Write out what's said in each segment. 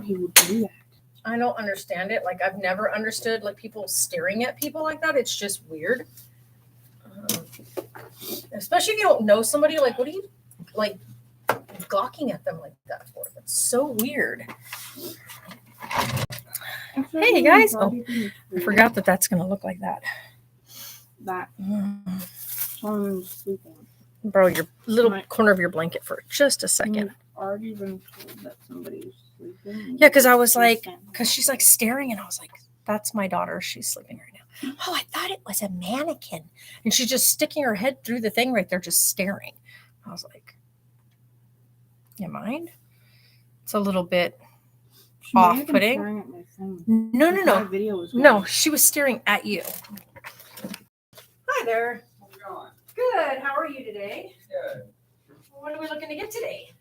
he would do that. I don't understand it. Like, I've never understood, like, people staring at people like that. It's just weird. Especially if you don't know somebody. Like, what are you, like, gawking at them like that for? That's so weird. Hey, guys. Oh, I forgot that that's going to look like that. That. Someone's sleeping. Bro, your little corner of your blanket for just a second. You've already been told that somebody's sleeping. Yeah, because I was like, because she's like staring, and I was like, that's my daughter. She's sleeping right now. Oh, I thought it was a mannequin. And she's just sticking her head through the thing right there, just staring. I was like, you mind? It's a little bit off-putting. No, she was staring at you. Hi there. How's it going? Good. How are you today? Good. What are we looking to get today?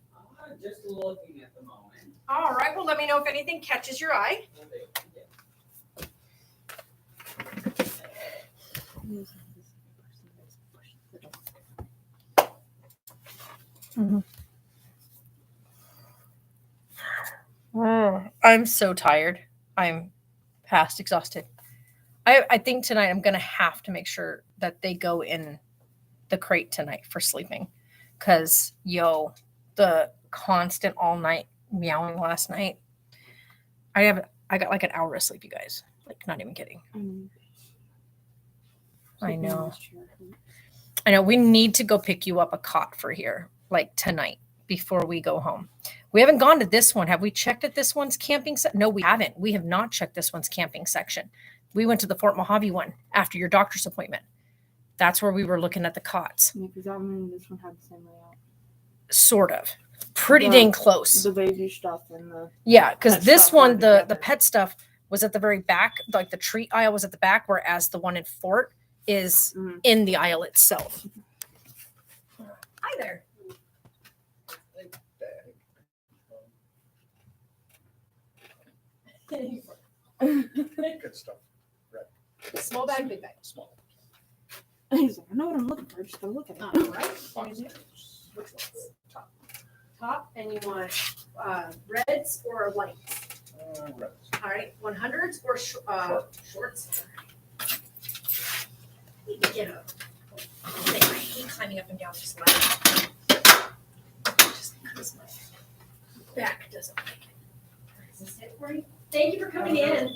Just looking at the moment. All right. Well, let me know if anything catches your eye. Mm-hmm. Oh, I'm so tired. I'm past exhausted. I think tonight I'm going to have to make sure that they go in the crate tonight for sleeping. Because, the constant all night meowing last night. I got like an hour of sleep, you guys. Like, not even kidding. I know. We need to go pick you up a cot for here, like tonight, before we go home. We haven't gone to this one. Have we checked at this one's camping section? No, we haven't. We have not checked this one's camping section. We went to the Fort Mojave one after your doctor's appointment. That's where we were looking at the cots. Yeah, because that one and this one had the same layout. Sort of. Pretty dang close. The baby stuff and the... Yeah, because this one, the pet stuff was at the very back. Like the treat aisle was at the back, whereas the one in Fort is in the aisle itself. Hi there. Good stuff. Right. Small bag, big bag. Small. He's like, I know what I'm looking for. Just gotta look at it. All right. Which ones? Top, and you want reds or whites? Reds. All right, 100s or shorts? Need to get up. I hate climbing up and down this ladder. Just because my back doesn't like it. Is this it for you? Thank you for coming in.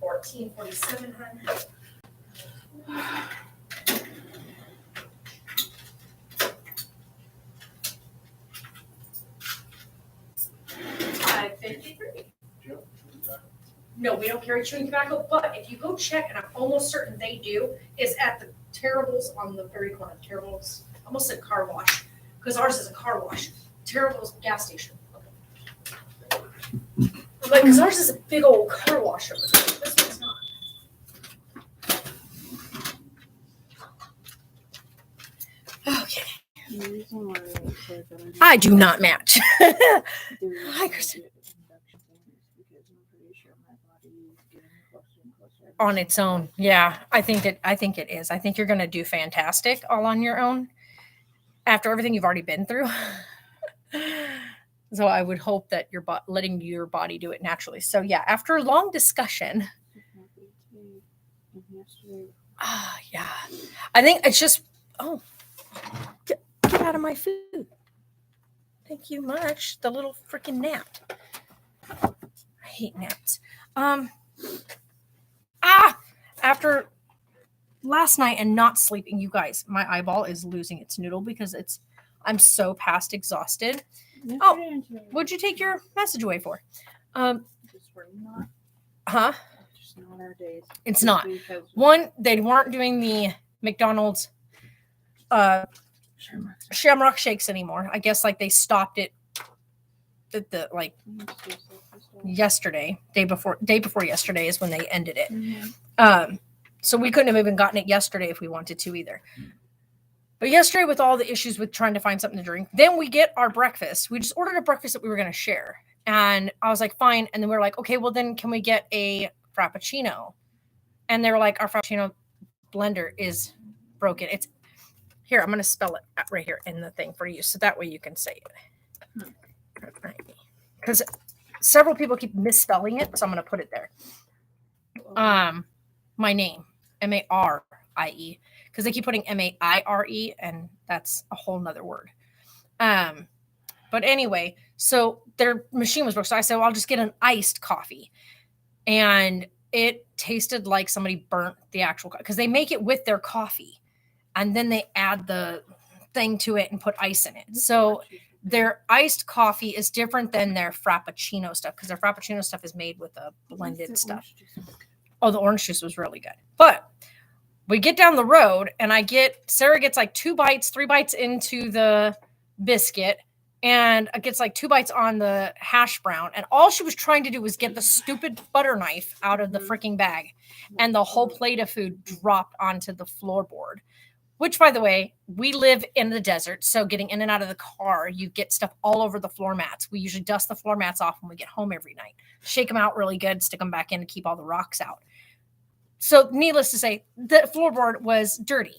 $14.47, hun. $5.53. No, we don't carry chewing tobacco, but if you go check, and I'm almost certain they do, is at the Terrible's on the very corner. Terrible's, I almost said car wash, because ours is a car wash. Terrible's gas station. Okay. Like, because ours is a big old car wash over there. This one's not. Okay. I do not match. Hi, Kristen. On its own, yeah, I think it is. I think you're going to do fantastic all on your own after everything you've already been through. So I would hope that you're letting your body do it naturally. So yeah, after a long discussion, yeah, I think it's just get out of my food. Thank you much. The little freaking nap. I hate naps. After last night and not sleeping, you guys, my eyeball is losing its noodle because I'm so past exhausted. What'd you take your message away for? Huh? Just not our days. It's not. One, they weren't doing the McDonald's Shamrock Shakes anymore. I guess like they stopped it yesterday, day before yesterday is when they ended it. Mm-hmm. So we couldn't have even gotten it yesterday if we wanted to either. But yesterday, with all the issues with trying to find something to drink, then we get our breakfast. We just ordered a breakfast that we were going to share. And I was like, fine. And then we were like, okay, well then can we get a Frappuccino? And they were like, our Frappuccino blender is broken. Here, I'm going to spell it right here in the thing for you. So that way you can say it. Because several people keep misspelling it. So I'm going to put it there. My name, Marie, because they keep putting Maire, and that's a whole nother word. But anyway, so their machine was broke. So I said, well, I'll just get an iced coffee. And it tasted like somebody burnt the actual, because they make it with their coffee and then they add the thing to it and put ice in it. So their iced coffee is different than their Frappuccino stuff, because their Frappuccino stuff is made with a blended stuff. Oh, the orange juice was really good. But we get down the road and Sarah gets like 3 bites into the biscuit, and it gets like 2 bites on the hash brown. And all she was trying to do was get the stupid butter knife out of the freaking bag. And the whole plate of food dropped onto the floorboard, which, by the way, we live in the desert. So getting in and out of the car, you get stuff all over the floor mats. We usually dust the floor mats off when we get home every night, shake them out really good, stick them back in to keep all the rocks out. So needless to say, the floorboard was dirty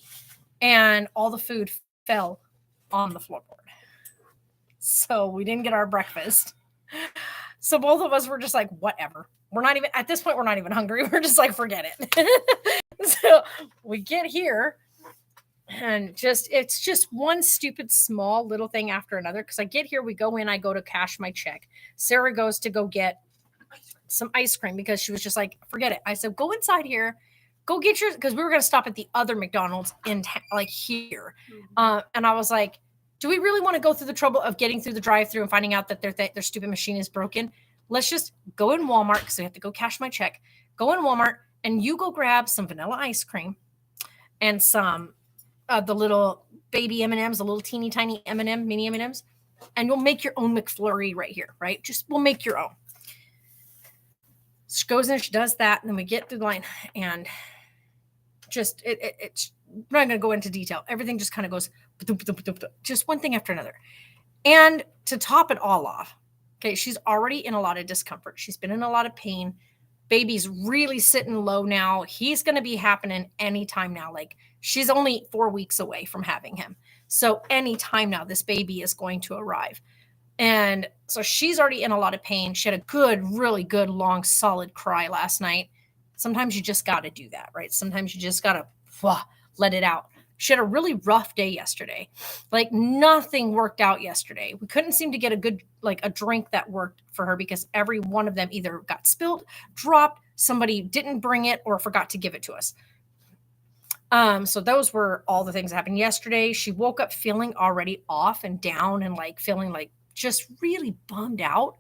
and all the food fell on the floorboard. So we didn't get our breakfast. So both of us were just like, whatever. We're not even, at this point, we're not even hungry. We're just like, forget it. So we get here and it's just one stupid small little thing after another. Because I get here, we go in, I go to cash my check. Sarah goes to go get some ice cream because she was just like, forget it. I said, go inside here, go get your, because we were going to stop at the other McDonald's in like here. And I was like, do we really want to go through the trouble of getting through the drive-through and finding out that their stupid machine is broken? Let's just go in Walmart, because we have to go cash my check. Go in Walmart and you go grab some vanilla ice cream and some the little baby M&Ms, the little teeny tiny M&M, mini M&Ms, and you'll make your own McFlurry right here, right? We'll make your own. She goes in, she does that, and then we get through the line, and just it's I'm not going to go into detail. Everything just kind of goes just one thing after another. And to top it all off, okay, she's already in a lot of discomfort. She's been in a lot of pain. Baby's really sitting low now. He's going to be happening anytime now. Like, she's only 4 weeks away from having him. So anytime now, this baby is going to arrive. And so she's already in a lot of pain. She had a really good, long, solid cry last night. Sometimes you just got to do that, right? Sometimes you just got to let it out. She had a really rough day yesterday. Like, nothing worked out yesterday. We couldn't seem to get a drink that worked for her, because every one of them either got spilled, dropped, somebody didn't bring it, or forgot to give it to us. So those were all the things that happened yesterday. She woke up feeling already off and down and like feeling like just really bummed out.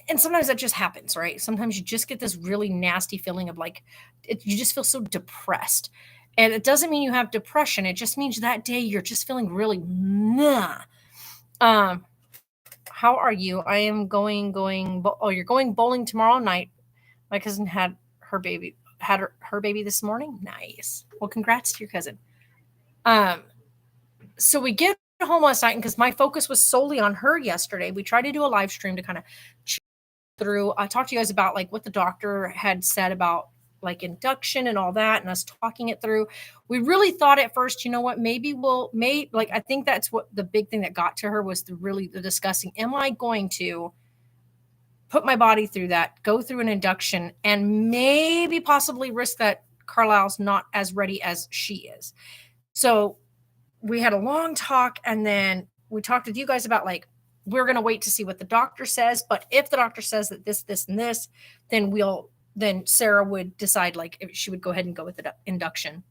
And sometimes that just happens, right? Sometimes you just get this really nasty feeling of like, you just feel so depressed. And it doesn't mean you have depression. It just means that day you're just feeling really meh. How are you? I am going. Oh, you're going bowling tomorrow night. My cousin had her baby this morning. Nice. Well, congrats to your cousin. So we get home last night, and because my focus was solely on her yesterday, we tried to do a live stream to kind of through. I talked to you guys about like what the doctor had said about like induction and all that, and us talking it through. We really thought at first, you know what, I think that's what the big thing that got to her was the discussing, am I going to put my body through that, go through an induction, and maybe possibly risk that Carlisle's not as ready as she is. So we had a long talk, and then we talked with you guys about like, we're going to wait to see what the doctor says. But if the doctor says that this, and this, then Sarah would decide like if she would go ahead and go with the induction.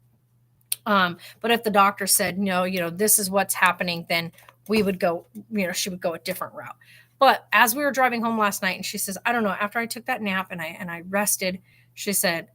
But if the doctor said, no, this is what's happening, then we would go, she would go a different route. But as we were driving home last night, and she says, I don't know, after I took that nap and I rested, she said,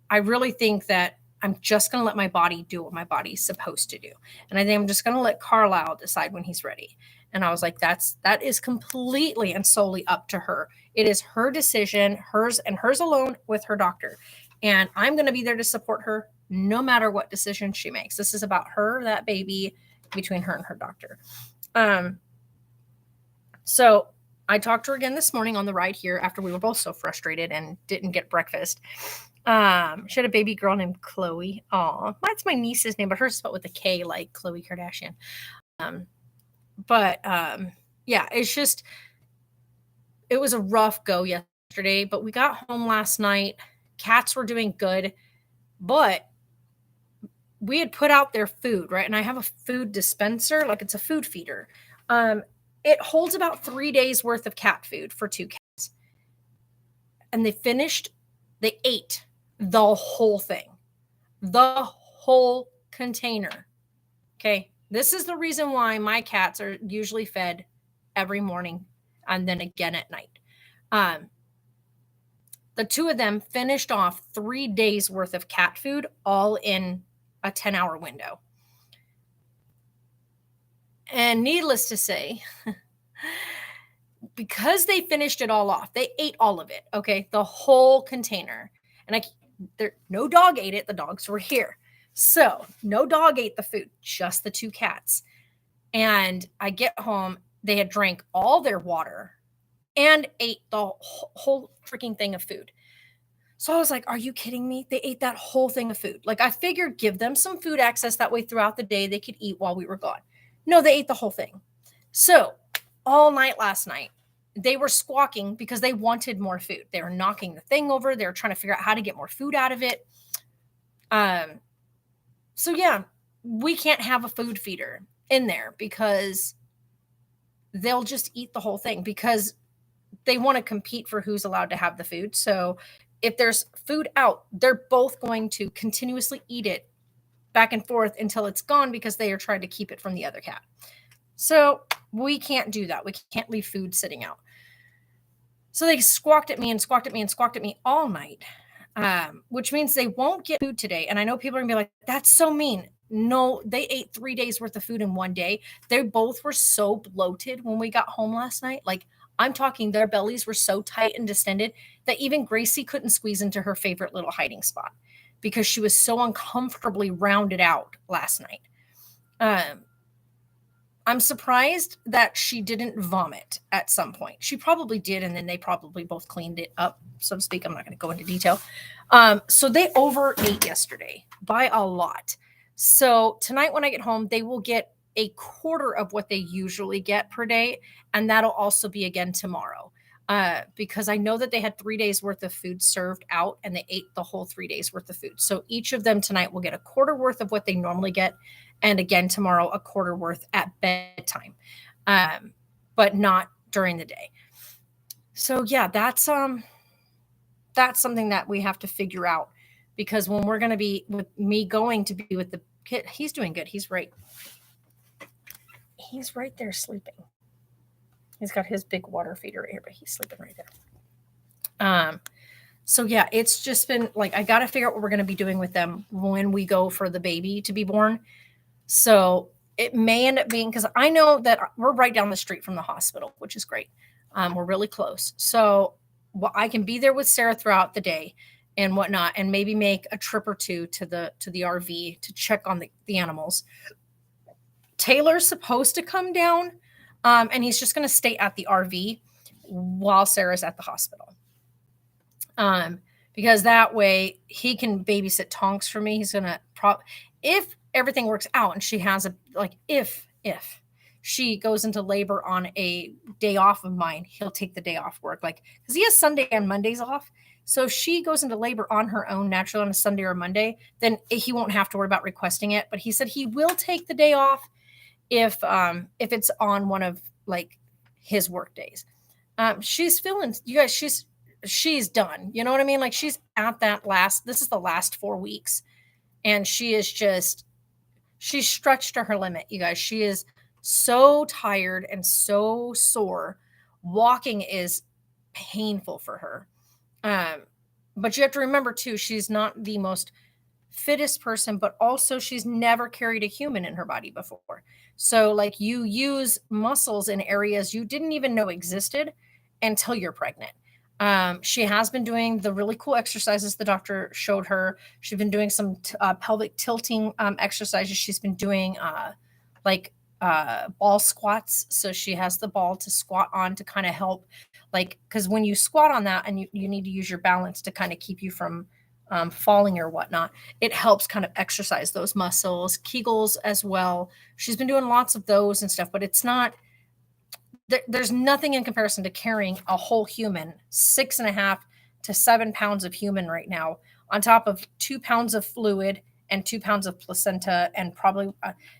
I really think that I'm just going to let my body do what my body's supposed to do. And I think I'm just going to let Carlisle decide when he's ready. And I was like, that is completely and solely up to her. It is her decision, hers and hers alone with her doctor. And I'm going to be there to support her no matter what decision she makes. This is about her, that baby, between her and her doctor. So I talked to her again this morning on the ride here after we were both so frustrated and didn't get breakfast. She had a baby girl named Chloe. Aw, that's my niece's name, but hers is spelled with a K, like Khloe Kardashian. Yeah, it's just, it was a rough go yesterday, but we got home last night. Cats were doing good, but we had put out their food, right? And I have a food dispenser, like it's a food feeder. It holds about 3 days worth of cat food for 2 cats. And they ate the whole thing, the whole container. Okay. This is the reason why my cats are usually fed every morning and then again at night. The 2 of them finished off 3 days worth of cat food all in a 10-hour window. And needless to say, because they finished it all off, they ate all of it. Okay. The whole container. And no dog ate it. The dogs were here. So no dog ate the food, just the 2 cats. And I get home, they had drank all their water and ate the whole freaking thing of food. So I was like, are you kidding me? They ate that whole thing of food. Like I figured give them some food access. That way throughout the day, they could eat while we were gone. No, they ate the whole thing. So all night last night, they were squawking because they wanted more food. They were knocking the thing over. They were trying to figure out how to get more food out of it. So yeah, we can't have a food feeder in there because they'll just eat the whole thing because they want to compete for who's allowed to have the food. So if there's food out, they're both going to continuously eat it back and forth until it's gone because they are trying to keep it from the other cat. So we can't do that. We can't leave food sitting out. So they squawked at me and squawked at me and squawked at me all night, which means they won't get food today. And I know people are going to be like, that's so mean. No, they ate 3 days worth of food in one day. They both were so bloated when we got home last night. Like I'm talking, their bellies were so tight and distended that even Gracie couldn't squeeze into her favorite little hiding spot because she was so uncomfortably rounded out last night. I'm surprised that she didn't vomit at some point. She probably did, and then they probably both cleaned it up, so to speak. I'm not going to go into detail. So they overate yesterday by a lot. So tonight when I get home, they will get a quarter of what they usually get per day, and that'll also be again tomorrow. Because I know that they had 3 days worth of food served out, and they ate the whole 3 days worth of food. So each of them tonight will get a quarter worth of what they normally get. And again, tomorrow, a quarter worth at bedtime, but not during the day. So yeah, that's something that we have to figure out because when we're going to be with me going to be with the kid, he's doing good. He's right there sleeping. He's got his big water feeder right here, but he's sleeping right there. So yeah, it's just been like, I got to figure out what we're going to be doing with them when we go for the baby to be born. So it may end up being, because I know that we're right down the street from the hospital, which is great. We're really close. So I can be there with Sarah throughout the day and whatnot, and maybe make a trip or two to the RV to check on the animals. Taylor's supposed to come down, and he's just going to stay at the RV while Sarah's at the hospital. Because that way he can babysit Tonks for me. He's going to if everything works out and she has if she goes into labor on a day off of mine, he'll take the day off work, because he has Sunday and Mondays off. So if she goes into labor on her own naturally on a Sunday or Monday, then he won't have to worry about requesting it. But he said he will take the day off if it's on one of his work days. She's feeling, you guys, she's done. You know what I mean? Like she's at this is the last 4 weeks. And she's stretched to her limit, you guys. She is so tired and so sore. Walking is painful for her. But you have to remember too, she's not the most fittest person, but also she's never carried a human in her body before. So you use muscles in areas you didn't even know existed until you're pregnant. She has been doing the really cool exercises the doctor showed her. She's been doing some pelvic tilting exercises. She's been doing ball squats. So she has the ball to squat on to kind of help, because when you squat on that and you need to use your balance to kind of keep you from falling or whatnot, it helps kind of exercise those muscles. Kegels as well. She's been doing lots of those and stuff, but it's not, there's nothing in comparison to carrying a whole human, 6.5 to 7 pounds of human right now, on top of 2 pounds of fluid and 2 pounds of placenta, and probably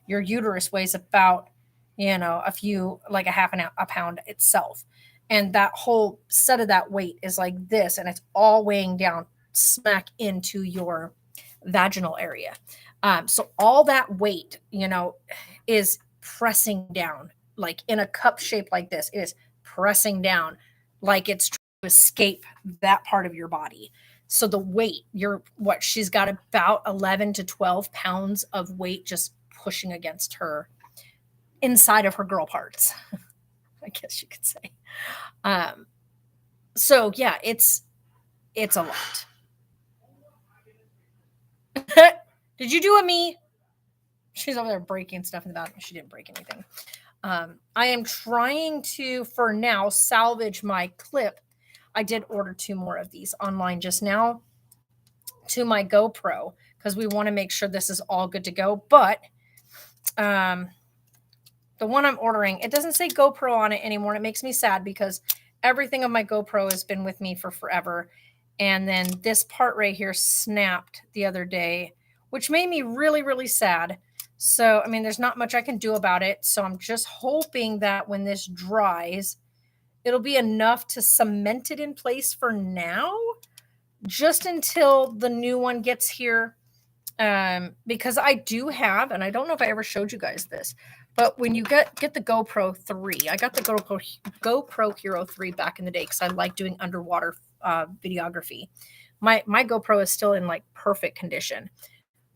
your uterus weighs about, a few, like a pound itself. And that whole set of that weight is like this, and it's all weighing down smack into your vaginal area. So all that weight, is pressing down, like in a cup shape like this. It is pressing down like it's trying to escape that part of your body. So the weight, she's got about 11 to 12 pounds of weight just pushing against her inside of her girl parts, I guess you could say. So yeah, it's a lot. Did you do a me? She's over there breaking stuff in the bathroom. She didn't break anything. I am trying to, for now, salvage my clip. I did order 2 more of these online just now to my GoPro, because we want to make sure this is all good to go. But the one I'm ordering, it doesn't say GoPro on it anymore. And it makes me sad because everything of my GoPro has been with me for forever. And then this part right here snapped the other day, which made me really, really sad. So, I mean, there's not much I can do about it. So I'm just hoping that when this dries, it'll be enough to cement it in place for now, just until the new one gets here. Because I do have, and I don't know if I ever showed you guys this, but when you get the GoPro 3, I got the GoPro Hero 3 back in the day because I like doing underwater videography. My GoPro is still in like perfect condition,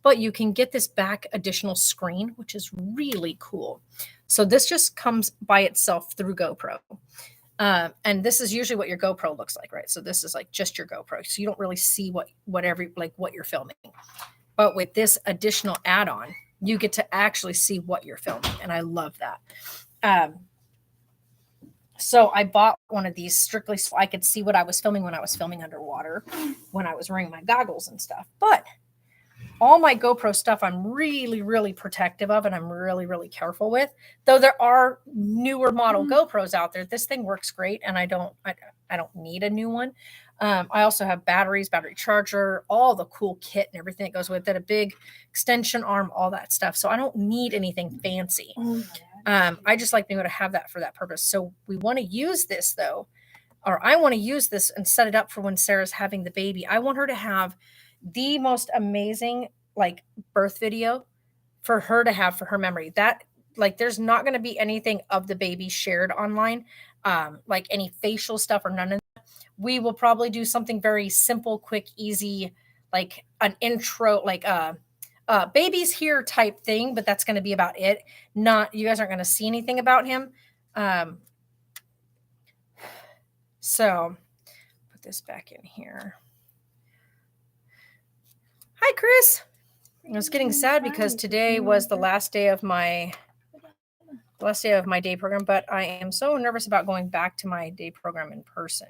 but you can get this back additional screen, which is really cool. So this just comes by itself through GoPro. And this is usually what your GoPro looks like, right? So this is like just your GoPro. So you don't really see what you're filming. But with this additional add-on, you get to actually see what you're filming. And I love that. So I bought one of these strictly so I could see what I was filming when I was filming underwater, when I was wearing my goggles and stuff. But all my GoPro stuff, I'm really, really protective of, and I'm really, really careful with. Though there are newer model GoPros out there, this thing works great, and I don't need a new one. I also have batteries, battery charger, all the cool kit and everything that goes with it, a big extension arm, all that stuff. So I don't need anything fancy. I just like being able to have that for that purpose. So we want to use this though, or I want to use this and set it up for when Sarah's having the baby. I want her to have the most amazing like birth video for her to have for her memory. That like there's not going to be anything of the baby shared online, like any facial stuff or none of that. We will probably do something very simple, quick, easy, like an intro, like baby's here type thing, but that's going to be about it. Not, you guys aren't going to see anything about him. So put this back in here. Hi, Chris. I was getting sad because today was the last day of my day program, but I am so nervous about going back to my day program in person.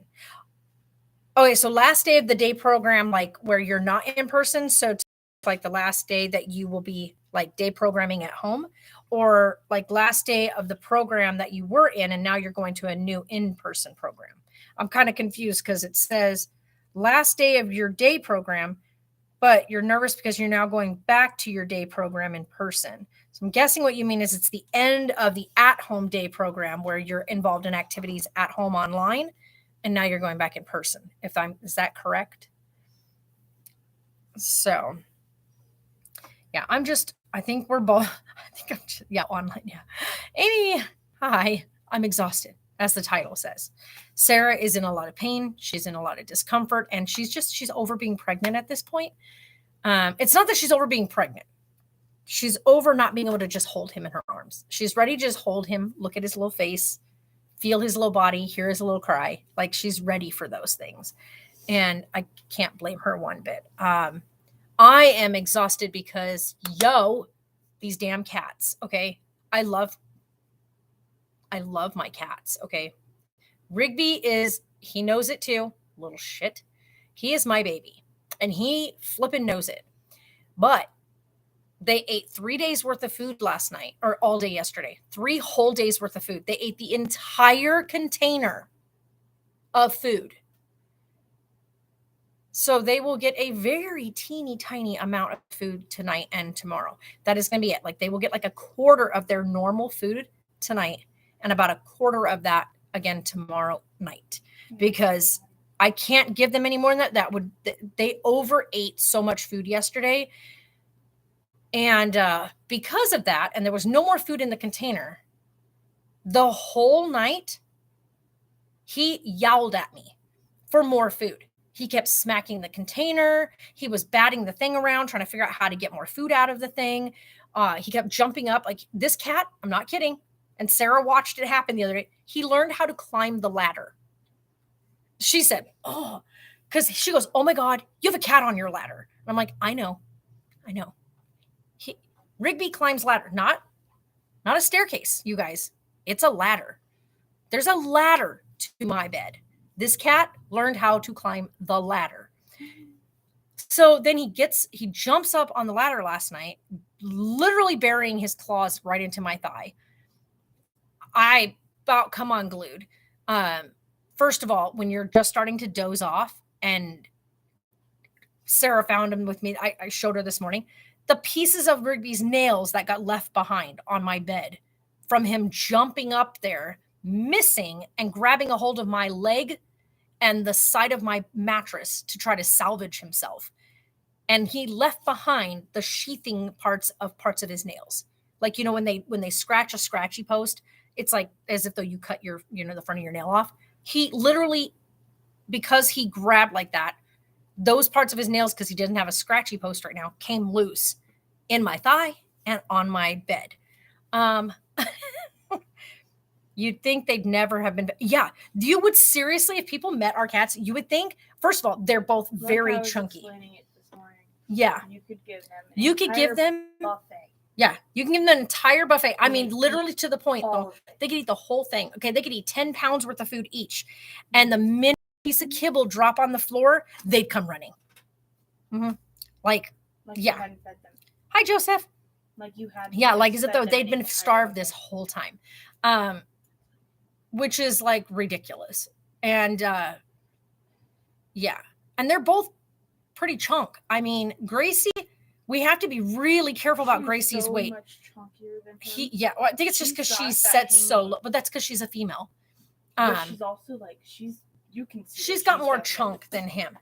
Okay, so last day of the day program, like where you're not in person. So like the last day that you will be like day programming at home, or like last day of the program that you were in and now you're going to a new in-person program. I'm kind of confused because it says last day of your day program, but you're nervous because you're now going back to your day program in person. So I'm guessing what you mean is it's the end of the at-home day program where you're involved in activities at home online, and now you're going back in person. Is that correct? So, yeah, I think we're both, online. Yeah. Amy, hi, I'm exhausted, as the title says. Sarah is in a lot of pain. She's in a lot of discomfort, and she's over being pregnant at this point. It's not that she's over being pregnant. She's over not being able to just hold him in her arms. She's ready to just hold him, look at his little face, feel his little body, hear his little cry. Like she's ready for those things. And I can't blame her one bit. I am exhausted because, these damn cats, okay? I love my cats, okay? Rigby he knows it too, little shit. He is my baby. and he flipping knows it. But they ate 3 days worth of food last night, or all day yesterday. 3 whole days worth of food. They ate the entire container of food. So they will get a very teeny tiny amount of food tonight and tomorrow. That is going to be it. Like they will get like a quarter of their normal food tonight and about a quarter of that again tomorrow night, because I can't give them any more than that. They overate so much food yesterday. And because of that, and there was no more food in the container, the whole night, he yowled at me for more food. He kept smacking the container. He was batting the thing around, trying to figure out how to get more food out of the thing. He kept jumping up. Like this cat, I'm not kidding. And Sarah watched it happen the other day. He learned how to climb the ladder. She said, oh, because she goes, oh my God, you have a cat on your ladder. And I'm like, I know. Rigby climbs ladder, not a staircase, you guys. It's a ladder. There's a ladder to my bed. This cat learned how to climb the ladder. So then he jumps up on the ladder last night, literally burying his claws right into my thigh. I about come unglued. First of all, when you're just starting to doze off, and Sarah found him with me, I showed her this morning, the pieces of Rigby's nails that got left behind on my bed from him jumping up there, missing and grabbing a hold of my leg and the side of my mattress to try to salvage himself. And he left behind the sheathing parts of his nails. Like, when they scratch a scratchy post, it's like as if though you cut the front of your nail off. He literally, because he grabbed like that, those parts of his nails, because he didn't have a scratchy post right now, came loose in my thigh and on my bed. You'd think they'd never have been. Yeah. You would seriously, if people met our cats, you would think, first of all, they're both very chunky. It this morning. Yeah. You could give them. Buffet. Yeah. You can give them an entire buffet. I mean, They literally to the point, though, they could eat the whole thing. Okay. They could eat 10 pounds worth of food each. And the minute piece of kibble drop on the floor, they'd come running. Mm-hmm. Like yeah. You hadn't fed them. Hi, Joseph. Like you had. Yeah. Like as if though they'd been starved this whole time. Which is like ridiculous. And yeah. And they're both pretty chunk. I mean, Gracie, we have to be really careful about Gracie's so weight. Much chunkier than him. Well, I think it's just because she's set so low, but that's because she's a female. But she's also like you can see she's got more chunk than him.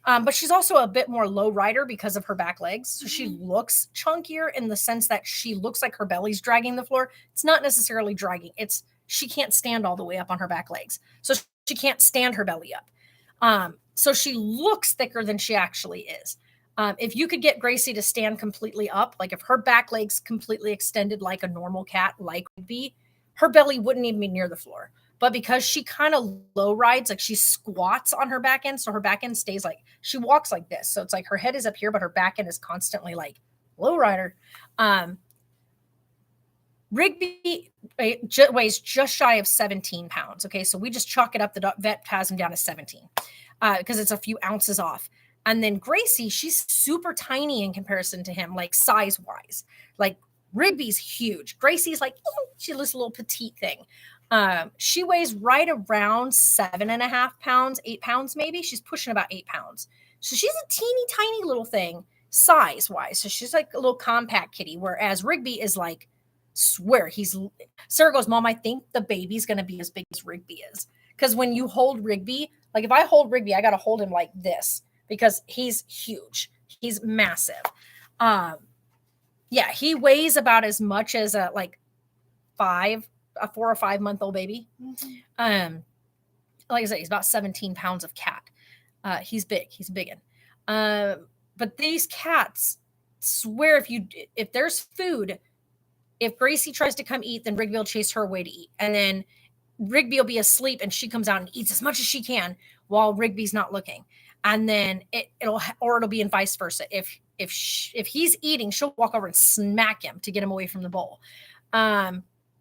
But she's also a bit more low rider because of her back legs. So she looks chunkier in the sense that she looks like her belly's dragging the floor. It's not necessarily dragging. It's she can't stand all the way up on her back legs. So she can't stand her belly up. So she looks thicker than she actually is. If you could get Gracie to stand completely up, like if her back legs completely extended like a normal cat like would be, her belly wouldn't even be near the floor. But because she kind of low rides, like she squats on her back end, so her back end stays like, she walks like this. So it's like her head is up here, but her back end is constantly like low rider. Rigby weighs just shy of 17 pounds. Okay, so we just chalk it up. The vet has him down to 17 because it's a few ounces off. And then Gracie, she's super tiny in comparison to him, like size-wise. Like Rigby's huge. Gracie's like, she's this little petite thing. She weighs right around 7.5 pounds, 8 pounds maybe. She's pushing about 8 pounds. So she's a teeny tiny little thing size-wise. So she's like a little compact kitty, whereas Rigby is like, swear Sarah goes, Mom, I think the baby's going to be as big as Rigby is. Because when you hold Rigby, like if I hold Rigby, I got to hold him like this because he's huge. He's massive. Yeah, he weighs about as much as a 4 or 5 month old baby. Mm-hmm. Like I said, he's about 17 pounds of cat. He's big. He's a big one. But these cats, swear if there's food, if Gracie tries to come eat, then Rigby will chase her away to eat. And then Rigby will be asleep and she comes out and eats as much as she can while Rigby's not looking. And then it'll be in vice versa. If he's eating, she'll walk over and smack him to get him away from the bowl.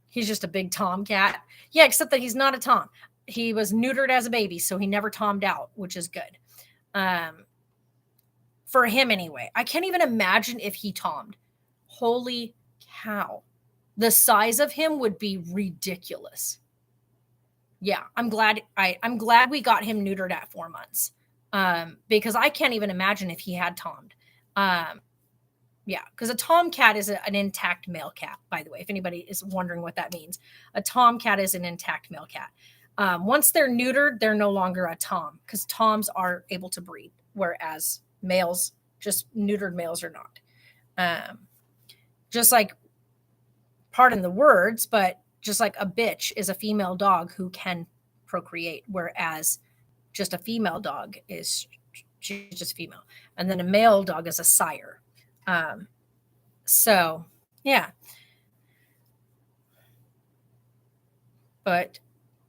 He's just a big Tom cat. Yeah, except that he's not a Tom. He was neutered as a baby, so he never Tommed out, which is good. for him anyway. I can't even imagine if he tommed. Holy cow. The size of him would be ridiculous. Yeah, I'm glad we got him neutered at 4 months. Because I can't even imagine if he had tommed. Yeah, because a tomcat is an intact male cat, by the way, if anybody is wondering what that means. A tomcat is an intact male cat. Once they're neutered, they're no longer a tom, because toms are able to breed, whereas males, just neutered males, are not. Just like, pardon the words, but just like a bitch is a female dog who can procreate, whereas just a female dog is, she's just female. And then a male dog is a sire. So yeah, but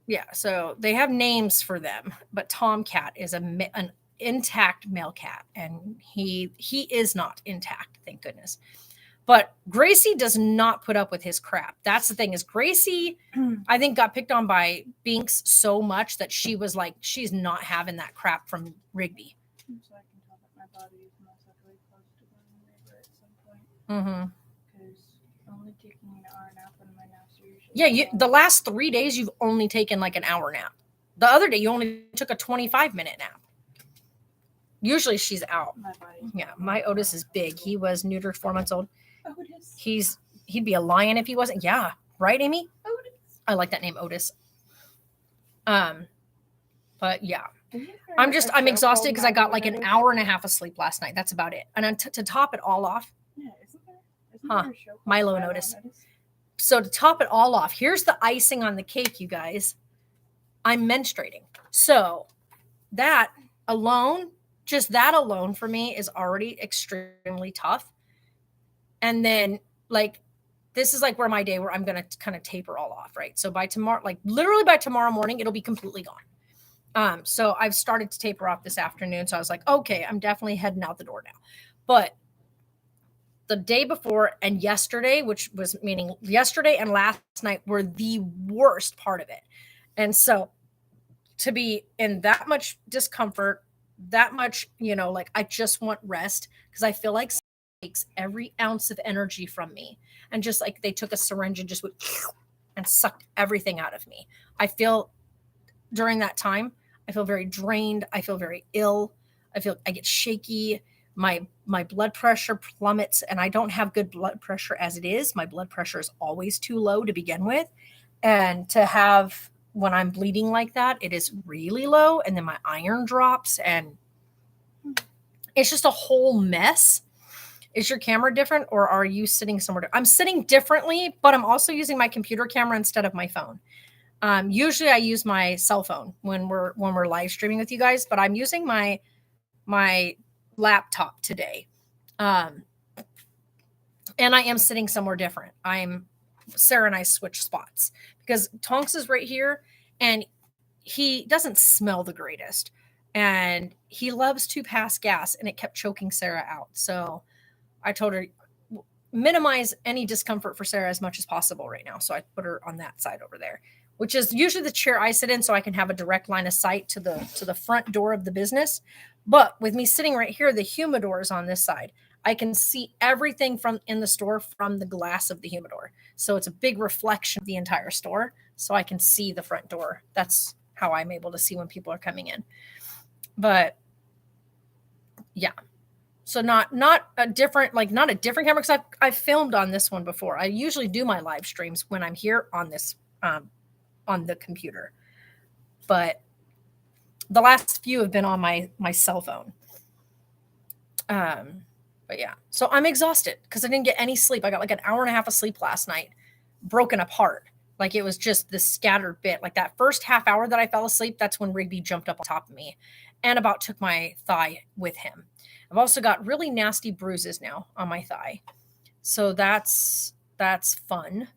yeah, so they have names for them, but Tomcat is an intact male cat, and he is not intact, thank goodness. But Gracie does not put up with his crap. That's the thing, is Gracie, I think, got picked on by Binks so much that she was like, she's not having that crap from Rigby. So I can tell that my body is most likely close to going labor at some point. Mm-hmm. Because only taking an hour nap when my naps are usually. Yeah, the last 3 days you've only taken like an hour nap. The other day you only took a 25-minute nap. Usually she's out. My body. Yeah, my Otis is big. He was neutered 4 months old. Otis. He'd be a lion if he wasn't. Yeah, right, Amy? Otis. I like that name, Otis. But yeah, Have you ever heard I'm a show exhausted called because I got like an Otis? hour and a half of sleep last night. That's about it. And then to top it all off, Yeah, isn't there Huh. there a show called Milo and Otis. So to top it all off, here's the icing on the cake, you guys. I'm menstruating. So that alone, just that alone for me is already extremely tough. And then like, this is like where my day where I'm going to kind of taper all off, right? So by tomorrow, like literally by tomorrow morning, it'll be completely gone. So I've started to taper off this afternoon. So I was like, okay, I'm definitely heading out the door now. But the day before and yesterday, which was meaning yesterday and last night, were the worst part of it. And so to be in that much discomfort, that much, like I just want rest, because I feel like it takes every ounce of energy from me. And just like they took a syringe and just went and sucked everything out of me. I feel during that time, I feel very drained. I feel very ill. I get shaky. My blood pressure plummets, and I don't have good blood pressure as it is. My blood pressure is always too low to begin with. And to have, when I'm bleeding like that, it is really low. And then my iron drops, and it's just a whole mess. Is your camera different, or are you sitting somewhere? I'm sitting differently, but I'm also using my computer camera instead of my phone. Usually I use my cell phone when we're live streaming with you guys, but I'm using my laptop today. And I am sitting somewhere different. Sarah and I switch spots because Tonks is right here, and he doesn't smell the greatest, and he loves to pass gas, and it kept choking Sarah out. So I told her, minimize any discomfort for Sarah as much as possible right now. So I put her on that side over there, which is usually the chair I sit in, so I can have a direct line of sight to the front door of the business. But with me sitting right here, the humidor is on this side. I can see everything from in the store from the glass of the humidor. So it's a big reflection of the entire store. So I can see the front door. That's how I'm able to see when people are coming in. But yeah. So not a different camera, because I've filmed on this one before. I usually do my live streams when I'm here on this on the computer, but the last few have been on my cell phone. But yeah, so I'm exhausted because I didn't get any sleep. I got like an hour and a half of sleep last night, broken apart. Like it was just this scattered bit. Like that first half hour that I fell asleep, that's when Rigby jumped up on top of me and about took my thigh with him. I've also got really nasty bruises now on my thigh. So that's fun.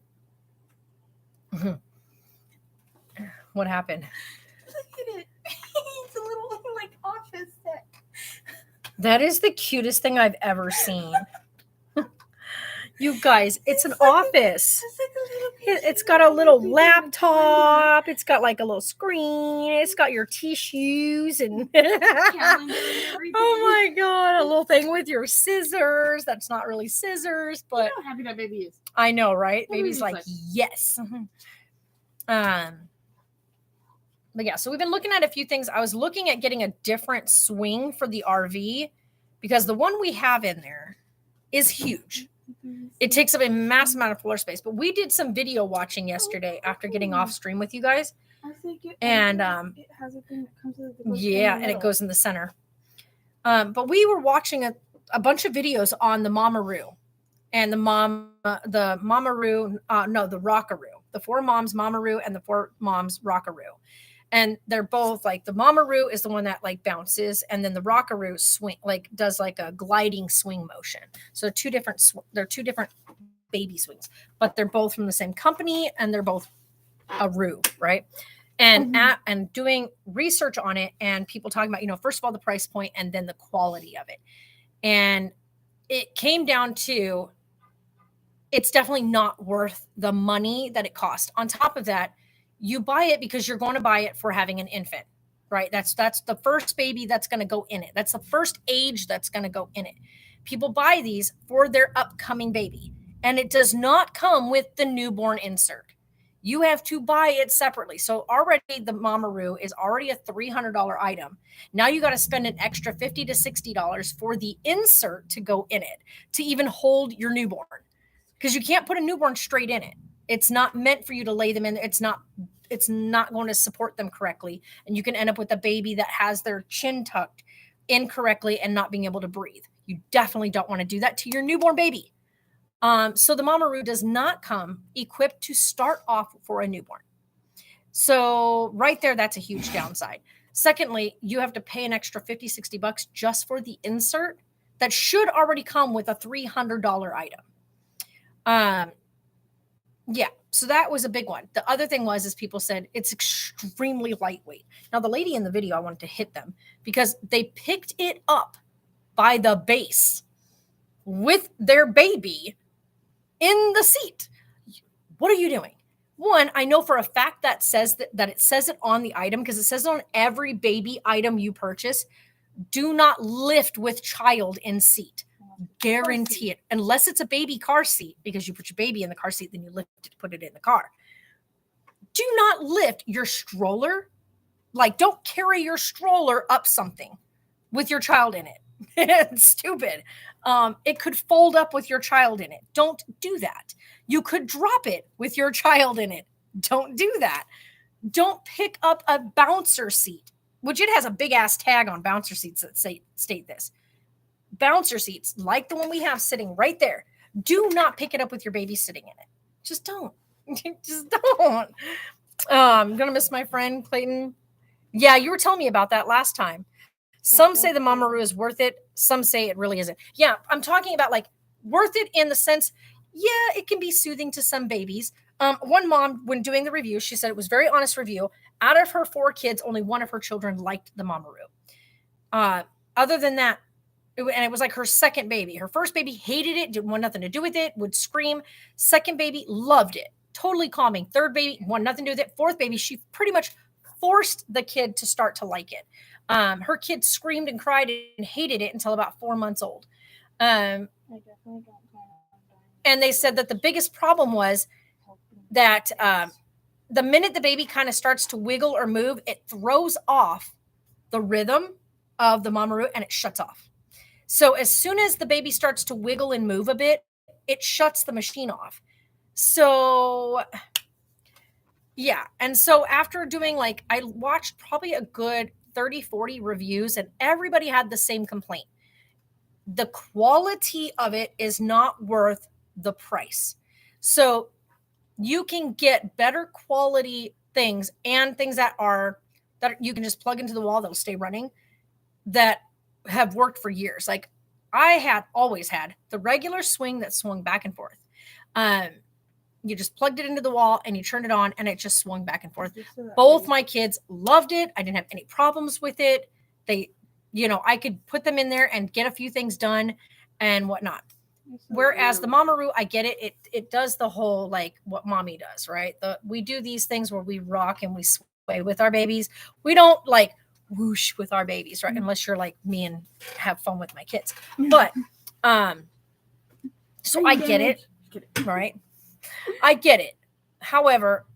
What happened? Look at it. It's a little like office set. That is the cutest thing I've ever seen. You guys, it's an office. It's like a little It's got a little laptop. It's got like a little screen. It's got your tissues and Calendar and everything. oh my god, a little thing with your scissors. That's not really scissors, but You know how happy that baby is. I know, right? What Baby's is like, like- yes. But yeah, so we've been looking at a few things. I was looking at getting a different swing for the RV because the one we have in there is huge. It takes up a massive amount of floor space. But we did some video watching yesterday after getting off stream with you guys. I think it, And, it has a thing that comes with it. Yeah, and it goes in the center. But we were watching a bunch of videos on the Mamaroo and the Mamaroo, the Rockaroo, the 4 moms Mamaroo and the 4 moms Rockaroo. And they're both like the Mamaroo is the one that like bounces, and then the Rockaroo swing like does like a gliding swing motion. So they're two different baby swings, but they're both from the same company and they're both a Roo, right? And and doing research on it and people talking about, first of all, the price point and then the quality of it. And it came down to it's definitely not worth the money that it cost. On top of that, you buy it because you're going to buy it for having an infant, right? That's the first baby that's going to go in it. That's the first age that's going to go in it. People buy these for their upcoming baby, and it does not come with the newborn insert. You have to buy it separately. So already the Mamaroo is already a $300 item. Now you got to spend an extra $50 to $60 for the insert to go in it to even hold your newborn, because you can't put a newborn straight in it. It's not meant for you to lay them in. It's not going to support them correctly. And you can end up with a baby that has their chin tucked incorrectly and not being able to breathe. You definitely don't want to do that to your newborn baby. So the Mamaroo does not come equipped to start off for a newborn. So right there, that's a huge downside. Secondly, you have to pay an extra $50, $60 just for the insert that should already come with a $300 item. Yeah, so that was a big one. The other thing is people said it's extremely lightweight. Now, the lady in the video, I wanted to hit them because they picked it up by the base with their baby in the seat. What are you doing? One, I know for a fact that says that it says it on the item, because it says on every baby item you purchase, do not lift with child in seat. Guarantee it, unless it's a baby car seat, because you put your baby in the car seat, then you lift it to put it in the car. Do not lift your stroller. Like, don't carry your stroller up something with your child in it. It's stupid. It could fold up with your child in it. Don't do that. You could drop it with your child in it. Don't do that. Don't pick up a bouncer seat, which it has a big ass tag on bouncer seats that state this. Bouncer seats, like the one we have sitting right there, do not pick it up with your baby sitting in it. Just don't. Just don't. I'm going to miss my friend, Clayton. Yeah, you were telling me about that last time. Some say the Mamaroo is worth it. Some say it really isn't. Yeah, I'm talking about like worth it in the sense, yeah, it can be soothing to some babies. One mom, when doing the review, she said it was a very honest review. Out of her 4 kids, only one of her children liked the Mamaroo. Other than that, and it was like her second baby. Her first baby hated it, didn't want nothing to do with it, would scream. Second baby loved it, totally calming. Third baby wanted nothing to do with it. Fourth baby, she pretty much forced the kid to start to like it. Her kid screamed and cried and hated it until about 4 months old. I definitely don't plan on dying. And they said that the biggest problem was that the minute the baby kind of starts to wiggle or move, it throws off the rhythm of the Mamaroo and it shuts off. So as soon as the baby starts to wiggle and move a bit, it shuts the machine off. So yeah. And so after doing I watched probably a good 30, 40 reviews, and everybody had the same complaint. The quality of it is not worth the price. So you can get better quality things and things that you can just plug into the wall, that'll stay running, that have worked for years. Like I always had the regular swing that swung back and forth. You just plugged it into the wall and you turned it on and it just swung back and forth. Both my kids loved it. I didn't have any problems with it. I could put them in there and get a few things done and whatnot. Whereas the Mamaroo, I get it. It does the whole like what mommy does, right? We do these things where we rock and we sway with our babies. We don't like whoosh with our babies, right? Unless you're like me and have fun with my kids. But so I get it, right? I get it. However,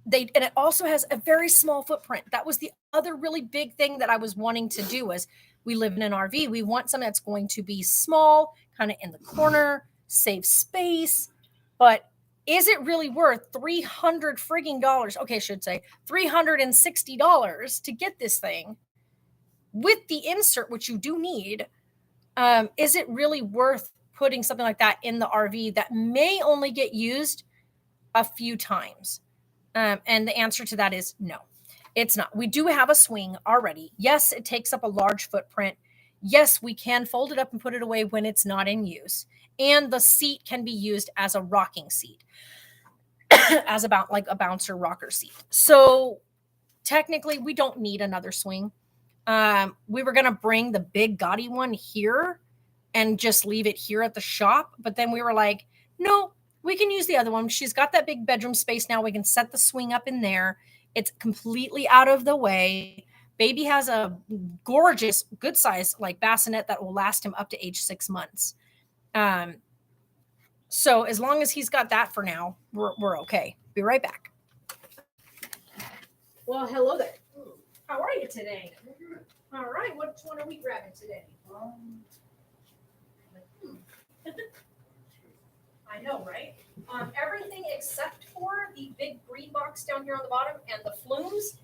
and it also has a very small footprint. That was the other really big thing that I was wanting to do was we live in an RV. We want something that's going to be small, kind of in the corner, save space. But is it really worth $300 frigging dollars? Okay, I should say $360 to get this thing with the insert, which you do need. Is it really worth putting something like that in the RV that may only get used a few times? And the answer to that is no, it's not. We do have a swing already. Yes, it takes up a large footprint. Yes, we can fold it up and put it away when it's not in use. And the seat can be used as a rocking seat, as about like a bouncer rocker seat. So technically, we don't need another swing. We were going to bring the big gaudy one here and just leave it here at the shop. But then we were like, no, we can use the other one. She's got that big bedroom space now. We can set the swing up in there. It's completely out of the way. Baby has a gorgeous, good size like bassinet that will last him up to age 6 months. So as long as he's got that for now, we're okay. Be right back. Well, hello there. How are you today? All right. Which one are we grabbing today? I know, right? Everything except for the big green box down here on the bottom and the flumes,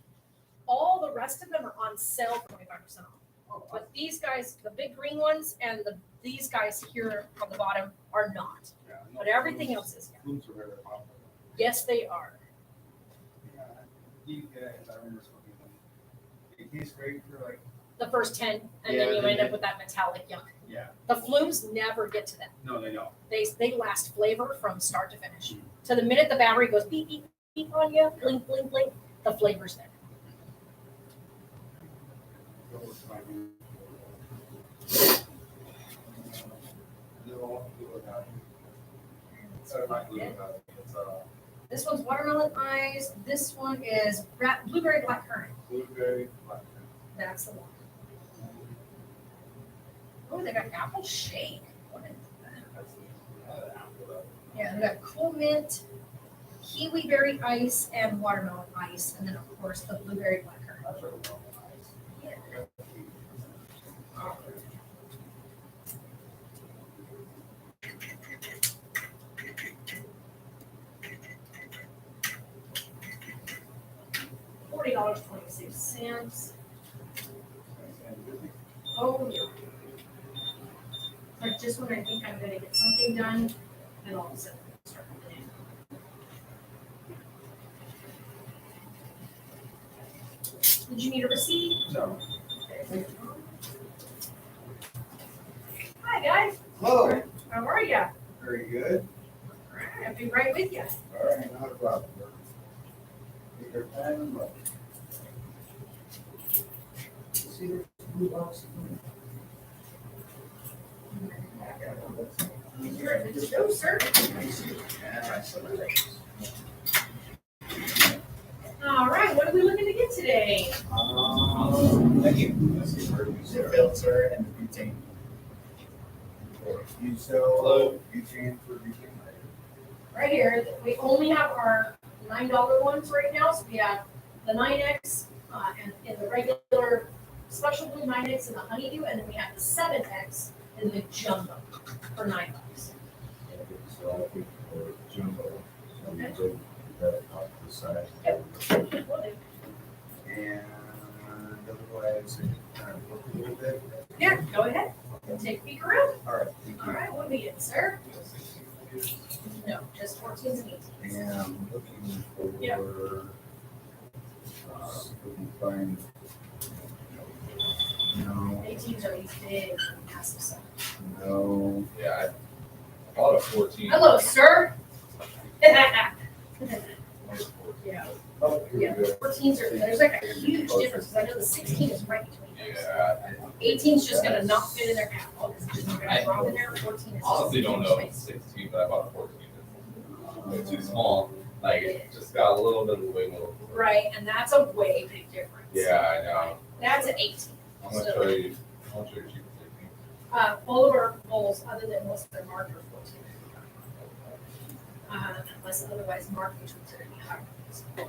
all the rest of them are on sale for 25% off. But these guys, the big green ones and these guys here on the bottom are not. Yeah, I know But everything else is. Foods are very popular. Yes, they are. Yeah, you guys, I remember smoking them. It tastes great for like, The first 10, and Yeah, then you they end up do. with that metallic yuck. yeah, The flumes never get to them. no, they don't. They last flavor from start to finish. So the minute the battery goes beep, beep, beep on you, blink, blink, blink, the flavor's there. That was my new- Little guy. Not little guy, it's This one's watermelon ice. This one is blueberry blackcurrant. blueberry black. That's the one. Oh, they got apple shake. What is that? That's the apple. Yeah, they got cool mint, kiwi berry ice, and watermelon ice, and then of course the blueberry blackcurrant. That's really well nice. Yeah. $40.26. Oh yeah. Like just when I think I'm gonna get something done, and all of a sudden I start complaining. Did you need a receipt? No. Hi guys. Hello. How are you? Very good. All right, I'll be right with you. All right, not a problem. Take your time and look. See the blue box? You're good to go, sir. All right, what are we looking to get today? Thank you. The filter and the butane. You sell butane for butane? Right here, we only have our $9 ones right now. So we have the 9X and the regular special blue 9X and the honeydew, and then we have the 7X and the jumbo for $9. So I think for jumbo, so you take that off the side. Yep. Will do. And otherwise, it kind of look a little bit. Yeah, go ahead. Take a peek around. All right, thank All you. right, what are we getting, sir? No, just 14s and 18s. And I'm looking for, Yeah. if we can find, no, 18s are these big, massive stuff. no, Yeah, I bought a 14. Hello, sir. Yeah, oh, here yeah. we go. 14s are, there's like a huge difference because I know the 16 is right between those. Yeah, 18's just gonna not fit in their cap. Oh, it's just gonna drop in there. 14 is. honestly don't know if it's 16, but I bought a 14. It's too small. Like, it just got a little bit of wiggle. Right, and that's a way big difference. Yeah, I know. That's an 18. I'm gonna show you. I'll show you cheap 16. All of our bowls, other than what's their marked, are 14. Unless otherwise marked, which would be higher.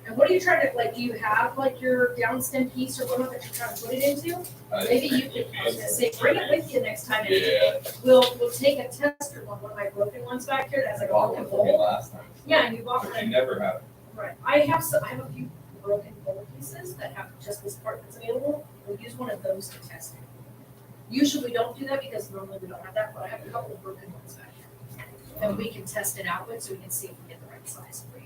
And what are you trying to, like, do you have like your downstem piece or whatever that you're trying to put it into? Maybe you could, I was gonna say, bring it with you next time. And Yeah. We'll take a tester one of my broken ones back here that has like a Bought broken one for me bowl. last time. Yeah, and you bought But you one. never have it. Right. I have a few broken bowl pieces that have just this part that's available. We'll use one of those to test it. Usually we don't do that because normally we don't have that, but I have a couple of broken ones back here. And we can test it out with so we can see if we get the right size for you.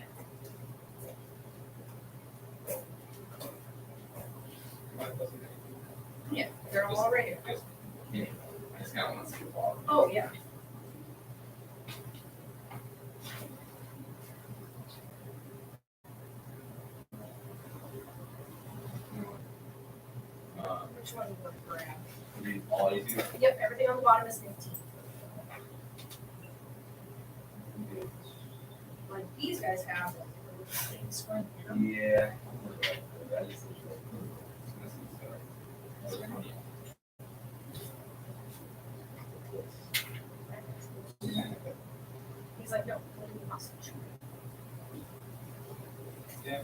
Yeah, they're all right here. I just got one. Oh, yeah. Which one would you grab? Read all you do. Yep, everything on the bottom is 15. Like these guys have things from Yeah. He's like, no, let me hostage. Yeah.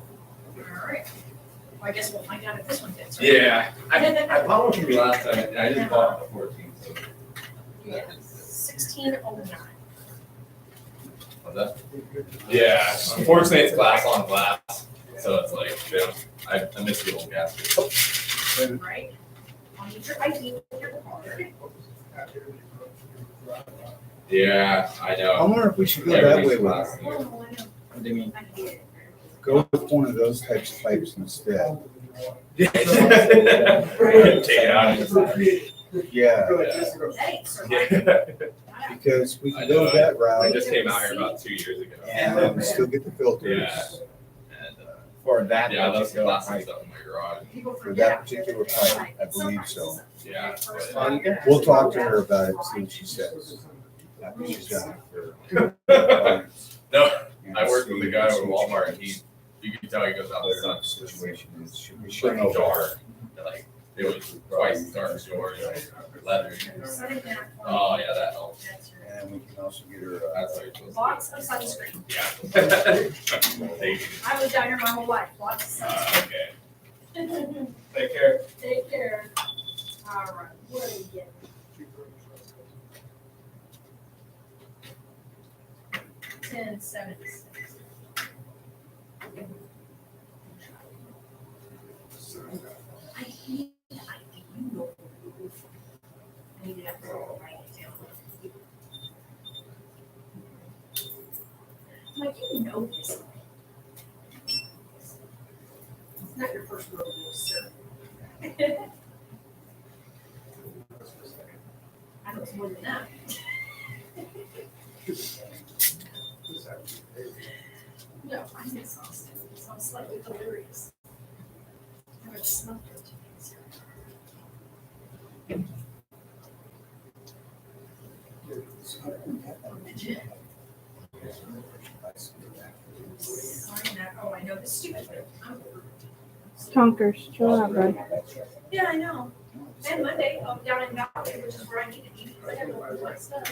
All right. Well, I guess we'll find out if this one fits. Right? Yeah. I bought one from you last time, and I just bought the 14, so. Yeah. 1609. What's that? Yeah, unfortunately it's glass on glass, so it's like, yeah, I miss the old gasket. Right? I'll need your ID with your card. Yeah, I I know. wonder if we should go that way Everything's with glass. it. Oh, I know. I mean, I get it. go with one of those types of pipes instead. Take it out and just. Yeah, Thanks. Yeah. because we I can know, go that I route just came out here about 2 years ago. and then still get the filters Yeah. And, for that yeah, I left some particular glass and pipe. stuff in my garage. People For forget. that particular pipe, I believe so. Yeah. We'll talk to her about it, see what she says. After she's done it for No, and I worked with a see- guy at see what Walmart, and she you can tell he goes out thinks the what the sun. situation is. Should we It's shut like it dark, like, it was twice as dark as yours, leather. Oh, yeah, that helps. And we can also get her. That's how you're supposed to Lots of sunscreen. do it. Yeah. Thank you. I was down here my whole life. Lots of sunscreen. Okay. Take care. Take care. All right. What do you get? 1076. I hate it. You know. I need to have to write it down. I'm like, you know this. It's not your first rodeo, sir. I know it's more than that. No, I'm exhausted. So I'm slightly delirious. I haven't smoked for 2 days. Did you? Sign that. Oh, I know this stupid thing. Tonkers, chill out, bud. Yeah, I know. And Monday, I'll be down in Valley, which is where I need to be. I gotta go through my stuff.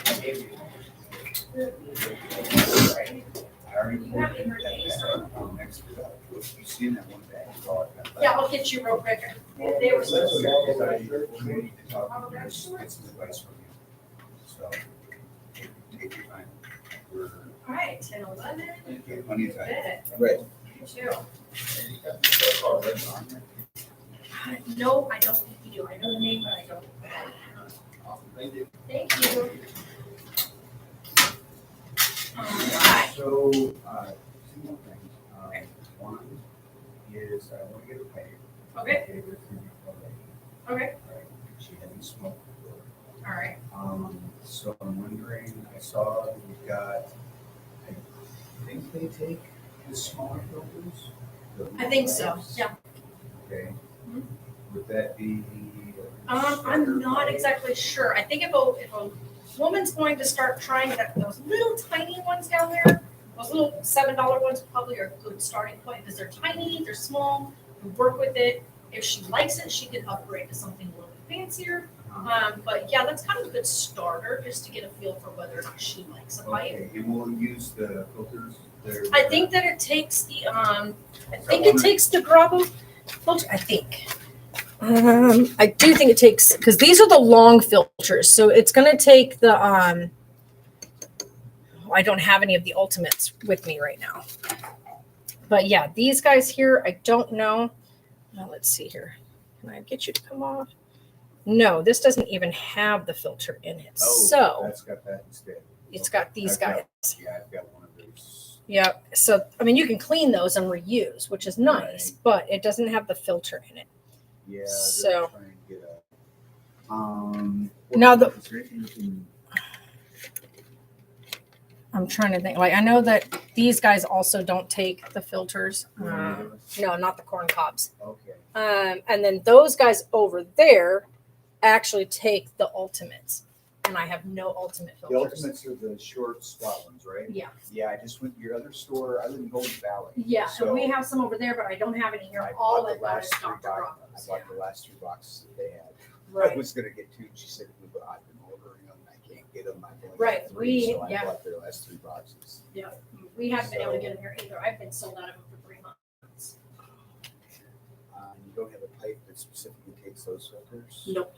I already. You have it in her case, huh? Next to that. You seen that one bag? Yeah, I'll get you real quick. They were so. We need to talk, get some advice from you. So, take your time. We're, All right, 10, 11. get plenty of time. Bet. Right. You too. No, I don't think you do. I know the name, but I don't. Thank you. Thank you. All right. So, two more things. One is I want to get her paid. Okay, Paid her through already. okay, Right. She hadn't smoked before. all right. So I'm wondering, I saw that we've got, I think they take the smaller filters? the I think so, pipes? yeah. Okay. Mhm. Would that be? I'm not exactly sure. I think if a woman's going to start trying those little tiny ones down there, those little $7 ones probably are a good starting point because they're tiny, they're small, you work with it. If she likes it, she can upgrade to something a little bit fancier. But yeah, that's kind of a good starter just to get a feel for whether or not she likes a pipe. Okay, and we'll use the filters there. I think that it takes the takes the Grabo filter. I think. I do think it takes because these are the long filters, so it's gonna take the I don't have any of the ultimates with me right now. But yeah, these guys here, I don't know. Now let's see here. Can I get you to come off? No, this doesn't even have the filter in it. Oh, So that's got that instead. it's got these guys. Yeah, I've got one of those. Yeah. So I mean you can clean those and reuse, which is nice, but it doesn't have the filter in it. Yeah. So- Try and get Now the- is there anything you can- I'm trying to think. Like I know that these guys also don't take the filters. No, not the corn cobs. Okay. And then those guys over there actually take the ultimates, and I have no ultimate The filters. ultimates are the short slot ones, right? Yeah. Yeah, I just went to your other store. I live in Golden Valley. Yeah, So and we have some over there, but I don't have any here. I All bought at the last three Dr. boxes. Bravo's. I bought the last 3 boxes that they had. I Right. was gonna get 2. She said, "But I've been ordering them. I can't get them. I've only got Right, 3, so I yeah. bought their last 3 boxes." Yeah, we haven't been able to get them here either. I've been sold out of them for 3 months. You don't have a pipe that specifically takes those filters? Nope.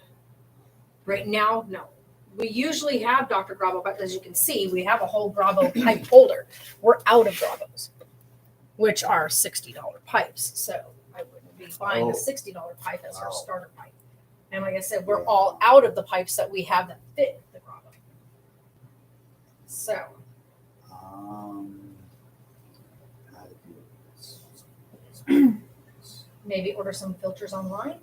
Right now, no. We usually have Dr. Grabo, but as you can see, we have a whole Grabo pipe holder. We're out of Grabos, which are $60 pipes. So I wouldn't be buying a $60 pipe as our Wow. starter pipe. And like I said, we're Yeah. all out of the pipes that we have that fit the Grabo. So How to do this. maybe order some filters online.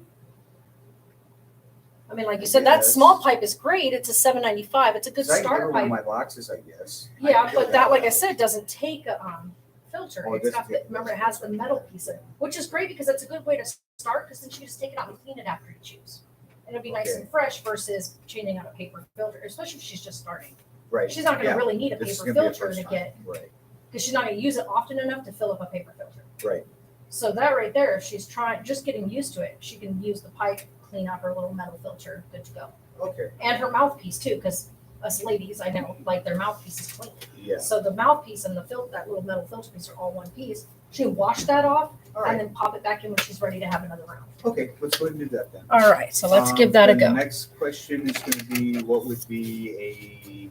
I mean, like you said, that Yes. small pipe is great. It's a $7.95. It's a good So I can give starter her one of pipe. my boxes, I guess. I Yeah, can but give that, her like I said, doesn't take a filter. Oh, it It's doesn't got the, take- remember, it has the metal piece in it, which is great because it's a good way to start because then you just take it out and clean it after you choose. And it'll be nice Okay. and fresh versus changing out a paper filter, especially if she's just starting. Right. She's not going to yeah. really need a This is paper gonna be a filter first to time. get, Right, because she's not going to use it often enough to fill up a paper filter. right. So that right there, if she's trying, just getting used to it, she can use the pipe, clean out her little metal filter, good to go. Okay, And her mouthpiece too, because us ladies, I know, like their mouthpiece is clean. yeah. So the mouthpiece and that little metal filter piece are all one piece. She can wash that off All and right. then pop it back in when she's ready to have another round. Okay, let's go ahead and do that then. All right, so let's give that a then go. The next question is going to be, what would be a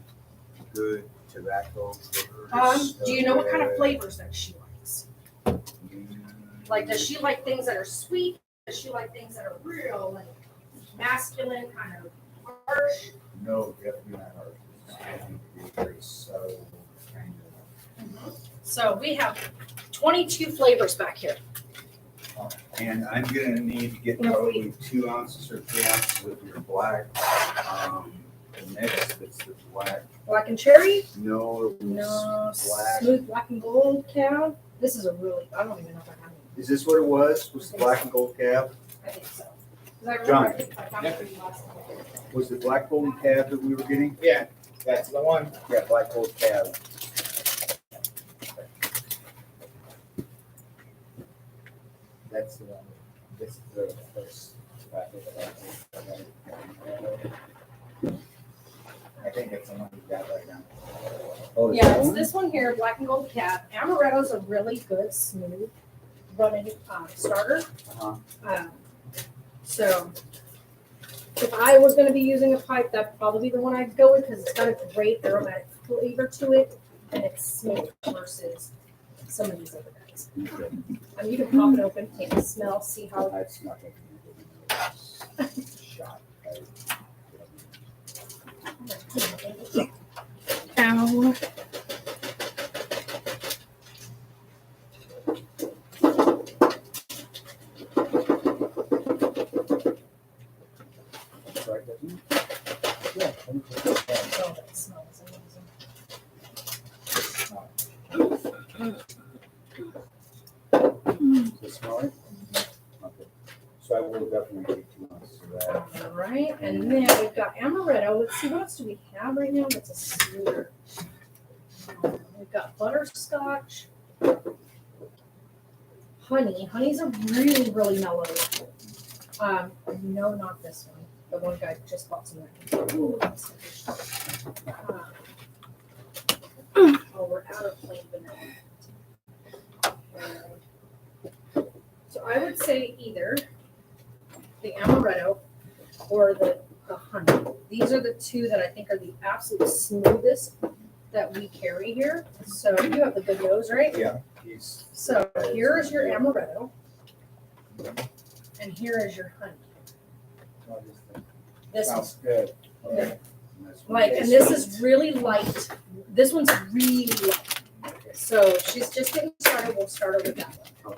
good tobacco flavor? Do you know what kind of flavors that she likes? Mm, Like, does she like things that are sweet? Does she like things that are real, like masculine, kind of harsh? No, definitely not hard. It's going to be very subtle, kind of. So we have 22 flavors back here. And I'm gonna need to get probably 2 ounces or 3 ounces of your black. The next, it's the black. Black and cherry? No, it No. was black. Smooth black and gold cab? This is a really, I don't even know if I have any. Is this what it was? Was the black and gold cab? I think so. 'Cause I remember John. I think I found it for you last time. Was it black golden cab that we were getting? Yeah, that's the one. Yeah, black gold cab. That's the one. This is the first tobacco that I think it's the one we got right now. Oh, is Yeah, that it's one? this one here, black and gold cab. Amaretto's a really good, smooth running starter. Uh-huh. So if I was going to be using a pipe, that'd probably be the one I'd go with because it's got a great aromatic flavor to it and it's smooth versus some of these other guys. Okay. I mean, you can pop it open, take a smell, see how. That's not gonna be shot. Ow. Sorry, doesn't it? Yeah. Oh, that smells amazing. Does it smell right? Okay. So I will definitely take 2 ounces of that. All right, and then we've got amaretto. Let's see, what else do we have right now that's a sweeter? We've got butterscotch, honey. Honey's a really, really mellow. No, not this one. The one guy just bought some. Ooh, that's oh, we're out of plain vanilla. So I would say either the amaretto or the honey. These are the two that I think are the absolute smoothest that we carry here. So you have the good nose, right? Yeah. So here is your amaretto, and here is your honey. This Sounds good. Okay. Like, and this is really light. This one's really light. So she's just getting started. We'll start her with that one.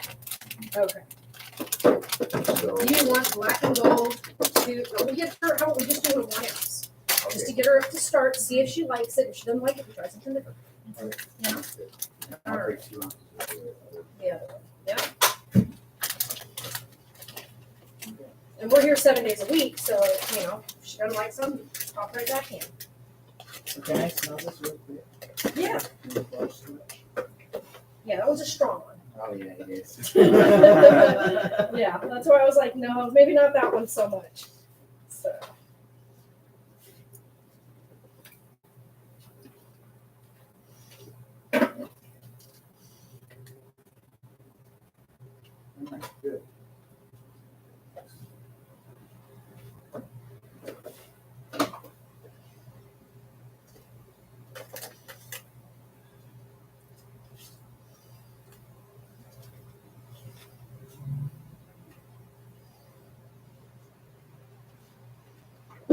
Okay. So, You want black and gold to, we get her, how about we just do it 1 ounce? Just to get her up to start, see if she likes it. If she doesn't like it, we try something different. Yeah. All I'll right. take 2 ounces of the The other one. Yeah. And we're here 7 days a week, so, you know, if she doesn't like something, just pop right back in. Can I smell this real quick? Yeah. Yeah, that was a strong one. Oh, yeah, it is. Yeah, that's why I was like, no, maybe not that one so much. So. Good. So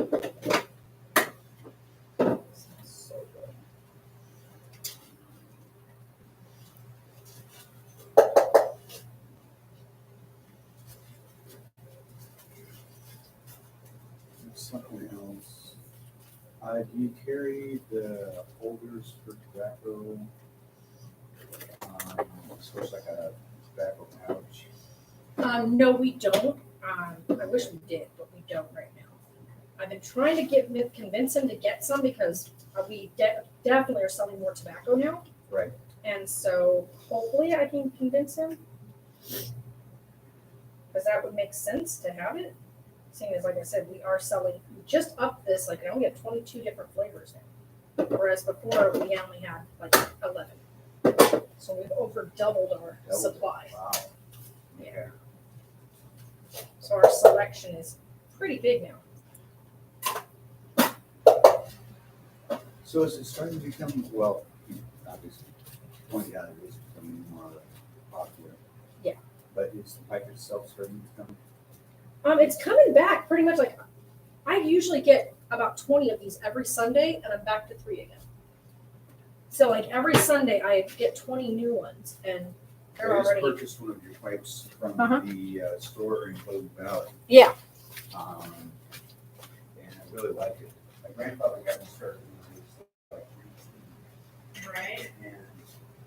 good. Something else. Do you carry the holders for tobacco? So it's like a tobacco pouch. No, we don't. I wish we did, but we don't right now. I've been trying to convince him to get some because we definitely are selling more tobacco now. Right. And so hopefully I can convince him. Because that would make sense to have it. Seeing as, like I said, we are selling, we just up this, like I only have 22 different flavors now. Whereas before we only had like 11. So we've over doubled our supply. Wow. Yeah. So our selection is pretty big now. So is it starting to become, well, obviously, pointed out it is becoming more popular. Yeah. But is the pipe itself starting to become? It's coming back pretty much like I usually get about 20 of these every Sunday, and I'm back to 3 again. So like every Sunday I get 20 new ones, and they're I just already. purchased one of your pipes from the store in Cloven Valley. Yeah. And I really like it. My grandfather got me started when I was like 19. Right. And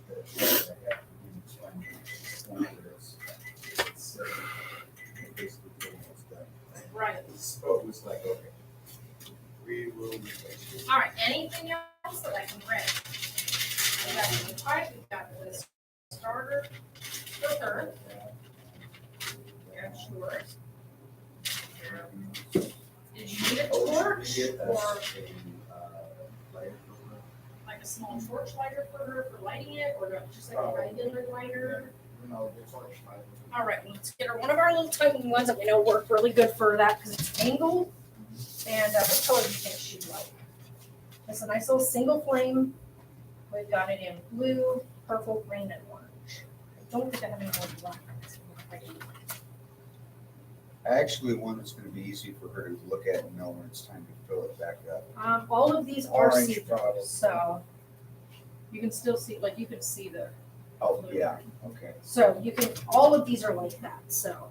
the I have to use one of this. It's basically almost done. Right. So it was like, okay, we will replace it. All right. Anything else that I can rent? We got the pipe. We got the starter filter. Yeah, sure. Did you need a torch or like a small torch lighter for her for lighting it, or just like a regular lighter? No, the torch lighter. All right, let's get her one of our little Titan ones that we know work really good for that because it's angled. And what color do you think she'd like? It's a nice little single flame. We've got it in blue, purple, green, and orange. I don't think I have any more black ones. I actually want it's going to be easy for her to look at and know when it's time to fill it back up. All of these are Orange see-through, bottle. so you can still see, like you can see the. Oh, yeah, okay. So you can, all of these are like that. So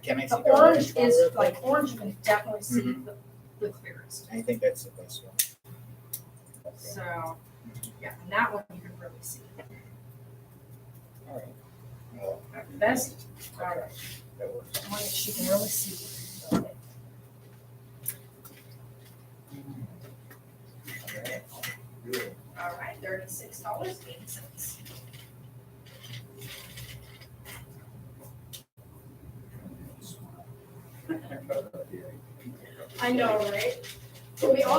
Can I the see the orange one is real quick? like orange. You can definitely see the clearest. I think that's the best one. Okay. So yeah, and that one you can really see. All right. Well, Best. All right. that works. One that she can really see. Okay. $36.80. I know, right? But we have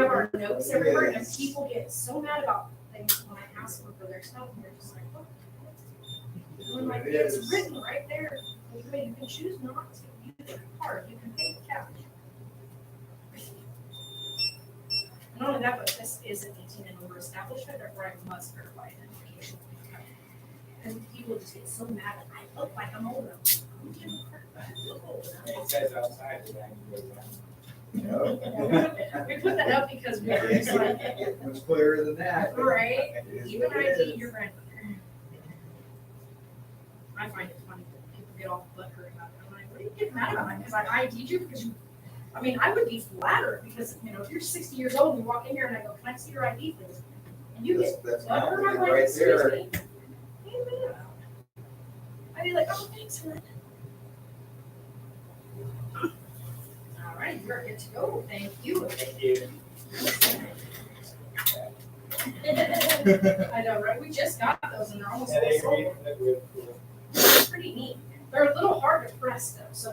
our notes everywhere, and people get so mad about things when I ask them for their stuff, and they're just like, "Oh." When like it's written right there, you can choose not to use your card. You can pay cash. Not only that, but this is an 18 and over establishment, therefore I must verify identification. And people just get so mad. I look like I'm older. It says outside, the bank goes down. We put that up because we were just like, Much clearer than that. right? It is Even what it ID is. your grandmother. I find it funny that people get all butthurt about it. I'm like, what do you get mad about? Because I ID'd you because you. I mean, I would be flattered because if you're 60 years old and you walk in here and I go, "Can I see your ID, please?" And you get That's butthurt, I'm not like, right "Excuse there. me." What are you mad about? I'd be like, "Oh, thanks, hon." All right, you're good to go. Thank you. Thank you. I know, right? We just got those and they're almost Yeah, all they sold. read cool. It's pretty neat. They're a little hard to press though, so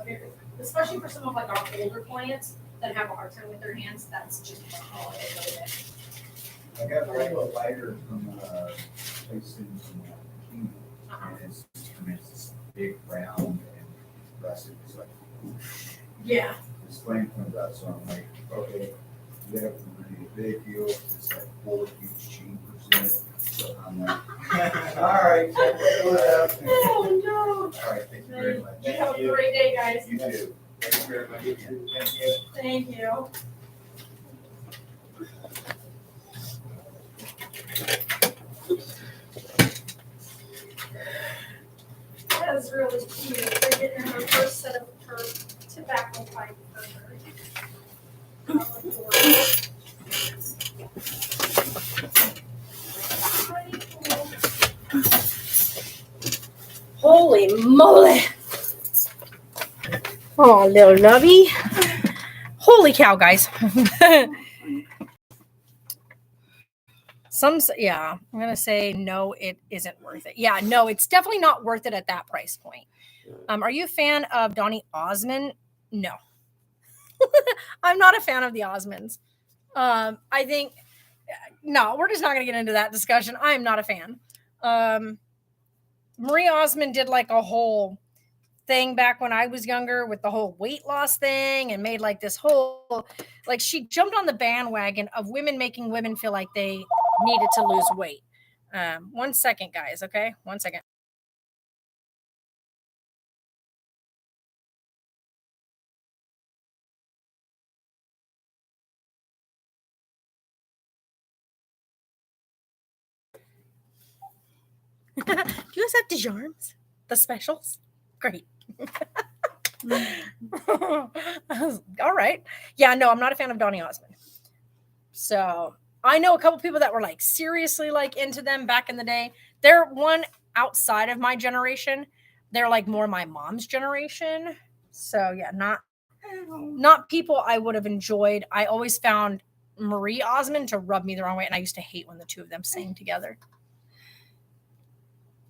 especially for some of like our older clients that have a hard time with their hands, that's just all it is. I got a little lighter from a place in Kenya, and it's this big round and rusted. It's like, Yeah. this flame comes out, so I'm like, okay, you have a really big deal. It's like 4 huge chambers in it. So I'm like, all right, check it out. Oh no. All right, thank you very much. You have a great day, guys. You too. Thank you very much. Thank you. Thank you. That is really cute. They're getting her first set of her tobacco pipe for her. How adorable. Pretty cool. Holy moly. Oh, little lovey. Holy cow, guys. Yeah, I'm going to say no, it isn't worth it. Yeah, no, it's definitely not worth it at that price point. Are you a fan of Donny Osmond? No. I'm not a fan of the Osmonds. I think, no, we're just not going to get into that discussion. I'm not a fan. Marie Osmond did like a whole thing back when I was younger with the whole weight loss thing and made like this whole, like she jumped on the bandwagon of women making women feel like they needed to lose weight. 1 second, guys. Okay. 1 second. Do you guys have Dijon's? The specials? Great. All right. Yeah, no, I'm not a fan of Donny Osmond. So I know a couple people that were like seriously like into them back in the day. They're one outside of my generation. They're like more my mom's generation. So yeah, not people I would have enjoyed. I always found Marie Osmond to rub me the wrong way, and I used to hate when the two of them sang together.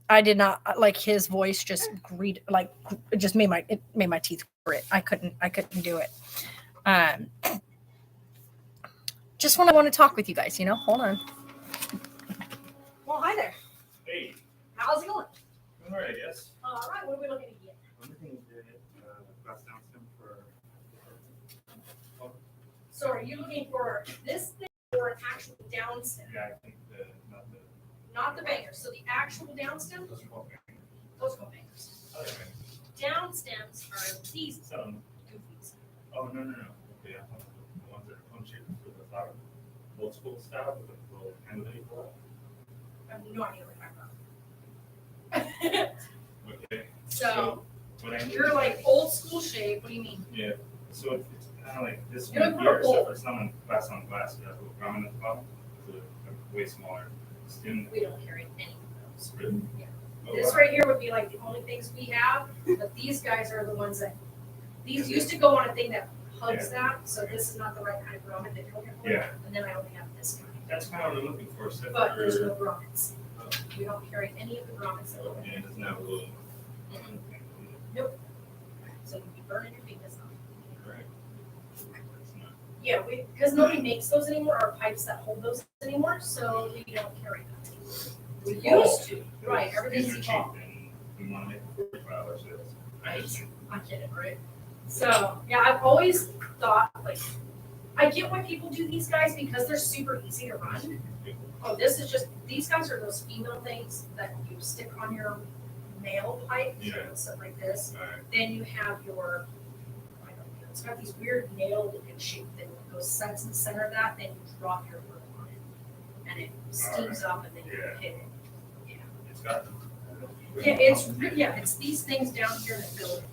I did not like his voice. Just it just made my teeth grit. I couldn't do it. Just when I want to talk with you guys, hold on. Well, hi there. Hey, How's it going? all right, I guess. All right. What are we looking to get? Everything's good. Glass down stem for. So, are you looking for this thing or an actual down stem? Yeah, I think Not the bangers. So the actual down stem, those are both bangers. those go bangers. Other bangers. Down stems are these Some. goofies. Oh, no. Okay, I thought the ones that are cone shaped with the flower. Old school style with a little handle. I have no idea what you're talking about. Okay. So what I you're like old school shape. What do you mean? Yeah. So it's kind of like this You're one looking for a here, except bowl. for it's not on glass. You got a little garment at the bottom. It's a way smaller stem. We don't carry any of those. Really? Yeah. Oh, This wow. right here would be like the only things we have, but these guys are the ones that these used to go on a thing that hugs that. So this is not the right kind of garment that you're looking for. Yeah. And then I only have this kind. That's kind of what I'm looking for, except but there's no for, grommets. We don't carry any of the grommets at all. and it doesn't have a little. Nope. So you'd be burning your fingers off. Correct. It's not. Yeah, because nobody makes those anymore, or pipes that hold those anymore, so we don't carry them. We used to, right, everything's These are evolved. cheap, and we want to make $45 sales. I just think. I'm kidding, right? So, yeah, I've always thought, like, I get why people do these guys because they're super easy to run. Oh, this is just, these guys are those female things that you stick on your male pipe, Yeah. stuff like this. Alright. Then you have your, I don't know, it's got these weird nail looking shape that goes sets in the center of that, then you drop your hook on it. And it steams up and then you Yeah. hit it. It's got. Yeah, it's these things down here that build it.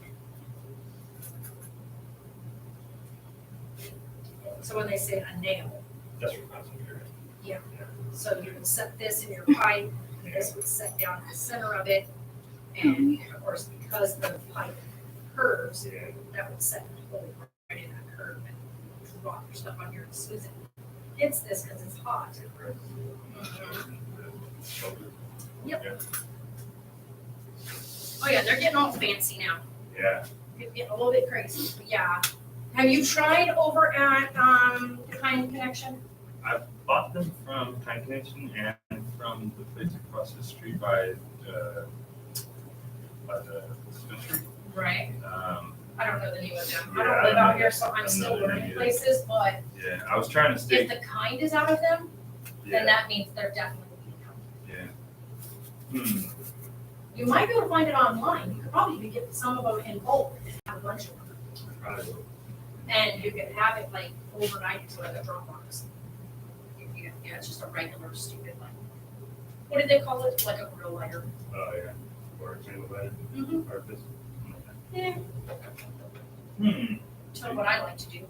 So when they say a nail, That's your concentrator. so you would set this in your pipe, and this would set down in the center of it, and of course, because the pipe curves, Yeah. that would set the hole right in that curve and drop your stuff on here as soon as it hits this because it's hot. Yep. Oh yeah, they're getting all fancy now. Yeah. Getting a little bit crazy, but yeah. Have you tried over at Kind Connection? Bought them from Time Connection and from the place across the street by the dispensary. Right. I don't know the name of them. I Yeah, don't I live don't out know. here, so I'm I don't still know their learning name either. places, but Yeah, I was trying to if stay. the Kind is out of them, then Yeah. that means they're definitely being out. Yeah. You might be able to find it online. You could probably even get some of them in bulk and have a bunch of them. Probably will. And you could have it like overnight to like a Dropbox. Yeah, it's just a regular stupid like, what did they call it? Like a grill lighter. Oh, yeah. Or a candle lighter. Mm-hmm. Or this. Yeah, Hmm. tell them what I like to do.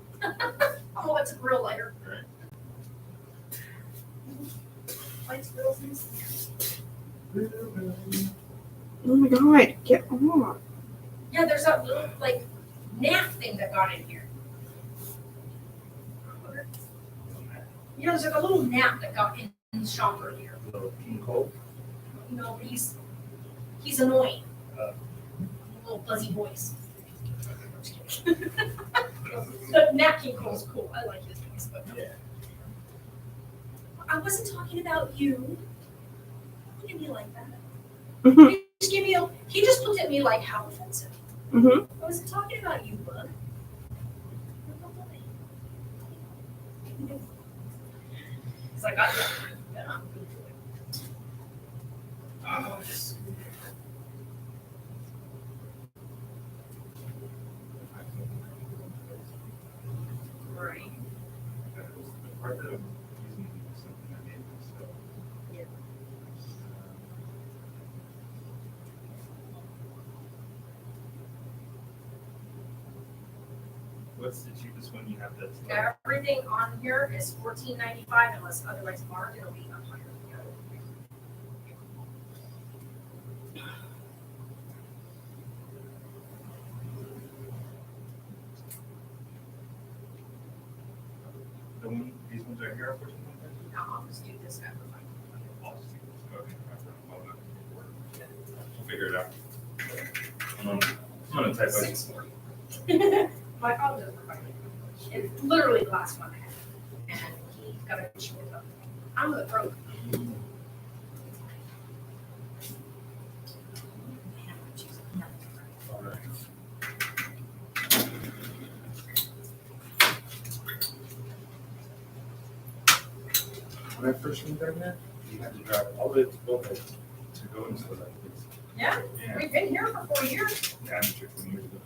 Oh, it's a grill lighter. Right. Lights, grills, and Oh my god, get on. yeah, there's that little like nap thing that got in here. You know, there's like a little nap that got in the shop earlier. Little King Cole. You know, he's annoying. Uh. Little buzzy voice. The Nat King Cole's cool. I like his voice, but no. Yeah. I wasn't talking about you. Look at me like that. Mm-hmm. He just looked at me like, how offensive. Mm-hmm. I wasn't talking about you, bud. Because I got that. And I'm good for it. Oh, just- Right. The part that I'm using is something I made myself. Yeah. What's the cheapest one you have that's like? Everything on here is $14.95 unless otherwise marked. It'll be up higher. The one, these ones right here are $14.95? Now I'll just do this guy for fun. I'll just take this. Okay. We'll figure it out. I'm gonna type like. $6.40. My father does it for fun. It's literally the last one I had. And he got a cheap it up. I'm the broke. Alright. When I first moved down there, You have to drive all the way to Boca to go into the like this. Yeah, Yeah. we've been here for 4 years. Yeah, I'm sure 20 years ago.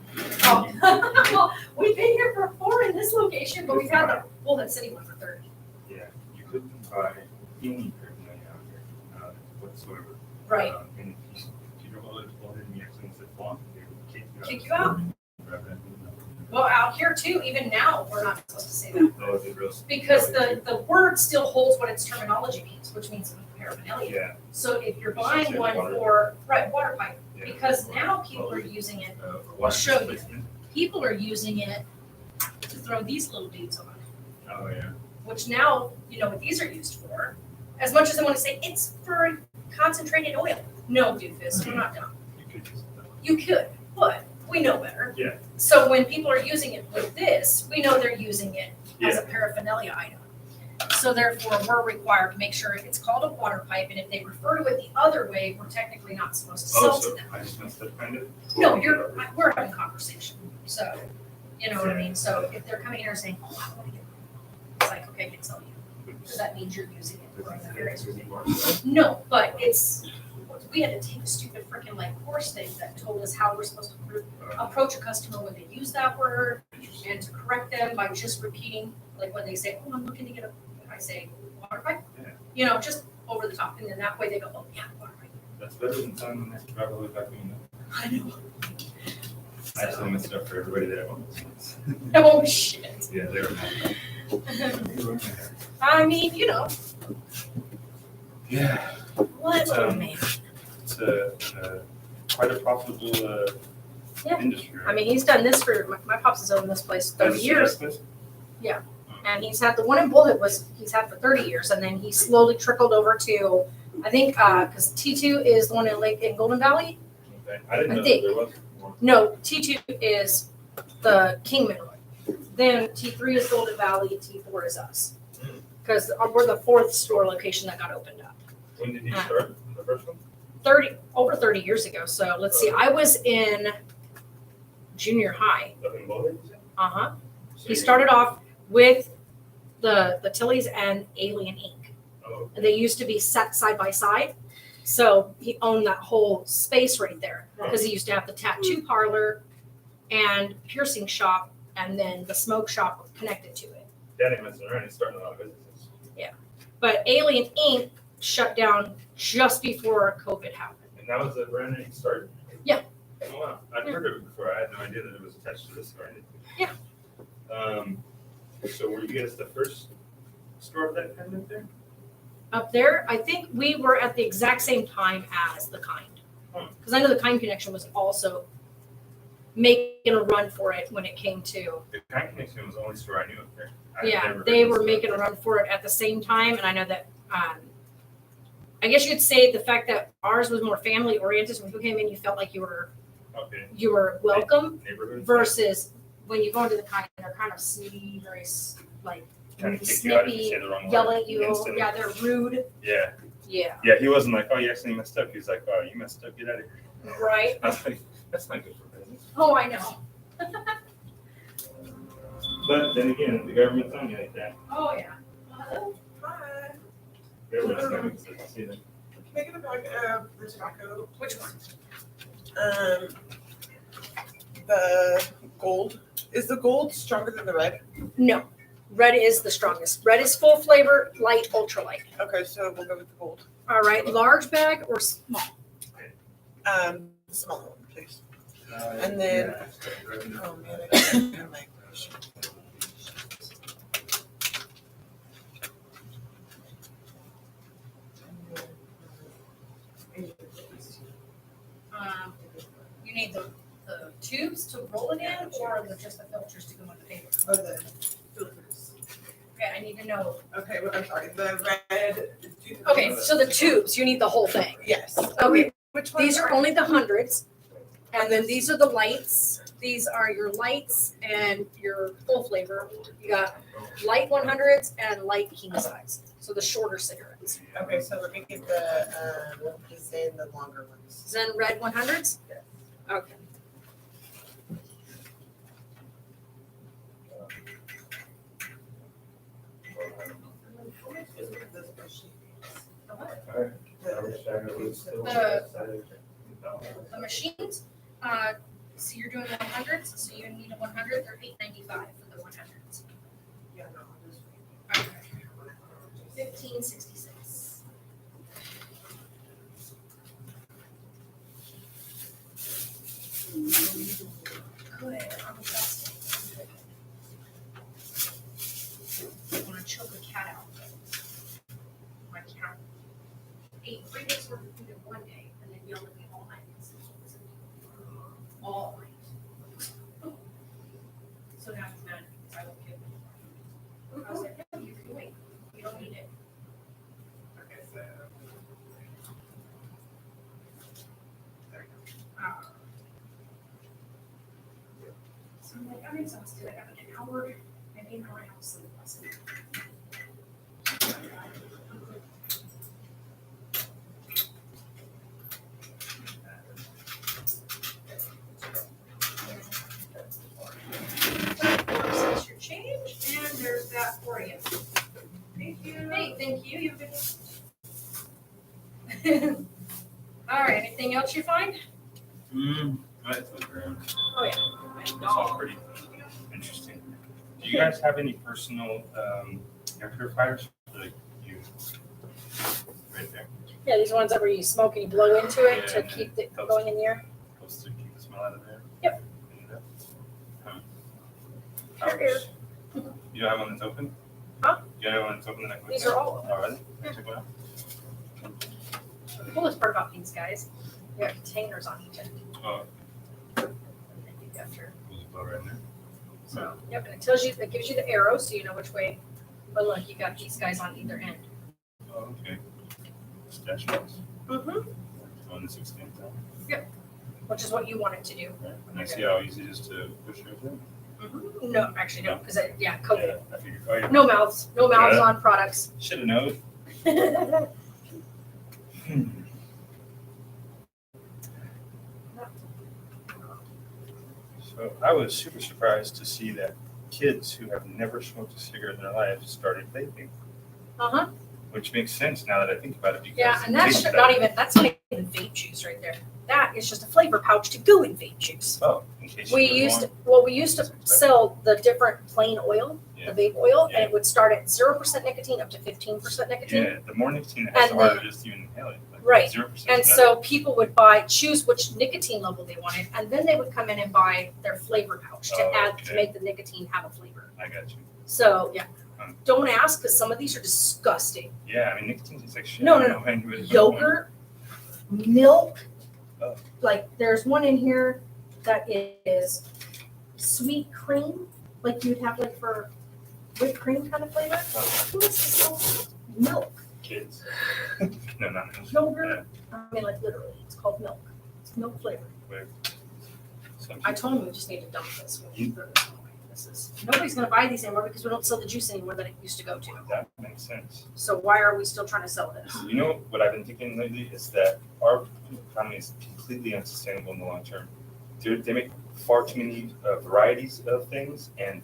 Oh, well, we've been here for 4 in this location, but we've had the Golden City one for 30. Yeah, you couldn't buy any paraphernalia out here, whatsoever. Right. And if you drove all the way to Boca and you accidentally said fall, they would Kick you out. Rather than- Well, out here too, even now, we're not supposed to say that. Oh, is it real? Because the word still holds what its terminology means, which means paraphernalia. Yeah. So if you're Should buying say one water. for, right, water pipe, Yeah. because now people are using it, For I'll water show you. displacement. people are using it to throw these little dudes on. Oh, yeah. which now, you know what these are used for. As much as I want to say it's for concentrated oil. No, doofus, we're not dumb. You could use that. You could, but we know better. Yeah. So when people are using it with this, we know they're using it as a paraphernalia item. So therefore, we're required to make sure it's called a water pipe, and if they refer to it the other way, we're technically not supposed to sell to So them. I just messed up kind of. No, we're having a conversation, so, you know what I mean? So if they're coming here saying, oh, I wanna get, it's like, okay, I can tell you, because that means you're using it for the areas. No, but it's, we had to take a stupid freaking like course thing that told us how we're supposed to approach a customer when they use that word, and to correct them by just repeating, like when they say, oh, I'm looking to get a, I say, water pipe, Yeah. you know, just over the top, and then that way they go, oh, yeah, water pipe. That's better than telling them to drive all the way back in. I know. I actually messed it up for everybody that wants. Oh, shit. Yeah, they were mad. I mean, you know, Yeah, what, man? it's quite a profitable Yeah. industry. I mean, he's done this for, my pops has owned this place 30 years, and he's had the one in Bullet he's had for 30 years, and then he slowly trickled over to, I think, because T2 is the one in Golden Valley. Okay. I didn't I know think. there was more. No, T2 is the Kingman Road. Then T3 is Golden Valley, T4 is us. Because we're the fourth store location that got opened up. When did he start? The first one? Over 30 years ago. So let's see, I was in junior high. Up in Boulder? Uh-huh. So He started off with the Tillies and Alien Inc. Oh, They used to be set side by side. So he owned that whole space right there because he used to have the tattoo parlor and piercing shop and then the smoke shop connected to it. Daddy messing around. He's starting a lot of businesses. But Alien Inc. shut down just before COVID happened. And that was the brand that he started? Yeah. Oh, wow. I've heard of it before. I had no idea that it was attached to this brand. Yeah. So were you guys the first store of that kind up there? Up there, I think we were at the exact same time as The Kind. Because I know The Kind Connection was also making a run for it when it came to, The Kind Connection was the only store I knew up there. they were making a run for it at the same time. And I know that, I guess you could say the fact that ours was more family oriented. So when you came in, you felt like you were welcome Neighborhood. versus when you go into The Kind, they're kind of snooty, very like Kind of kick you out if you snippy, say the wrong yell word at you. instantly. Yeah, they're rude. Yeah. Yeah. Yeah, he wasn't like, oh, you actually messed up. He was like, oh, you messed up. Get out of here. Right. I was like, that's not good for business. Oh, I know. But then again, the government's on you like that. Oh, yeah. Hi. Government's going to see them. Can I get a bag of the tobacco? Which one? The gold. Is the gold stronger than the red? No. Red is the strongest. Red is full flavor, light, ultra light. Okay, so we'll go with the gold. All right. Large bag or small? The smaller one, please. And then, oh man, I can't do my. You need the tubes to roll it in or just the filters to go in the paper? Oh, the filters. Okay, I need to know. Okay, well, I'm sorry, the red. Okay, so the tubes, you need the whole thing. Yes. Okay, Which one? these are only the hundreds. And then these are the lights. These are your lights and your full flavor. You got light 100s and light king size. So the shorter cigarettes. Okay, so let me get the Zen, the longer ones. Zen red 100s? Yes. Okay. The machines, so you're doing the 100s, so you need a 100, they're $8.95 for the 100s. Yeah, no, this Okay. $15.66. Good, I'm exhausted. I want to choke a cat out. My cat ate 3 days worth of food in one day and then yelled at me all night. All night. So now he's mad because I won't give him. I was like, no, you can wait. So I'm like, all right, so let's do it. I got like an hour, maybe an hour and a half sleep. There's your change, and there's that for you. Thank you. Hey, thank you. You have a good day. All right, anything else you find? That's what we're on. Oh, yeah. It's all pretty interesting. Do you guys have any personal air purifiers? Like you, right there. Yeah, these ones that where you smoke and you blow into it Yeah, to and keep it it helps. going in the air. Supposed to keep the smell out of there? Yep. Huh. Your ear. You don't have one that's open? Huh? You don't have one that's open that I can look These at? are all open. Oh, really? Yeah. Check one out. The coolest part about these guys, you have containers on each end. Oh, And then you got your, we'll just blow right in there. so, yep, and it tells you, it gives you the arrow so you know which way. But look, you got these guys on either end. Oh, okay. Stash box. Mm-hmm. On the 16th. Which is what you want it to do. Right. And I see how easy it is to push everything. Mm-hmm. No, actually no, because yeah, COVID. Yeah, I figured. Oh, yeah. No mouths Yeah. on products. Should have known. So I was super surprised to see that kids who have never smoked a cigarette in their life started vaping, Uh-huh. which makes sense now that I think about it. Because Yeah, and it that's tastes not better. even, that's not even vape juice right there. That is just a flavor pouch to go in vape juice. Oh, in case We you used to, well, we used to sell the different plain oil, Yeah. the vape oil, Yeah. and it would start at 0% nicotine up to 15% nicotine. Yeah, the more nicotine it has, the And harder it is to even inhale it. Like Right. 0% And is so people would choose which nicotine level they wanted, and then they would come in and buy their flavor pouch to Oh, add, to okay. make the nicotine have a flavor. better. I got you. So, yeah. Hmm. Don't ask, because some of these are disgusting. Yeah, I mean, nicotine tastes like shit. No, I no, don't know why anybody would want Yogurt, milk, Oh. like there's one in here that is sweet cream, like you'd have like for whipped cream kind of flavor. Oh. What is this called? Milk, kids. No, not kids. yogurt. I mean, like literally, it's called milk. It's milk flavor. Some I people- told him we just need to dump this. We need to throw this away. This is nobody's gonna buy these anymore because we don't sell the juice anymore that it used to go to. That makes sense. So why are we still trying to sell this? You know what I've been thinking lately is that our economy is completely unsustainable in the long term. They make far too many varieties of things and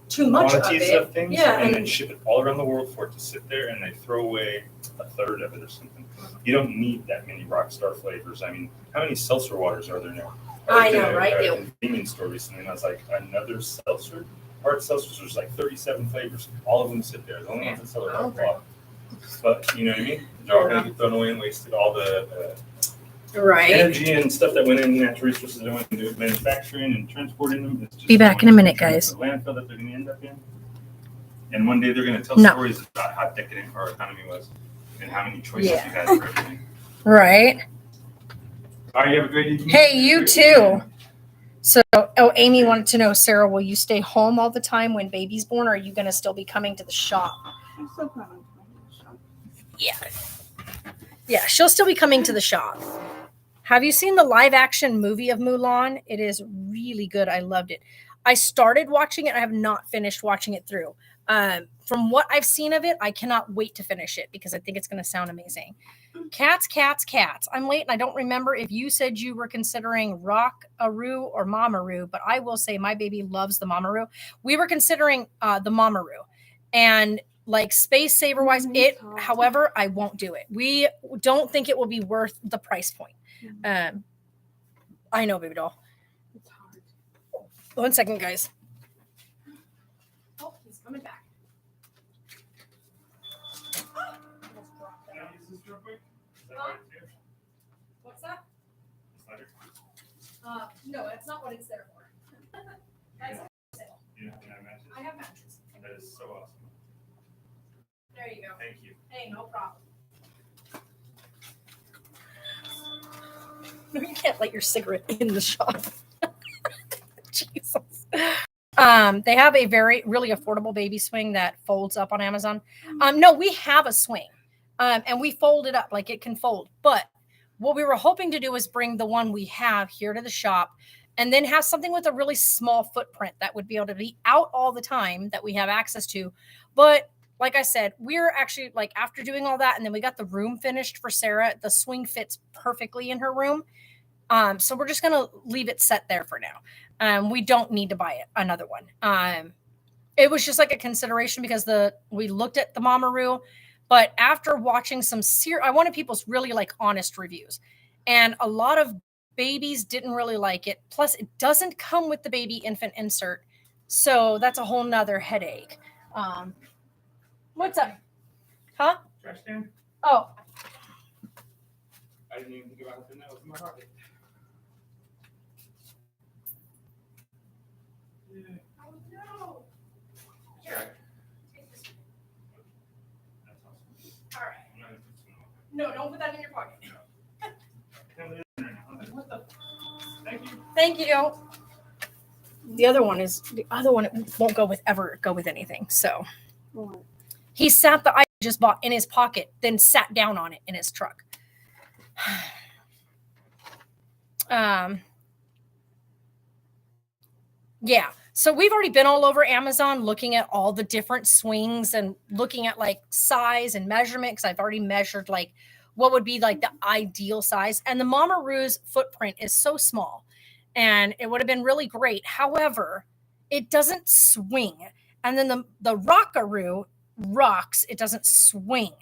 Too much of quantities it. of things, Yeah, and then and ship it all around the world for it to sit there, and they throw away a third of it or something. You don't need that many Rockstar flavors. I mean, how many seltzer waters are there now? I know, right? At Ew. a convenience store recently, and I was like, another seltzer? Hard seltzers, there's like 37 flavors. All of them sit there. The only ones that sell are White Claw. But you know what I mean? They're all going to get thrown away and wasted. All the right. energy and stuff that went in, natural resources that went into manufacturing and transporting them. It's just Be back in a minute, guys. The landfill that they're going to end up in. And one day they're going to tell No. stories about how decadent our economy was and how many choices you had for everything. Right. All right, you have a great evening. Hey, you too. So, Amy wanted to know, Sarah, will you stay home all the time when baby's born, or are you going to still be coming to the shop? I'm still coming to my shop. Yeah, she'll still be coming to the shop. Have you seen the live action movie of Mulan? It is really good. I loved it. I started watching it. I have not finished watching it through. From what I've seen of it, I cannot wait to finish it because I think it's going to sound amazing. Cats. I'm late and I don't remember if you said you were considering Rock-a-Roo or Mama-Roo, but I will say my baby loves the Mama-Roo. We were considering the Mama-Roo, and like space saver wise, however, I won't do it. We don't think it will be worth the price point. I know, baby doll. It's hard. 1 second, guys. Oh, he's coming back. Can I use this real quick? Is that Huh? right, too? What's that? It's not your- No, that's not what it's there for. That's You don't have matches? I have matches. That is so awesome. There you go. Thank you. Hey, no problem. No, you can't light your cigarette in the shop. Jesus. They have a really affordable baby swing that folds up on Amazon. No, we have a swing. And we fold it up like it can fold. But what we were hoping to do is bring the one we have here to the shop and then have something with a really small footprint that would be able to be out all the time that we have access to. But like I said, we're actually like after doing all that, and then we got the room finished for Sarah. The swing fits perfectly in her room. So we're just gonna leave it set there for now. We don't need to buy another one. It was just like a consideration because we looked at the Mamaroo, but after watching I wanted people's really like honest reviews, and a lot of babies didn't really like it. Plus, it doesn't come with the baby infant insert, so that's a whole nother headache. What's up? Huh? Trash can? Oh, I didn't even think about putting that was in my pocket. oh no. Sure. That's awesome. All right. I'm not gonna put some on. No, don't put that in your pocket. What the? Thank you. Thank you. The other one won't go with anything. So he sat the item he just bought in his pocket, then sat down on it in his truck. Yeah. So we've already been all over Amazon looking at all the different swings and looking at like size and measurement, because I've already measured like what would be like the ideal size. And the Mamaroo's footprint is so small and it would have been really great. However, it doesn't swing. And then the Rockaroo rocks, it doesn't swing.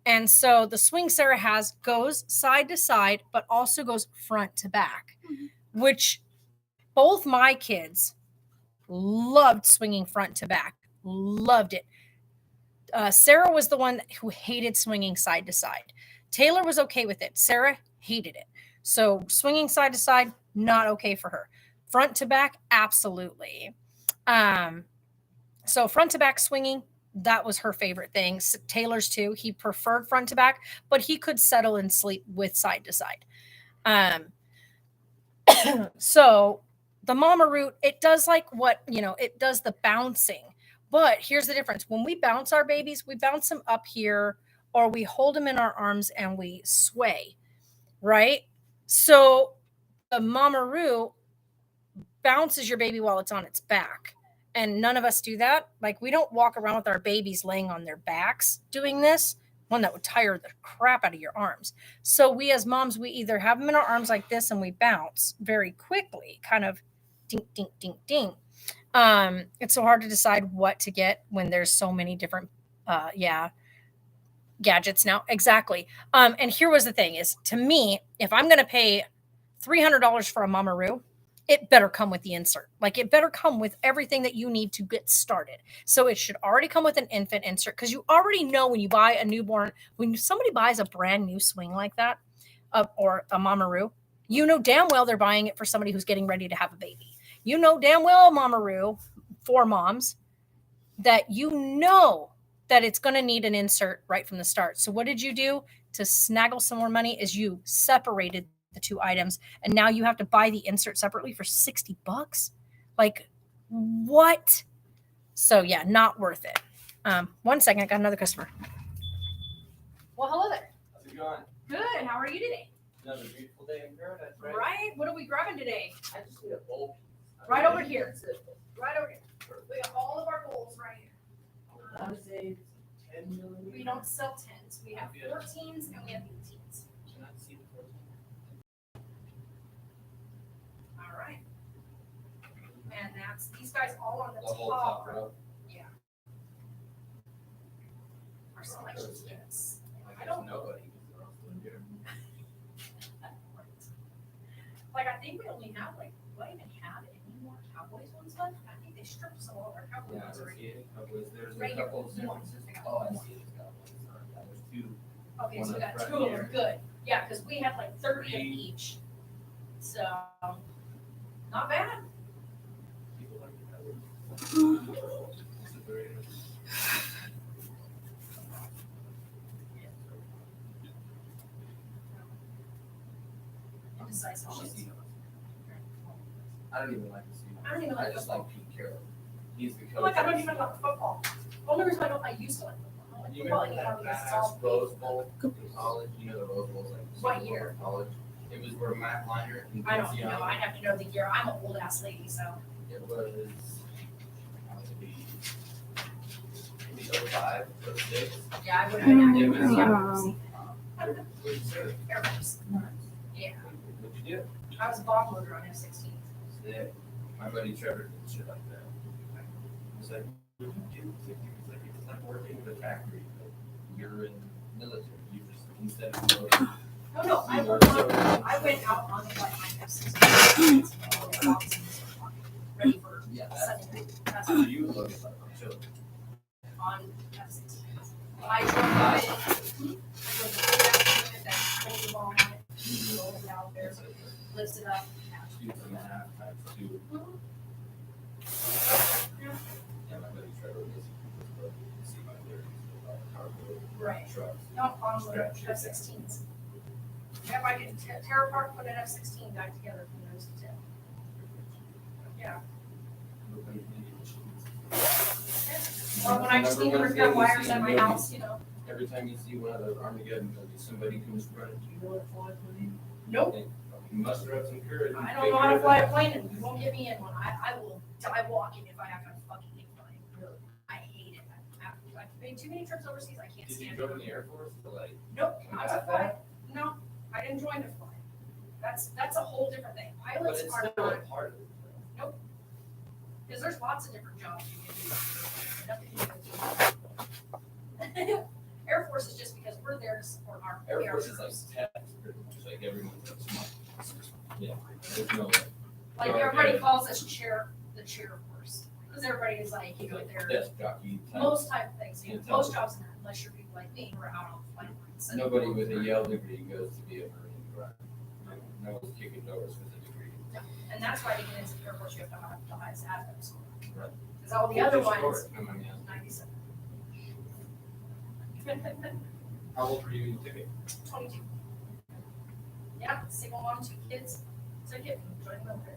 And so the swing Sarah has goes side to side, but also goes front to back, which both my kids loved swinging front to back, loved it. Sarah was the one who hated swinging side to side. Taylor was okay with it. Sarah hated it. So swinging side to side, not okay for her. Front to back, absolutely. So front to back swinging, that was her favorite thing. Taylor's too. He preferred front to back, but he could settle and sleep with side to side. So the Mamaroo, it does like what, it does the bouncing. But here's the difference. When we bounce our babies, we bounce them up here or we hold them in our arms and we sway, right? So the Mamaroo bounces your baby while it's on its back. And none of us do that. Like we don't walk around with our babies laying on their backs doing this. One that would tire the crap out of your arms. So we as moms, we either have them in our arms like this and we bounce very quickly, kind of ding, ding, ding, ding. It's so hard to decide what to get when there's so many different, gadgets now. Exactly. And here was the thing is, to me, if I'm going to pay $300 for a Mamaroo, it better come with the insert. Like it better come with everything that you need to get started. So it should already come with an infant insert, because you already know when you buy a newborn, when somebody buys a brand new swing like that, or a Mamaroo, you know damn well they're buying it for somebody who's getting ready to have a baby. You know damn well, Mamaroo, for moms, that you know that it's going to need an insert right from the start. So what did you do to snaggle some more money? Is you separated the two items, and now you have to buy the insert separately for $60. Like what? So yeah, not worth it. 1 second, I got another customer. Well, hello there. How's it going? Good. How are you today? Another beautiful day in paradise, right? Right. What are we grabbing today? I just need a bowl. Right over here. Right over here. We have all of our bowls right here. I want to say 10 millimeters. We don't sell 10s. We have 14s and we have 18s. Can I see the 14? All right. And that's these guys all on the The whole top. top row. Yeah. Our selections, yes. I don't know nobody because they're all still here. Like I think we only have like, do I even have any more Cowboys ones left? I think they stripped some of our Cowboys Yeah, I ones don't already. see any Cowboys. There's Right a here. couple of One. differences. I got Oh, I one. see the Cowboys. Sorry, yeah, there's two. Okay, so One we up got front two of them. here. Good. Yeah, because we had like 30 of each. So not bad. People like the Cowboys. It's a very nice- Indecisive I wanna shits. see him. I don't even like to see him. I don't even like I just football. like Pete Carroll. He's the coach. Like I don't even like football. Only reason I used to like football. I like You football remember anymore that because it's all last Rose Bowl in college? You know the Rose Bowl's like What Super Bowl year? in college. It was where Matt Liner and I don't Vince know. Young. I'd have to know the year. I'm an old ass lady, so. It was, how would it be? Maybe 05, 06. Yeah, I would have been It was, Air Force. Yeah. What'd you do? I was a bomb loader on F-16. Sick. My buddy Trevor did shit like that. I was like, what do you do? He was like, it's like working in a factory, but you're in the military. You just, instead of loading. Oh, no, I worked on, I went out on the flight line F-16. Ready for Yeah, Sunday night. That's so you would look at like children. on F-16. I drove it. I drove the big ass unit that pulled the bomb on it, rolled it out there, lifts it up. Shoot them in half times two. Yeah, my buddy Trevor was, see my lyrics about cargo. Right. Trucks. Not on the F-16s. If I could tear apart, put an F-16 back together from nose to tail. Yeah. Or when I just need to repair wires at my house, you know. Every time you see one of those Armageddon movies, somebody comes running, do you know what flies with you? Nope. You muster up some courage. I don't know how to fly a plane and you won't get me in one. I will die walking if I have to fucking get flying. Really. I hate it. I've made too many trips overseas. I can't Did you stand go it. in the Air Force to like? Nope. I was a combat flight. that? No, I didn't join to fly. That's a whole different thing. But Pilots it's are still a not, part of it. because there's lots of different jobs you can do. Nothing you can do. Air Force is just because we're there to support our Air Air Force is like Force. test, pretty much, like everyone's like smart. Yeah, there's no like. Like everybody calls us the chair force, because everybody is like, you know, they're Desk jockey type. most type of things, you know, Yeah, most jobs, unless you're people like me who are out on the flight lines. Nobody with a Yale degree goes to be a Marine, right? No one's kicking doors with a degree. And that's why to get into the Air Force, you have to have the highest ASVAB score. Right. Because all the other What's your ones, score? Come on, yeah. 97. How old were you when you took it? 22. Yeah, single mom, 2 kids. Took it and joined the military.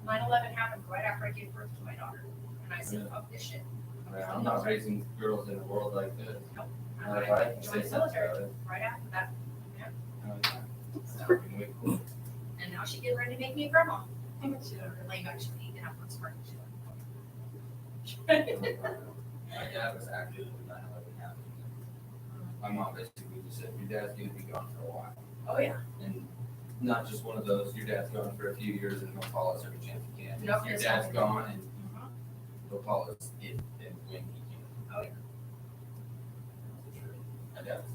9/11 happened right after I gave birth to my daughter. And I said, fuck this shit. I'm not raising girls in a world like this. Nope. Not if I can say Joined the something military about it. right after that. It's fucking way cool. And now she's getting ready to make me a grandma. She's laying back, she's eating up on spring. My dad was active when 9/11 happened. My mom basically just said, your dad's gonna be gone for a while. Oh, yeah. And not just one of those, your dad's gone for a few years and he'll call us every chance he can. Nope, Your it's dad's not. gone and he'll call us if and when he can. Oh, yeah. My dad was.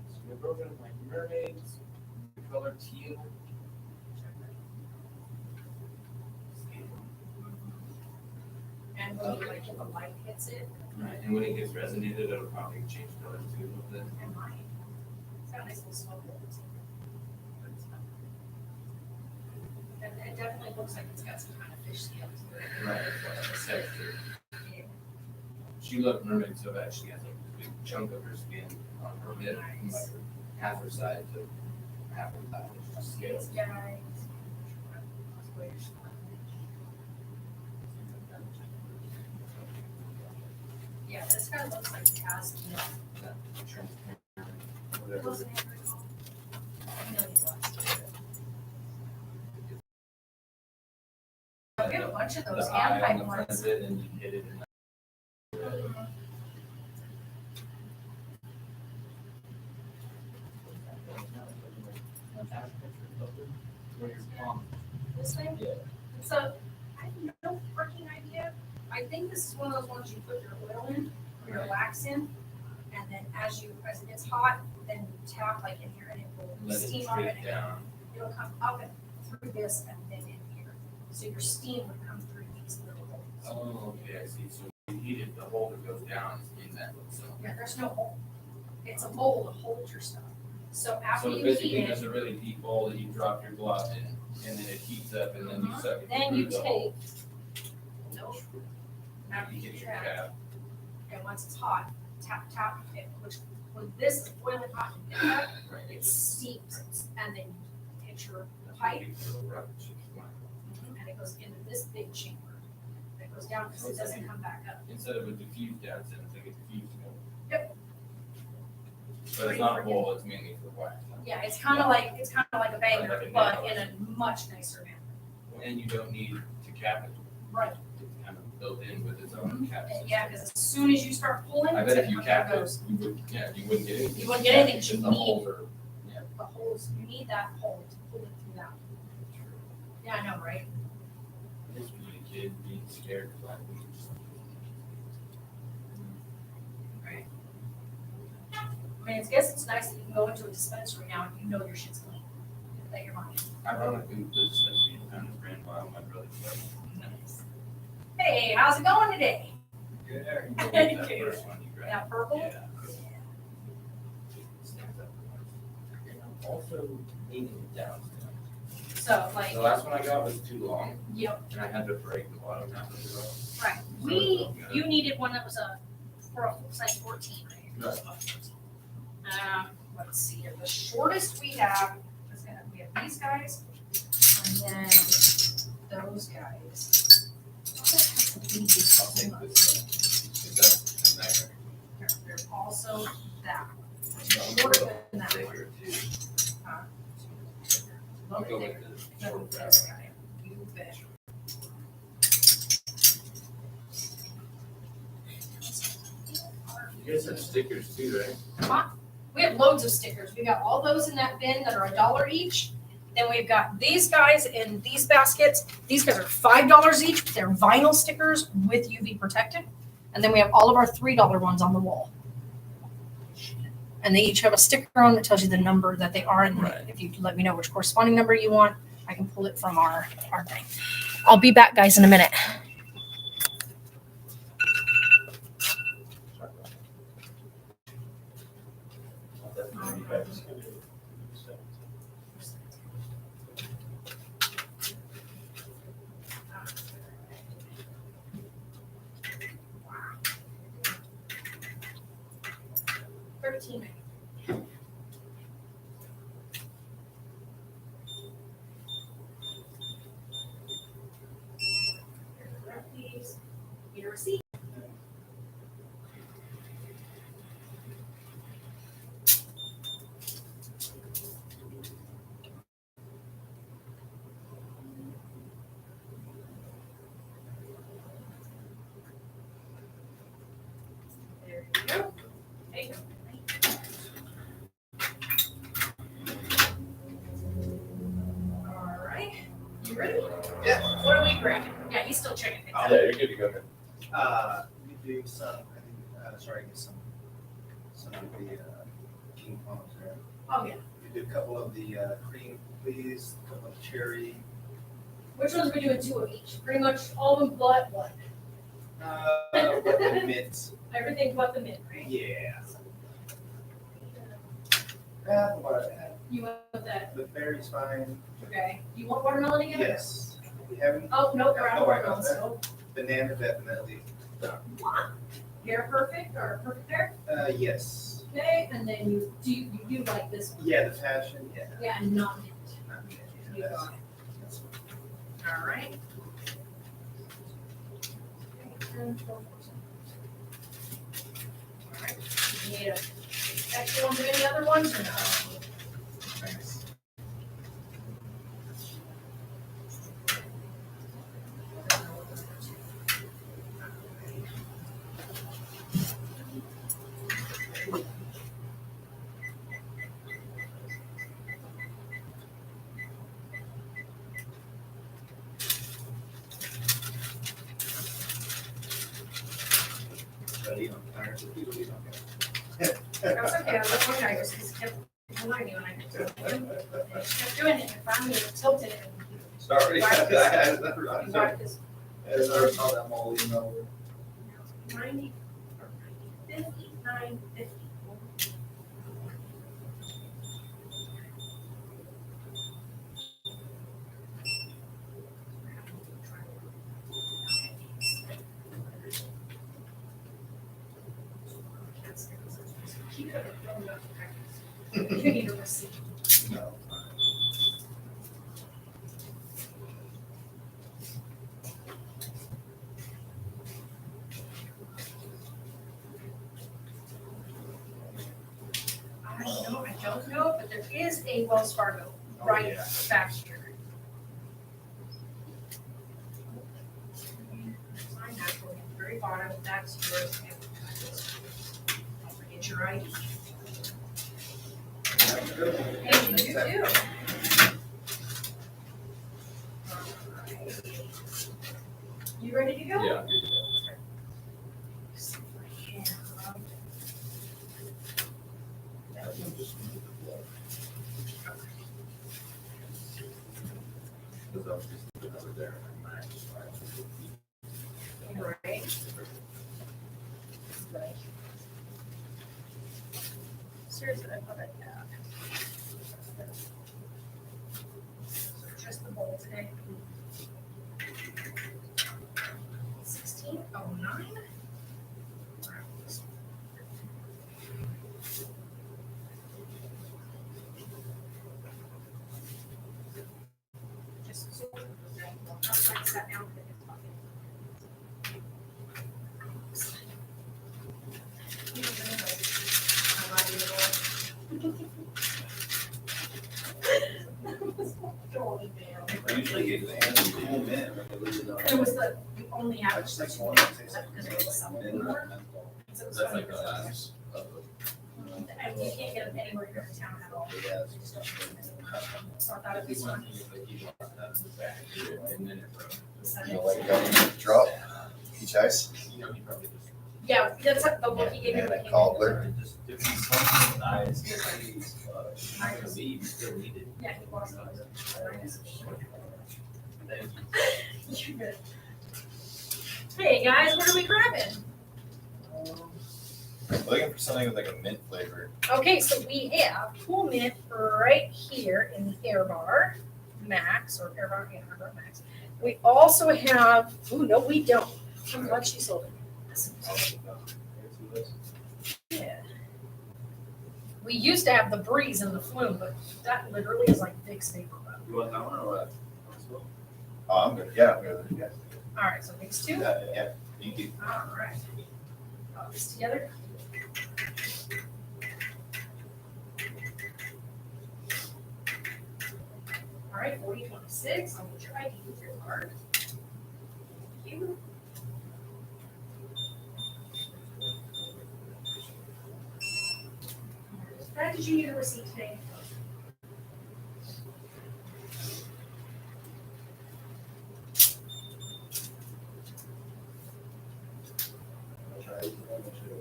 So we broke up like mermaids, the color teal. And when you like, if the light hits it, Right, and when it gets resonated, it'll probably change color too a little bit. and mine. It's got a nice little smoke with it. And it definitely looks like it's got some kind of fish scales. Right, that's what I said. Yeah. She loved mermaids so bad she has like a big chunk of her skin on her mid, from like half her side to half her thigh. It's just scales. These guys. Yeah, this guy looks like he has, you know, Whatever. wasn't it very long? $1 million. We have a bunch of those The eye on hand the pipe front ones. of it and you hit it in This thing? Yeah. It's a, I have no freaking idea. I think this is one of those ones you put your oil in, or your wax in, and then as it gets hot, then you tap like in here and it will Let it steam up and drip down. it'll come up and through this and then in here. So your steam would come through these little holes. Oh, okay, I see. So you heat it, the hole that goes down is in that little cell. Yeah, there's no hole. It's a bowl to hold your stuff. So after So you basically, heat there's it, a really deep hole that you drop your glove in, and then it heats up, and then you suck it then you through the hole. take, nope. After You you get do your that, cap. and once it's hot, tap it, which when this is boiling hot and hit that, Right. it steams it, and then you hit your pipe, and it goes into this big chamber. It goes down because it doesn't come back up. Instead of a diffused acid, it's like a diffused one. Yep. But it's not a bowl, it's mainly for wax. Yeah, it's kind of like a banger, Like a but nail. in a much nicer manner. And you don't need to cap it. Right. It's kind of built in with its own cap And system. yeah, because as soon as you start pulling, I bet if you it capped it, goes. you would, yeah, you wouldn't get anything. You wouldn't get anything, It's you just the need- holes are- The holes, you need that hole to pull it through that. Yeah, I know, right? I used to be a kid being scared of black beans. Right. I mean, I guess it's nice that you can go into a dispensary now and you know your shit's clean. That you're buying. Ironically, this is being found in Grand Isle, my brother's brother. Nice. Hey, how's it going today? Good. Good. That first one you grabbed. That purple? Yeah. Stands up for us. And I'm also needing it down. So like, The last one I got was too long, yep, and I had to break the bottom half of it off. right. You needed one that was for a full size 14, right? Let's see here. The shortest we have is we have these guys, and then those guys. I'll take this. Is that, and that There's also that. right? Shorter than that one. Bigger too. Huh? I'll go with the No, short this wrap. guy. You bet. You guys have stickers too, right? We have loads of stickers. We got all those in that bin that are $1 each. Then we've got these guys in these baskets. These guys are $5 each. They're vinyl stickers with UV protected. And then we have all of our $3 ones on the wall. And they each have a sticker on that tells you the number that they are. And Right. if you let me know which corresponding number you want, I can pull it from our thing. I'll be back, guys, in a minute. I'll definitely be back. $13. Please, your receipt. There you go. There you go. All right, you ready? Yeah. What are we grabbing? Yeah, he's still checking things out. Yeah, you're good to go. We do some, I think, sorry, get some of the King Palms there. Oh, yeah. We do a couple of the cream, please, a couple of cherry. Which ones are we doing 2 of each? Pretty much all of them but what? What the mints? Everything but the mint, right? Yeah. What, You want that, the berry's fine. okay. You want watermelon again? Yes. We haven't, Oh, nope, we're out of Oh, I got watermelon, that. so. banana definitely. Pear perfect or perfect pear? Yes. Okay, and then you do like this one? Yeah, the passion, yeah. Yeah, and not mint. Not mint, You yeah, got that's- it. All right. Okay, and 4%. All right, you need a extra ones of any other ones or no? Thanks. But, you know, tired of people, you know. That's okay, I was wondering, I just kept reminding you when I just kept doing it, and finally it tilted it. Sorry. Right. I You marked this never saw that mole email. 90, or 59, 50. You need a receipt. No. don't know, but there is a Wells Fargo right back here. Sign that for you. Very bottom, that's yours. And don't forget your ID. And you too. Alright. You ready to go? Yeah. See if I have- Because I was just over there. Right. Right. Seriously, I thought I'd have. Just the bowl today. 1609. Just so outside sat down with his pocket. I usually get the hands of cool men, but they leave it on. It was the only I average. just like one that tastes Because like it was something mint, more. not menthol. So it was That's like 20%. the last of And you can't get them anywhere here in town at all. Yeah. You just don't get them. So I thought it'd be the. fun. And then it broke. You know, like that drop, peach ice. You know, he probably just. Yeah, that's the book he gave me. And when a he came cobbler. Just if you want some eyes, get these, you're not gonna leave, you still need it. in. Yeah, he walks on it. Thank You're good. Hey guys, what are we grabbing? Looking for something with like a mint flavor. Okay, so we have Cool Mint right here in the Air Bar Max or Air Bar, yeah, Air Bar Max. We also have, oh no, we don't. I'm glad she sold it. Yeah. We used to have the Breeze and the Flume, but that literally is like Vicks Vapor Rub. You want that one or what? Oh, I'm good. Yeah, I'm good. Yeah. All right, so Vicks 2. Yeah. Thank you. All right. Put this together. All right, 4026. I'll get your ID with your card. Thank you. Brad, did you need a receipt today?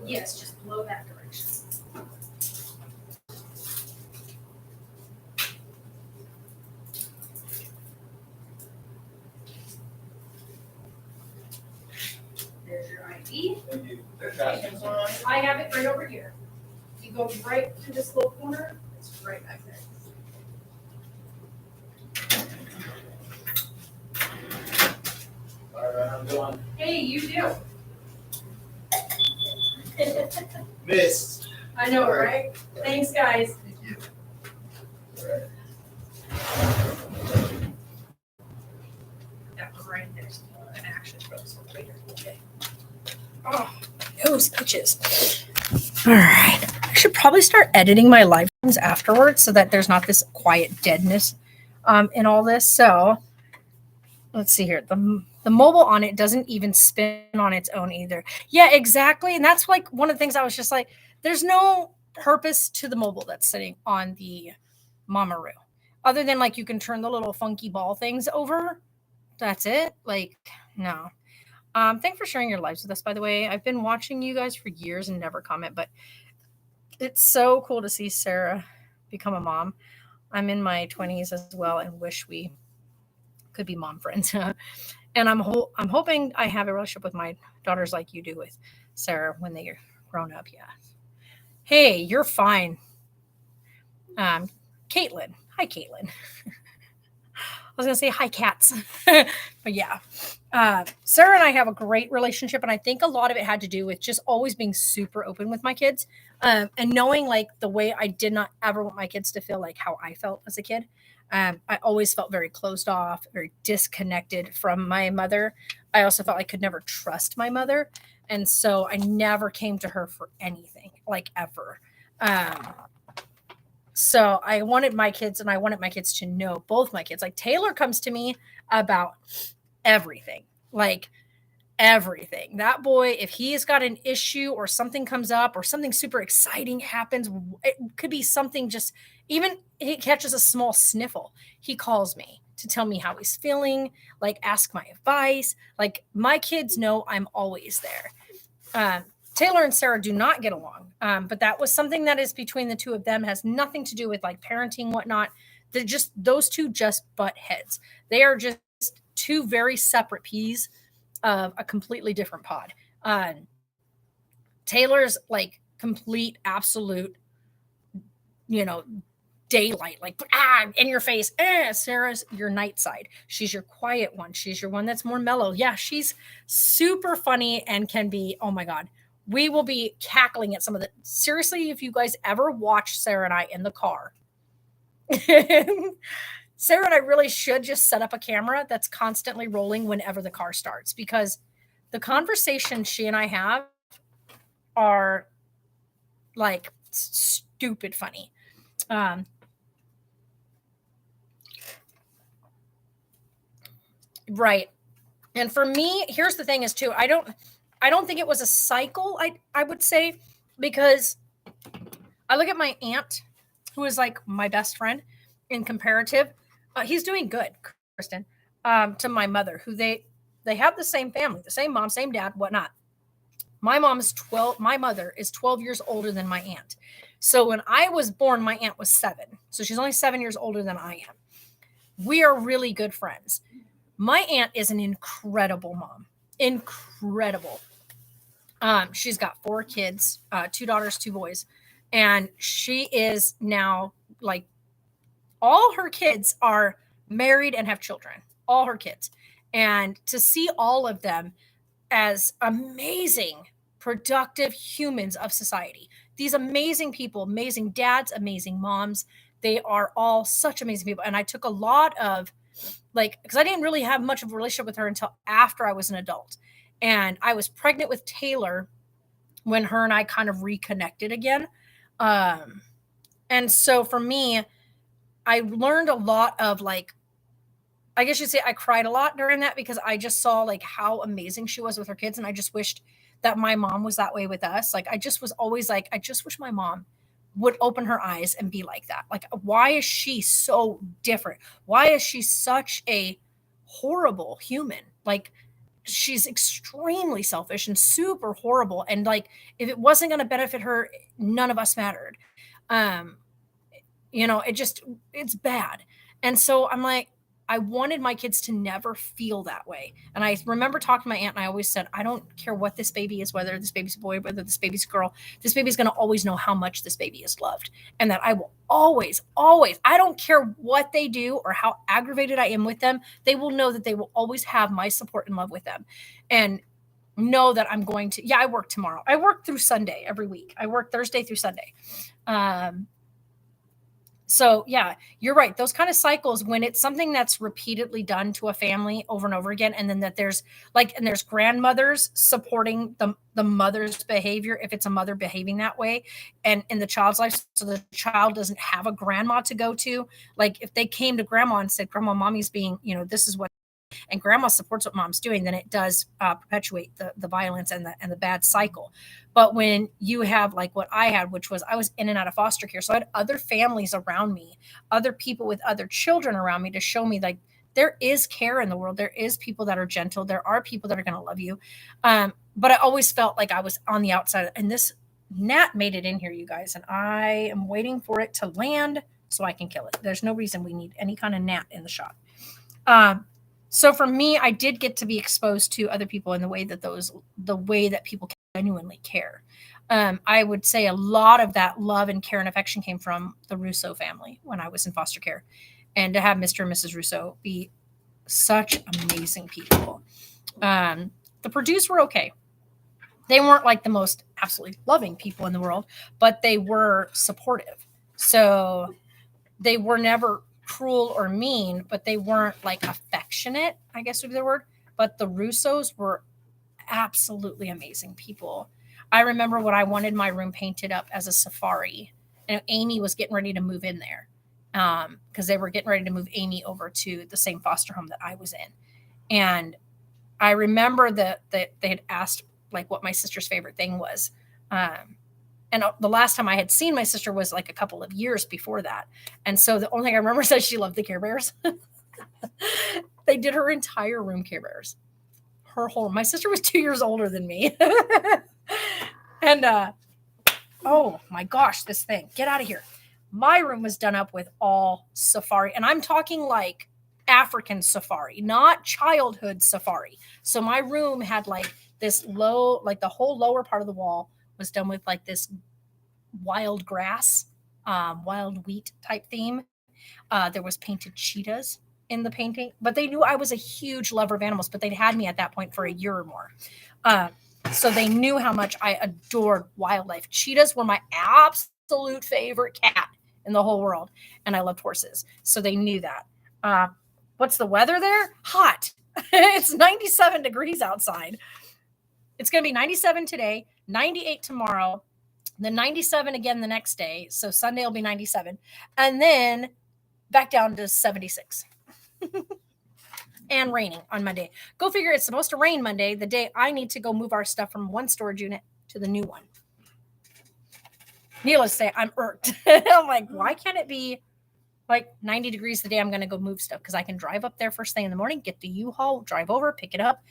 Yes, just blow that direction. There's your ID. Thank you. I have it right over here. You go right through this little corner, it's right back there. All right, I'm going. Hey, you do. Missed. I know, right? Thanks, guys. Thank you. That was right there. An action rose right here. Okay. Oh, nose itches. All right. I should probably start editing my live streams afterwards so that there's not this quiet deadness in all this. So let's see here. The mobile on it doesn't even spin on its own either. Yeah, exactly. And that's like one of the things I was just like, there's no purpose to the mobile that's sitting on the Mamaroo. Other than like you can turn the little funky ball things over. That's it. Like, no. Thanks for sharing your lives with us, by the way. I've been watching you guys for years and never comment, but it's so cool to see Sarah become a mom. I'm in my 20s as well and wish we could be mom friends. And I'm hoping I have a relationship with my daughters like you do with Sarah when they are grown up. Yeah. Hey, you're fine. Caitlin. Hi, Caitlin. I was going to say hi, cats. But yeah. Sarah and I have a great relationship. And I think a lot of it had to do with just always being super open with my kids. And knowing like the way I did not ever want my kids to feel like how I felt as a kid. I always felt very closed off, very disconnected from my mother. I also felt I could never trust my mother. And so I never came to her for anything, like ever. So I wanted my kids, and I wanted my kids to know, both my kids. Like Taylor comes to me about everything, like everything. That boy, if he's got an issue or something comes up or something super exciting happens, it could be something just, even he catches a small sniffle, he calls me to tell me how he's feeling, like ask my advice. Like my kids know I'm always there. Taylor and Sarah do not get along, but that was something that is between the two of them, has nothing to do with like parenting, whatnot. They're just, those two just butt heads. They are just two very separate peas of a completely different pod. Taylor's like complete, absolute, daylight, like in your face. Sarah's your night side. She's your quiet one. She's your one that's more mellow. Yeah, she's super funny and can be, oh my God. We will be cackling at some of the, seriously, if you guys ever watch Sarah and I in the car, Sarah and I really should just set up a camera that's constantly rolling whenever the car starts, because the conversations she and I have are like stupid funny. Right. And for me, here's the thing is too, I don't think it was a cycle, I would say, because I look at my aunt, who is like my best friend in comparative. He's doing good, Kristen, to my mother, who they have the same family, the same mom, same dad, whatnot. My mother is 12 years older than my aunt. So when I was born, my aunt was 7. So she's only 7 years older than I am. We are really good friends. My aunt is an incredible mom. Incredible. She's got 4 kids, 2 daughters, 2 boys. And she is now like, all her kids are married and have children, all her kids. And to see all of them as amazing, productive humans of society, these amazing people, amazing dads, amazing moms, they are all such amazing people. And I took a lot of like, because I didn't really have much of a relationship with her until after I was an adult. And I was pregnant with Taylor when her and I kind of reconnected again. And so for me, I learned a lot of like, I guess you'd say I cried a lot during that, because I just saw like how amazing she was with her kids. And I just wished that my mom was that way with us. Like, I just was always like, I just wish my mom would open her eyes and be like that. Like, why is she so different? Why is she such a horrible human? Like, she's extremely selfish and super horrible. And like, if it wasn't going to benefit her, none of us mattered. It's bad. And so I'm like, I wanted my kids to never feel that way. And I remember talking to my aunt, and I always said, I don't care what this baby is, whether this baby's a boy, whether this baby's a girl, this baby's going to always know how much this baby is loved. And that I will always, I don't care what they do or how aggravated I am with them, they will know that they will always have my support and love with them. And know that I'm going to, I work tomorrow. I work through Sunday every week. I work Thursday through Sunday. So yeah, you're right. Those kind of cycles, when it's something that's repeatedly done to a family over and over again, and then that there's grandmothers supporting the mother's behavior, if it's a mother behaving that way, and in the child's life, so the child doesn't have a grandma to go to. Like if they came to grandma and said, Grandma, Mommy's being, this is what, and grandma supports what mom's doing, then it does perpetuate the violence and the bad cycle. But when you have like what I had, which was I was in and out of foster care, so I had other families around me, other people with other children around me to show me like there is care in the world. There is people that are gentle. There are people that are going to love you. But I always felt like I was on the outside. And this gnat made it in here, you guys, and I am waiting for it to land so I can kill it. There's no reason we need any kind of gnat in the shop. So for me, I did get to be exposed to other people in the way that people genuinely care. I would say a lot of that love and care and affection came from the Russo family when I was in foster care. And to have Mr. and Mrs. Russo be such amazing people. The Purdue's were okay. They weren't like the most absolutely loving people in the world, but they were supportive. So they were never cruel or mean, but they weren't like affectionate, I guess would be the word. But the Russos were absolutely amazing people. I remember when I wanted my room painted up as a safari, and Amy was getting ready to move in there because they were getting ready to move Amy over to the same foster home that I was in. And I remember that they had asked like what my sister's favorite thing was. And the last time I had seen my sister was like a couple of years before that. And so the only thing I remember is that she loved the Care Bears. They did her entire room Care Bears. Her whole, my sister was 2 years older than me. And oh my gosh, this thing, get out of here. My room was done up with all safari. And I'm talking like African safari, not childhood safari. So my room had like this low, like the whole lower part of the wall was done with like this wild grass, wild wheat type theme. There was painted cheetahs in the painting, but they knew I was a huge lover of animals, but they'd had me at that point for a year or more. So they knew how much I adored wildlife. Cheetahs were my absolute favorite cat in the whole world. And I loved horses. So they knew that. What's the weather there? Hot. It's 97 degrees outside. It's going to be 97 today, 98 tomorrow, then 97 again the next day. So Sunday will be 97. And then back down to 76. And raining on Monday. Go figure, it's supposed to rain Monday, the day I need to go move our stuff from one storage unit to the new one. Needless to say, I'm irked. I'm like, why can't it be like 90 degrees the day I'm going to go move stuff? Because I can drive up there first thing in the morning, get the U-Haul, drive over, pick it up,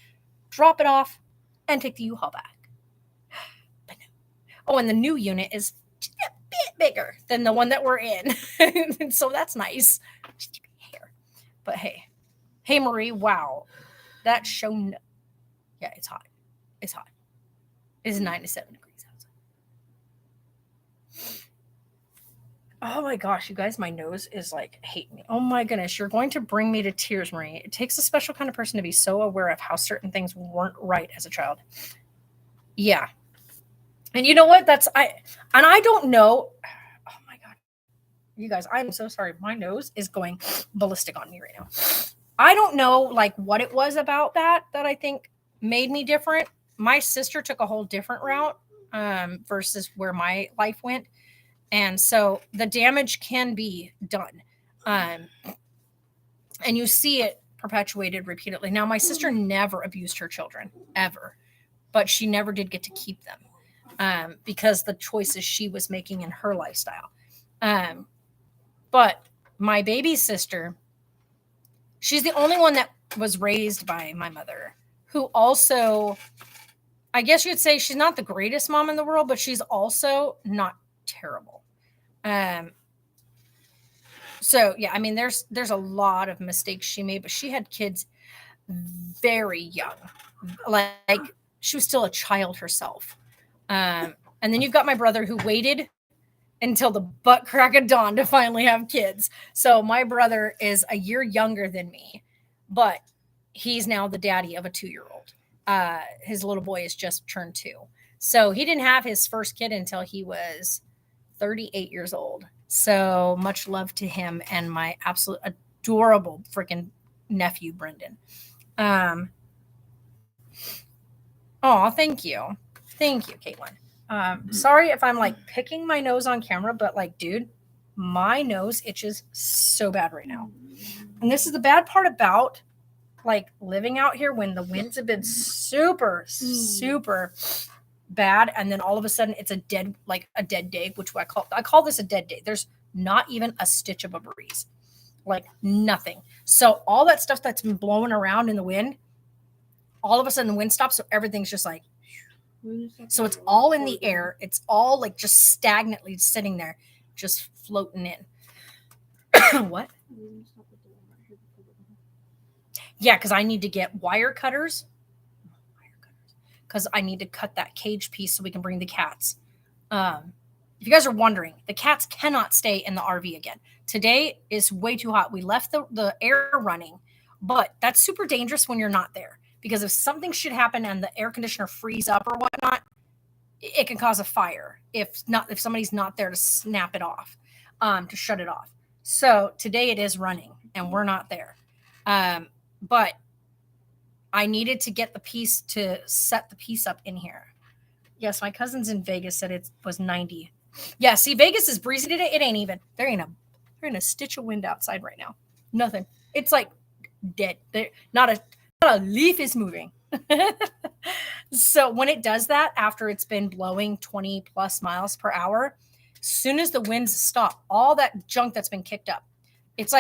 drop it off, and take the U-Haul back. But no. Oh, and the new unit is just a bit bigger than the one that we're in. So that's nice. Just hair. But hey. Hey, Marie, wow. That show. Yeah, it's hot. It's hot. It's 97 degrees outside. Oh my gosh, you guys, my nose is like hating me. Oh my goodness, you're going to bring me to tears, Marie. It takes a special kind of person to be so aware of how certain things weren't right as a child. Yeah. And you know what? I don't know. Oh my God. You guys, I'm so sorry. My nose is going ballistic on me right now. I don't know like what it was about that I think made me different. My sister took a whole different route versus where my life went. And so the damage can be done. And you see it perpetuated repeatedly. Now, my sister never abused her children, ever. But she never did get to keep them because the choices she was making in her lifestyle. But my baby sister, she's the only one that was raised by my mother, who also, I guess you'd say she's not the greatest mom in the world, but she's also not terrible. So yeah, I mean, there's a lot of mistakes she made, but she had kids very young. Like she was still a child herself. And then you've got my brother who waited until the butt crack of dawn to finally have kids. So my brother is a year younger than me, but he's now the daddy of a 2-year-old. His little boy has just turned 2. So he didn't have his first kid until he was 38 years old. So much love to him and my absolute adorable freaking nephew, Brendan. Oh, thank you. Thank you, Caitlin. Sorry if I'm like picking my nose on camera, but like, dude, my nose itches so bad right now. And this is the bad part about like living out here when the winds have been super, super bad. And then all of a sudden it's a dead day, which I call this a dead day. There's not even a stitch of a breeze, like nothing. So all that stuff that's been blowing around in the wind, all of a sudden the wind stops. So everything's just like, so it's all in the air. It's all like just stagnantly sitting there, just floating in. What? Yeah, because I need to get wire cutters. Because I need to cut that cage piece so we can bring the cats. If you guys are wondering, the cats cannot stay in the RV again. Today is way too hot. We left the air running, but that's super dangerous when you're not there. Because if something should happen and the air conditioner freeze up or whatnot, it can cause a fire if somebody's not there to snap it off, to shut it off. So today it is running and we're not there. But I needed to get the piece to set the piece up in here. Yes, my cousins in Vegas said it was 90. Yeah, see, Vegas is breezy today. It ain't even. There ain't a stitch of wind outside right now. Nothing. It's like dead. There, not a leaf is moving. So when it does that, after it's been blowing 20 plus miles per hour, as soon as the winds stop, all that junk that's been kicked up, it's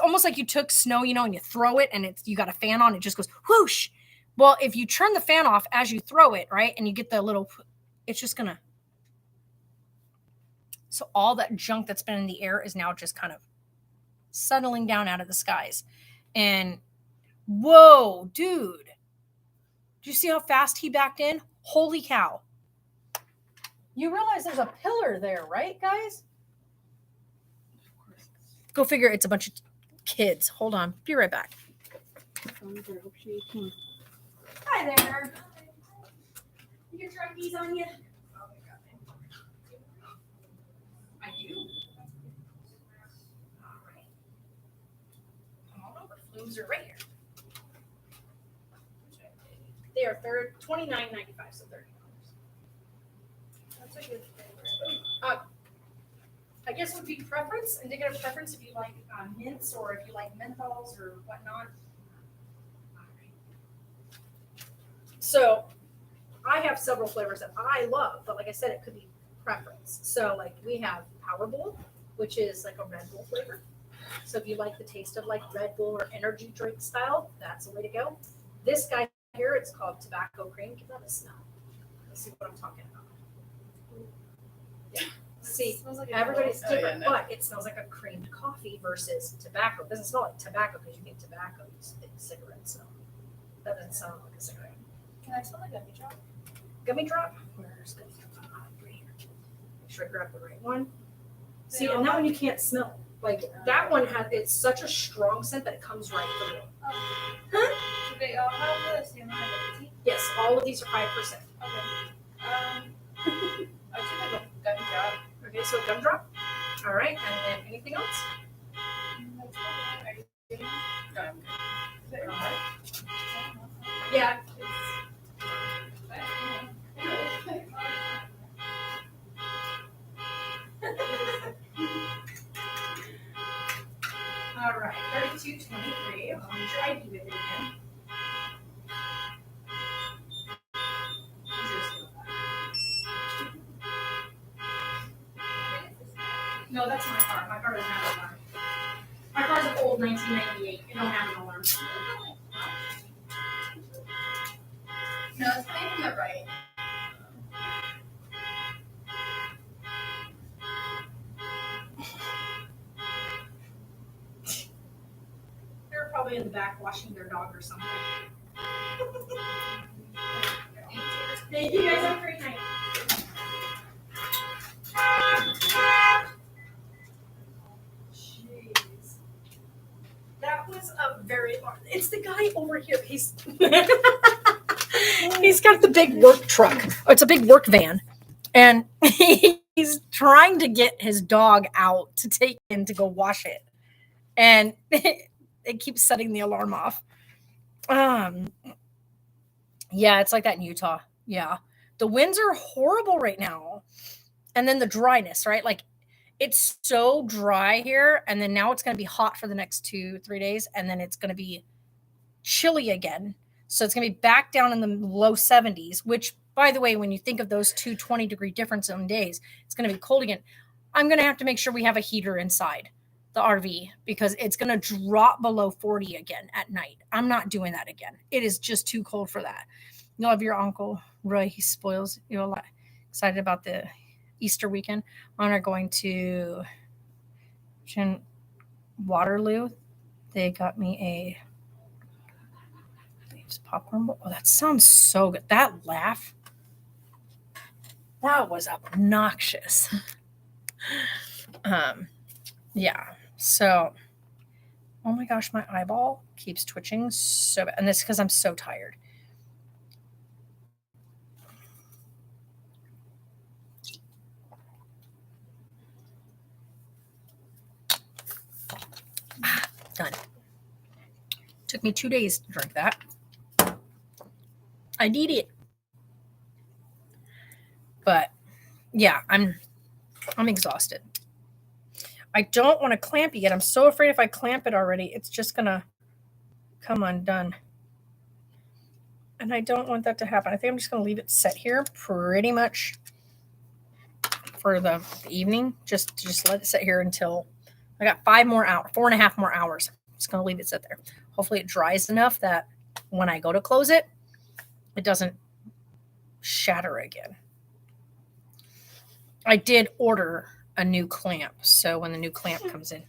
almost like you took snow, and you throw it, and you got a fan on, it just goes whoosh. Well, if you turn the fan off as you throw it, right, and you get the little, it's just gonna. So all that junk that's been in the air is now just kind of settling down out of the skies. And whoa, dude. Do you see how fast he backed in? Holy cow. You realize there's a pillar there, right, guys? Go figure, it's a bunch of kids. Hold on. Be right back. Hi there. You get druggies on you? I do. All right. Come on over. Flumes are right here. They are $29.95, so $30. That's a good favorite. I guess it would be preference, indicative preference if you like mints or if you like menthols or whatnot. All right. So I have several flavors that I love, but like I said, it could be preference. So like we have Power Bowl, which is like a Red Bull flavor. So if you like the taste of like Red Bull or energy drink style, that's the way to go. This guy here, it's called tobacco cream. Give that a smell. Let's see what I'm talking about. Yeah. See, Like everybody's different, but it smells like a creamed coffee versus tobacco. It doesn't smell like tobacco because you think tobacco, you think cigarettes. So that doesn't sound like a cigarette. Can I smell a gummy drop? Gummy drop? Where's gummy drop? Right here. Make sure I grab the right one. See, They all and that have- one you can't smell. Like that one it's such a strong scent that it comes right through. Do they all have the same amount of tea? Yes, all of these are 5%. Okay. I took like a gummy drop. Okay, so gumdrop. All right, and then anything else? That's fine. Are you getting it? No, I'm good. Is it your heart? I don't know. Yeah. All right, 32.23. I'll make sure I do it again. No, that's my car. My car doesn't have an alarm. My car's an old 1998. It don't have an alarm. No, it's playing the right. They're probably in the back washing their dog or something. Thank you guys. Have a great night. Jeez. That was a very long. It's the guy over here. He's he's got the big work truck. Oh, it's a big work van. And he's trying to get his dog out to take in to go wash it. And it keeps setting the alarm off. Yeah, it's like that in Utah. Yeah. The winds are horrible right now. And then the dryness, right? Like it's so dry here. And then now it's going to be hot for the next 2-3 days. And then it's going to be chilly again. So it's going to be back down in the low 70s, which, by the way, when you think of those 2 20-degree difference in days, it's going to be cold again. I'm going to have to make sure we have a heater inside the RV because it's going to drop below 40 again at night. I'm not doing that again. It is just too cold for that. You'll have your Uncle Roy. He spoils you a lot. Excited about the Easter weekend. Mine are going to Waterloo. They got me just popcorn bowl. Oh, that sounds so good. That laugh. That was obnoxious. Yeah. So, oh my gosh, my eyeball keeps twitching so bad. And this is because I'm so tired. Done. Took me 2 days to drink that. I need it. But yeah, I'm I'm exhausted. I don't want to clamp it yet. I'm so afraid if I clamp it already, it's just going to come undone. And I don't want that to happen. I think I'm just going to leave it set here pretty much for the evening. Just let it sit here until I got 4.5 more hours. I'm just going to leave it sit there. Hopefully it dries enough that when I go to close it, it doesn't shatter again. I did order a new clamp. So when the new clamp comes in,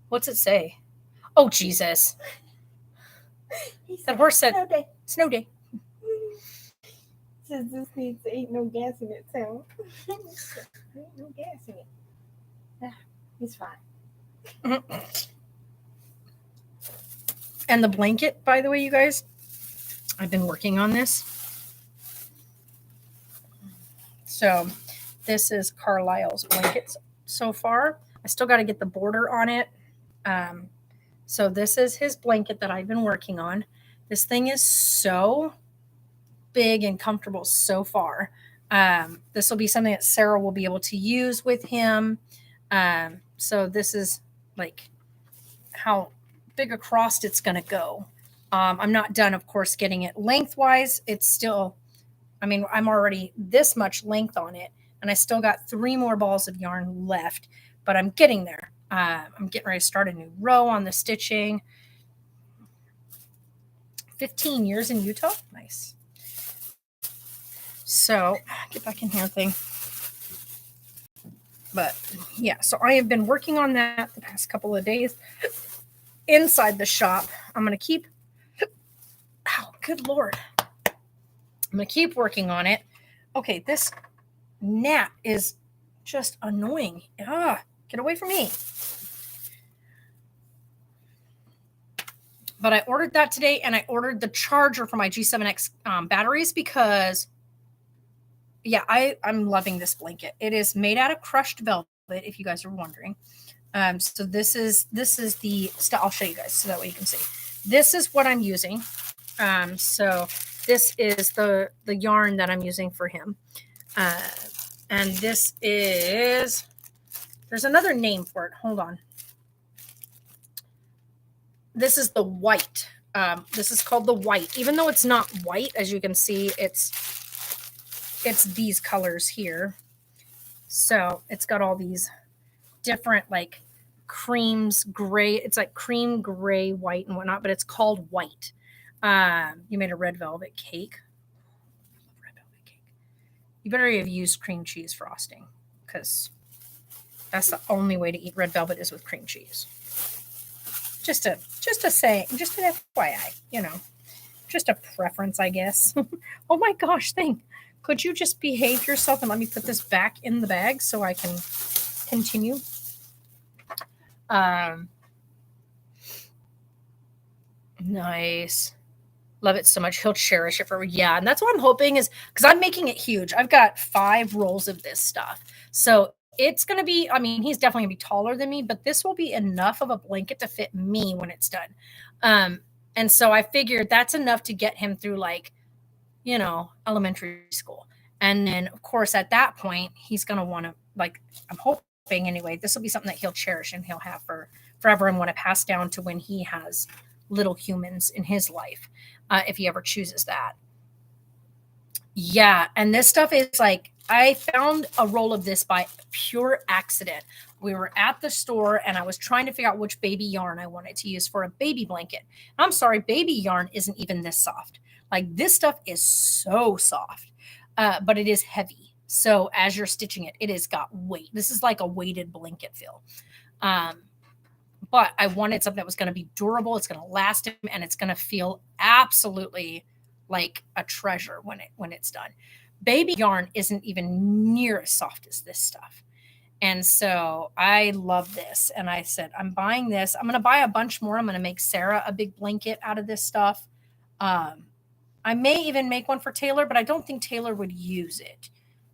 what's it say? Oh, Jesus. That horse said, snow day. Says this needs ain't no gas in it, so ain't no gas in it. He's fine. And the blanket, by the way, you guys, I've been working on this. So this is Carlisle's blankets so far. I still got to get the border on it. So this is his blanket that I've been working on. This thing is so big and comfortable so far. This will be something that Sarah will be able to use with him. So this is like how big across it's going to go. I'm not done, of course, getting it lengthwise. It's still, I'm already this much length on it, and I still got 3 more balls of yarn left, but I'm getting there. I'm getting ready to start a new row on the stitching. 15 years in Utah. Nice. So get back in here thing. But yeah, so I have been working on that the past couple of days inside the shop. I'm going to keep, good Lord. I'm going to keep working on it. Okay, this gnat is just annoying. Get away from me. But I ordered that today, and I ordered the charger for my G7X batteries because, yeah, I'm loving this blanket. It is made out of crushed velvet, if you guys are wondering. So this is the stuff. I'll show you guys so that way you can see. This is what I'm using. So this is the yarn that I'm using for him. And this is, there's another name for it. Hold on. This is the white. This is called the white. Even though it's not white, as you can see, it's these colors here. So it's got all these different like creams, gray. It's like cream, gray, white, and whatnot, but it's called white. You made a red velvet cake. Red velvet cake. You better have used cream cheese frosting, because that's the only way to eat red velvet is with cream cheese. Just an FYI, just a preference, I guess. Oh my gosh, could you just behave yourself and let me put this back in the bag so I can continue? Nice. Love it so much. He'll cherish it forever. Yeah, and that's what I'm hoping is, because I'm making it huge. I've got 5 rolls of this stuff. So it's going to be, he's definitely going to be taller than me, but this will be enough of a blanket to fit me when it's done. And so I figured that's enough to get him through elementary school. And then, of course, at that point, he's going to want to, I'm hoping anyway, this will be something that he'll cherish and he'll have for forever and want to pass down to when he has little humans in his life, if he ever chooses that. Yeah, and this stuff is I found a roll of this by pure accident. We were at the store and I was trying to figure out which baby yarn I wanted to use for a baby blanket. I'm sorry, baby yarn isn't even this soft. This stuff is so soft, but it is heavy. So as you're stitching it, it has got weight. This is like a weighted blanket feel. But I wanted something that was going to be durable. It's going to last him, and it's going to feel absolutely like a treasure when it's done. Baby yarn isn't even near as soft as this stuff. And so I love this. And I said, I'm buying this. I'm going to buy a bunch more. I'm going to make Sarah a big blanket out of this stuff. I may even make one for Taylor, but I don't think Taylor would use it.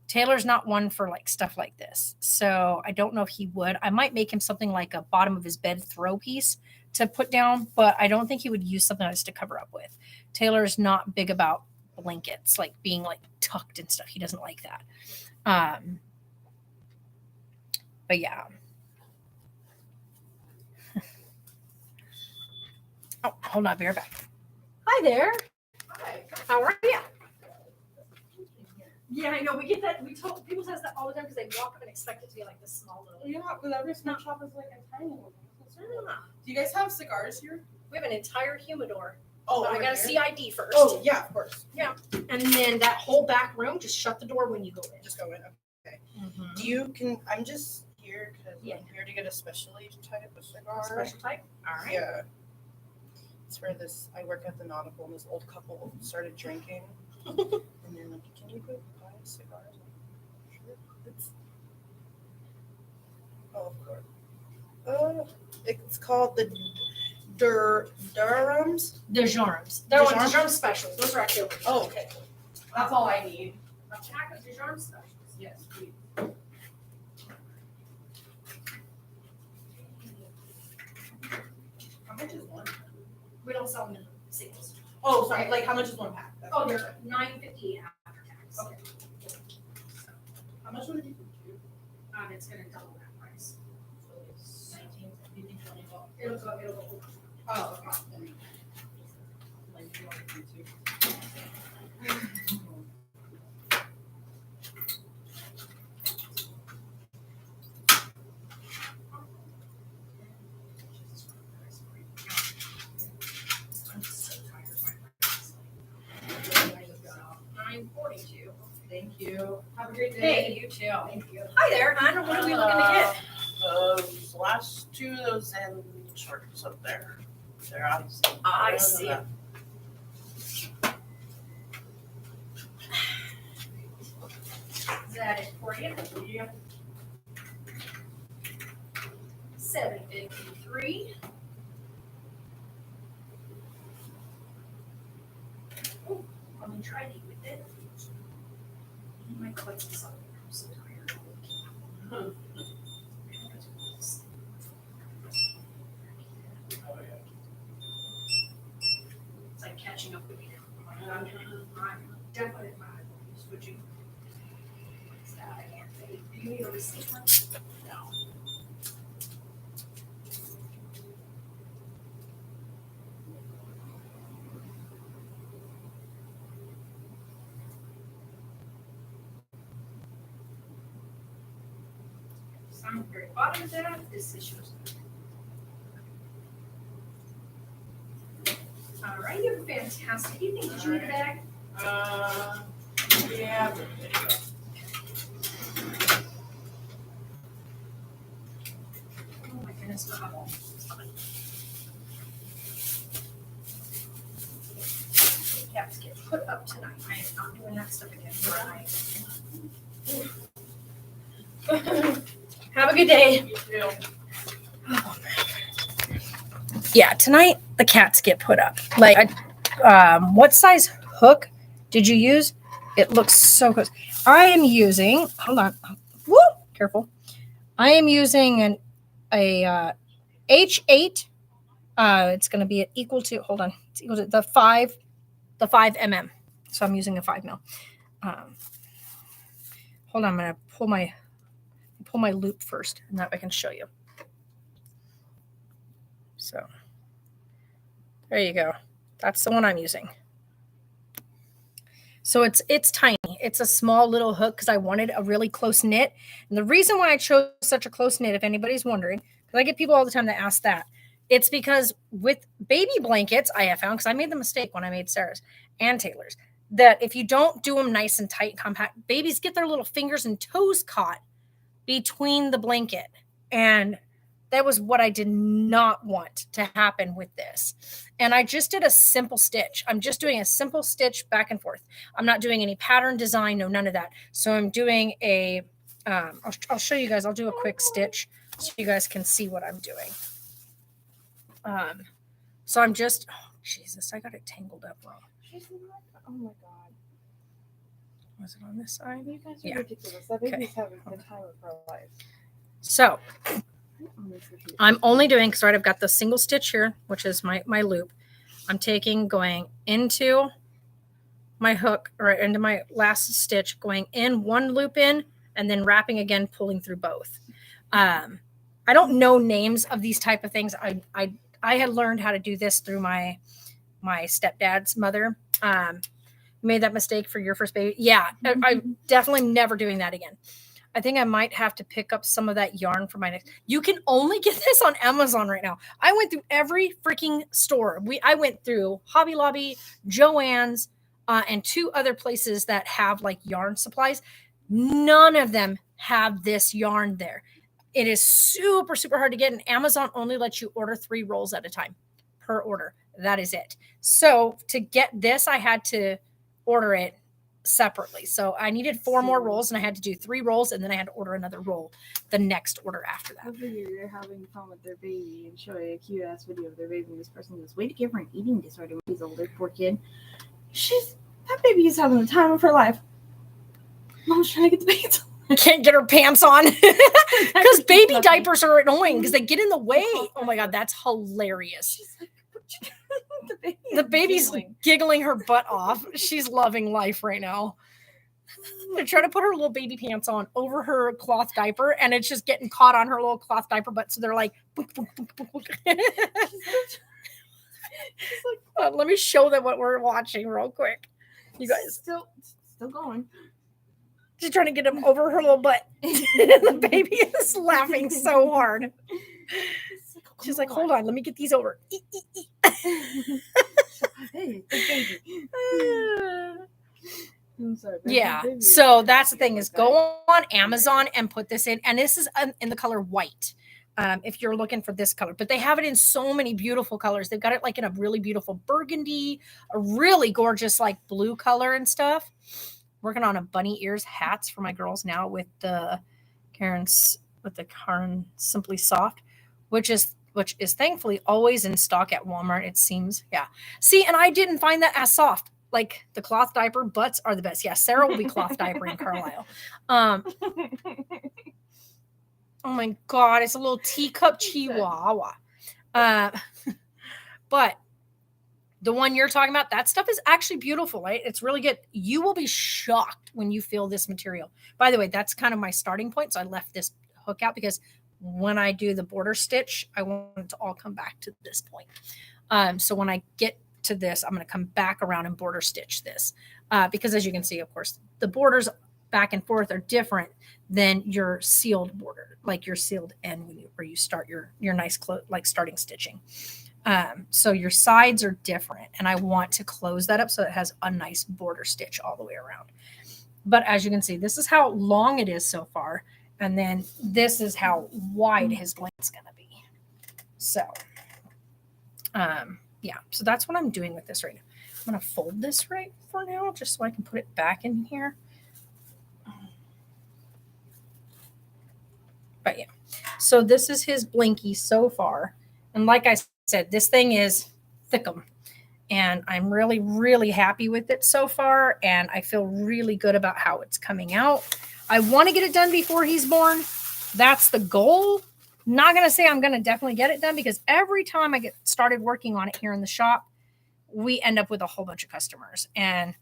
Taylor's not one for stuff like this. So I don't know if he would. I might make him something like a bottom of his bed throw piece to put down, but I don't think he would use something else to cover up with. Taylor's not big about blankets, being tucked and stuff. He doesn't like that. But yeah. Oh, hold on, be right back. Hi there. Hi. How are you? Yeah, I know. We get that. We told people tell us that all the time because they walk up and expect it to be like this small little. Yeah, but every smoke shop is like a tiny one. Ah, Do you guys have cigars here? we have an entire humidor. Oh, But I over got a here? CID first. Oh, yeah, of course. And then that whole back room, just shut the door when you go in. Just go in. Mm-hmm. Do you I'm just here because Yeah. I'm here to get a specially type of cigar. Special type. All right. Yeah. It's for I work at the Nautical, and this old couple started drinking. And they're like, can you go buy cigars? I'm like, sure. Oh, of course. It's called the Durham's. DeJarmes. They're like DeJarmes? DeJarmes specials. Those are actually. Oh, okay. That's all I need. A pack of DeJarmes specials. Yes, please. How much is one? We don't sell them in singles. Oh, sorry. Like, how much is one pack? That's Oh, what they're $9.50 after tax. Okay. How much would it be for two? It's gonna double that price. So it's 19, 15, 20 bucks. It'll go. Oh, okay. Like, you want to do two? I'm so tired. My brain's like, 9:42. Thank you. Have a great day. Hey. You too. Thank you. Hi there, hon. What are we looking to get? Those last two, those Zen shorts up there. They're obviously. I see. Is that it for you? Yeah. 753. Oh, let me try to eat with it. My clicks is on. I'm so tired. It's like catching up with you. I'm definitely my eyes. Would you? What's that? I can't say. Do you need a receipt? No. So I'm at the very bottom of that. This is yours. All right, you have a fantastic evening. Did you need a bag? Yeah. Oh my goodness, wow. Caps get put up tonight. I am not doing that stuff again. Right. Have a good day. You too. Yeah, tonight the cats get put up. Like, what size hook did you use? It looks so good. I am using. Hold on. Woo! Careful. I am using a H8. It's going to be equal to. Hold on. It's equal to the 5 mm. So I'm using a 5 mil. Hold on. I'm going to pull my loop first, and that way I can show you. So there you go. That's the one I'm using. So it's tiny. It's a small little hook because I wanted a really close knit. And the reason why I chose such a close knit, if anybody's wondering, because I get people all the time that ask that, it's because with baby blankets, I have found, because I made the mistake when I made Sarah's and Taylor's, that if you don't do them nice and tight and compact, babies get their little fingers and toes caught between the blanket. And that was what I did not want to happen with this. And I just did a simple stitch. I'm just doing a simple stitch back and forth. I'm not doing any pattern design, no, none of that. So I'm doing I'll show you guys. I'll do a quick stitch so you guys can see what I'm doing. So I'm just, oh, Jesus, I got it tangled up wrong. Oh my God. Was it on this side? You guys are Yeah. ridiculous. That baby's having the time of her life. So Honestly. I'm only doing, because I've got the single stitch here, which is my loop. I'm going into my hook, or into my last stitch, going in one loop in, and then wrapping again, pulling through both. I don't know names of these type of things. I had learned how to do this through my stepdad's mother. Made that mistake for your first baby. Yeah, I definitely never doing that again. I think I might have to pick up some of that yarn for my next. You can only get this on Amazon right now. I went through every freaking store. I went through Hobby Lobby, Joann's, and 2 other places that have like yarn supplies. None of them have this yarn there. It is super, super hard to get, and Amazon only lets you order 3 rolls at a time per order. That is it. So to get this, I had to order it separately. So I needed 4 more rolls, and I had to do 3 rolls, and then I had to order another roll the next order after that. I figure they're having fun with their baby and showing a cute ass video of their baby. And this person goes, "Way to give her an eating disorder when she's older, poor kid." That baby is having the time of her life. Mom's trying to get the pants on. Can't get her pants on because baby diapers are annoying because they get in the way. Oh my God, that's hilarious. She's like, the baby's giggling her butt off. She's loving life right now. They're trying to put her little baby pants on over her cloth diaper, and it's just getting caught on her little cloth diaper butt. So they're like, book, book, book, book, book. Let me show them what we're watching real quick. You guys, still going. She's trying to get him over her little butt. The baby is laughing so hard. She's like, hold on, let me get these over. Hey, baby. I'm sorry, Yeah. baby. So that's the thing is go on Amazon and put this in. And this is in the color white. If you're looking for this color, but they have it in so many beautiful colors. They've got it like in a really beautiful burgundy, a really gorgeous like blue color and stuff. Working on a bunny ears hats for my girls now with the Karen Simply Soft, which is thankfully always in stock at Walmart. It seems. Yeah. See, and I didn't find that as soft. Like the cloth diaper butts are the best. Yeah. Sarah will be cloth diapering Carlisle. Oh my God, it's a little teacup chihuahua. But the one you're talking about, that stuff is actually beautiful, right? It's really good. You will be shocked when you feel this material. By the way, that's kind of my starting point. So I left this hook out because when I do the border stitch, I want it to all come back to this point. So when I get to this, I'm going to come back around and border stitch this because as you can see, of course, the borders back and forth are different than your sealed border, like your sealed end where you start your nice like starting stitching. So your sides are different, and I want to close that up so it has a nice border stitch all the way around. But as you can see, this is how long it is so far, and then this is how wide his blanket's going to be. So, yeah, so that's what I'm doing with this right now. I'm going to fold this right for now, just so I can put it back in here. But yeah, so this is his blankie so far. And like I said, this thing is thickum. And I'm really, really happy with it so far. And I feel really good about how it's coming out. I want to get it done before he's born. That's the goal. Not going to say I'm going to definitely get it done because every time I get started working on it here in the shop, we end up with a whole bunch of customers. And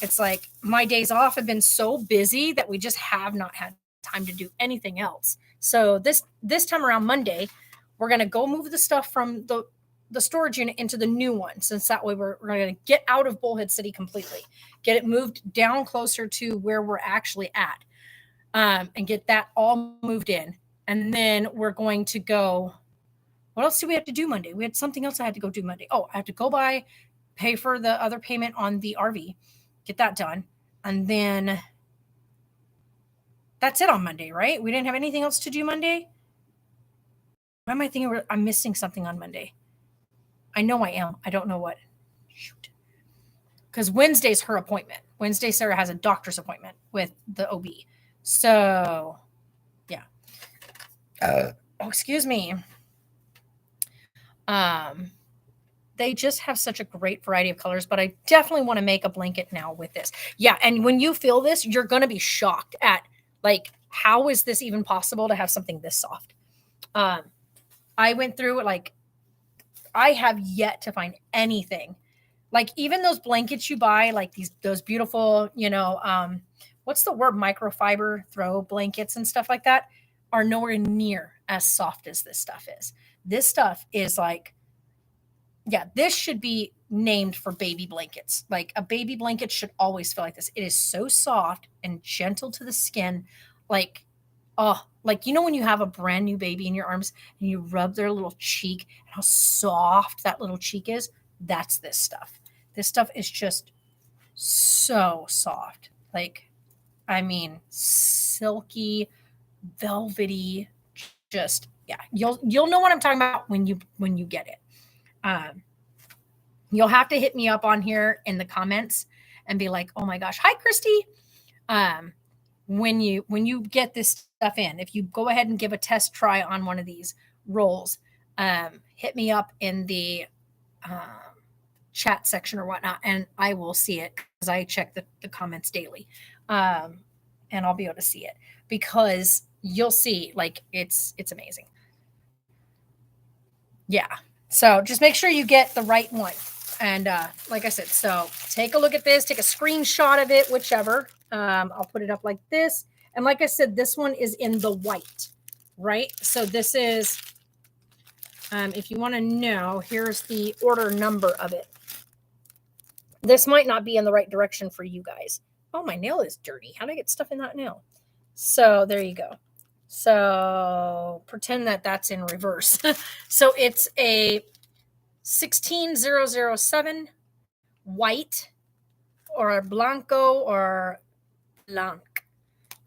it's like my days off have been so busy that we just have not had time to do anything else. So this time around Monday, we're going to go move the stuff from the storage unit into the new one, since that way we're going to get out of Bullhead City completely, get it moved down closer to where we're actually at, and get that all moved in. And then we're going to go, what else do we have to do Monday? We had something else I had to go do Monday. Oh, I have to go pay for the other payment on the RV, get that done. And then that's it on Monday, right? We didn't have anything else to do Monday. Why am I thinking I'm missing something on Monday? I know I am. I don't know what. Shoot. Because Wednesday's her appointment. Wednesday, Sarah has a doctor's appointment with the OB. So, yeah. Oh, excuse me. They just have such a great variety of colors, but I definitely want to make a blanket now with this. Yeah, and when you feel this, you're going to be shocked at, like, how is this even possible to have something this soft? I went through, like, I have yet to find anything. Like, even those blankets you buy, like those beautiful, what's the word, microfiber throw blankets and stuff like that. are nowhere near as soft as this stuff is. This stuff is like, yeah, this should be named for baby blankets. Like a baby blanket should always feel like this. It is so soft and gentle to the skin. Like, oh, like, you know, when you have a brand new baby in your arms and you rub their little cheek and how soft that little cheek is, that's this stuff. This stuff is just so soft. Like, I mean, silky, velvety, just, yeah, you'll know what I'm talking about when you get it. You'll have to hit me up on here in the comments and be like, oh my gosh, hi Christy. When you get this stuff in, if you go ahead and give a test try on one of these rolls, hit me up in the chat section or whatnot, and I will see it because I check the comments daily. And I'll be able to see it because you'll see, like, it's amazing. Yeah. So just make sure you get the right one. And like I said, so take a look at this, take a screenshot of it, whichever. I'll put it up like this. And like I said, this one is in the white, right? So this is, if you want to know, here's the order number of it. This might not be in the right direction for you guys. Oh, my nail is dirty. How did I get stuff in that nail? So there you go. So pretend that that's in reverse. So it's a 16007 white or blanco or blanc.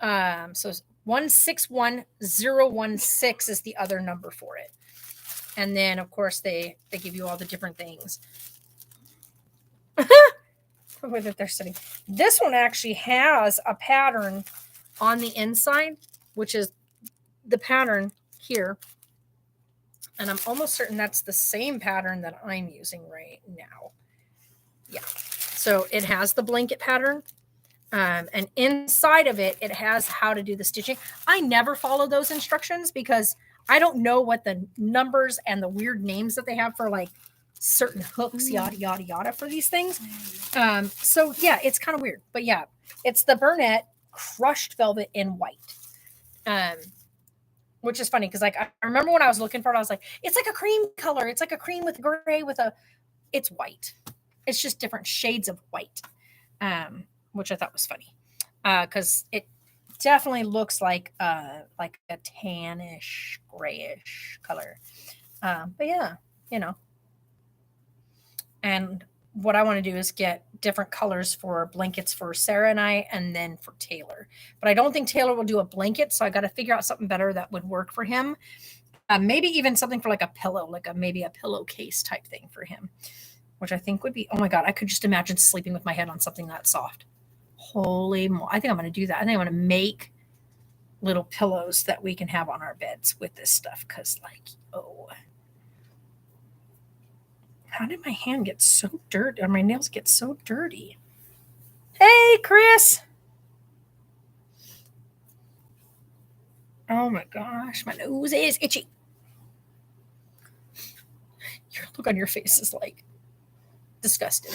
So 161016 is the other number for it. And then of course they give you all the different things. The way that they're sitting. This one actually has a pattern on the inside, which is the pattern here. And I'm almost certain that's the same pattern that I'm using right now. Yeah. So it has the blanket pattern. And inside of it, it has how to do the stitching. I never follow those instructions because I don't know what the numbers and the weird names that they have for like certain hooks, yada, yada, yada for these things. So yeah, it's kind of weird, but yeah, it's the Burnett crushed velvet in white. Which is funny because like I remember when I was looking for it, I was like, it's like a cream color. It's like a cream with gray it's white. It's just different shades of white, which I thought was funny because it definitely looks like a tannish, grayish color. But yeah, you know. And what I want to do is get different colors for blankets for Sarah and I, and then for Taylor. But I don't think Taylor will do a blanket, so I got to figure out something better that would work for him. Maybe even something for like a pillow, like maybe a pillowcase type thing for him, which I think would be, oh my God, I could just imagine sleeping with my head on something that soft. Holy moly. I think I'm going to do that. I think I'm going to make little pillows that we can have on our beds with this stuff because like, oh. How did my hand get so dirty, or my nails get so dirty? Hey, Chris. Oh my gosh, my nose is itchy. Your look on your face is like disgusted.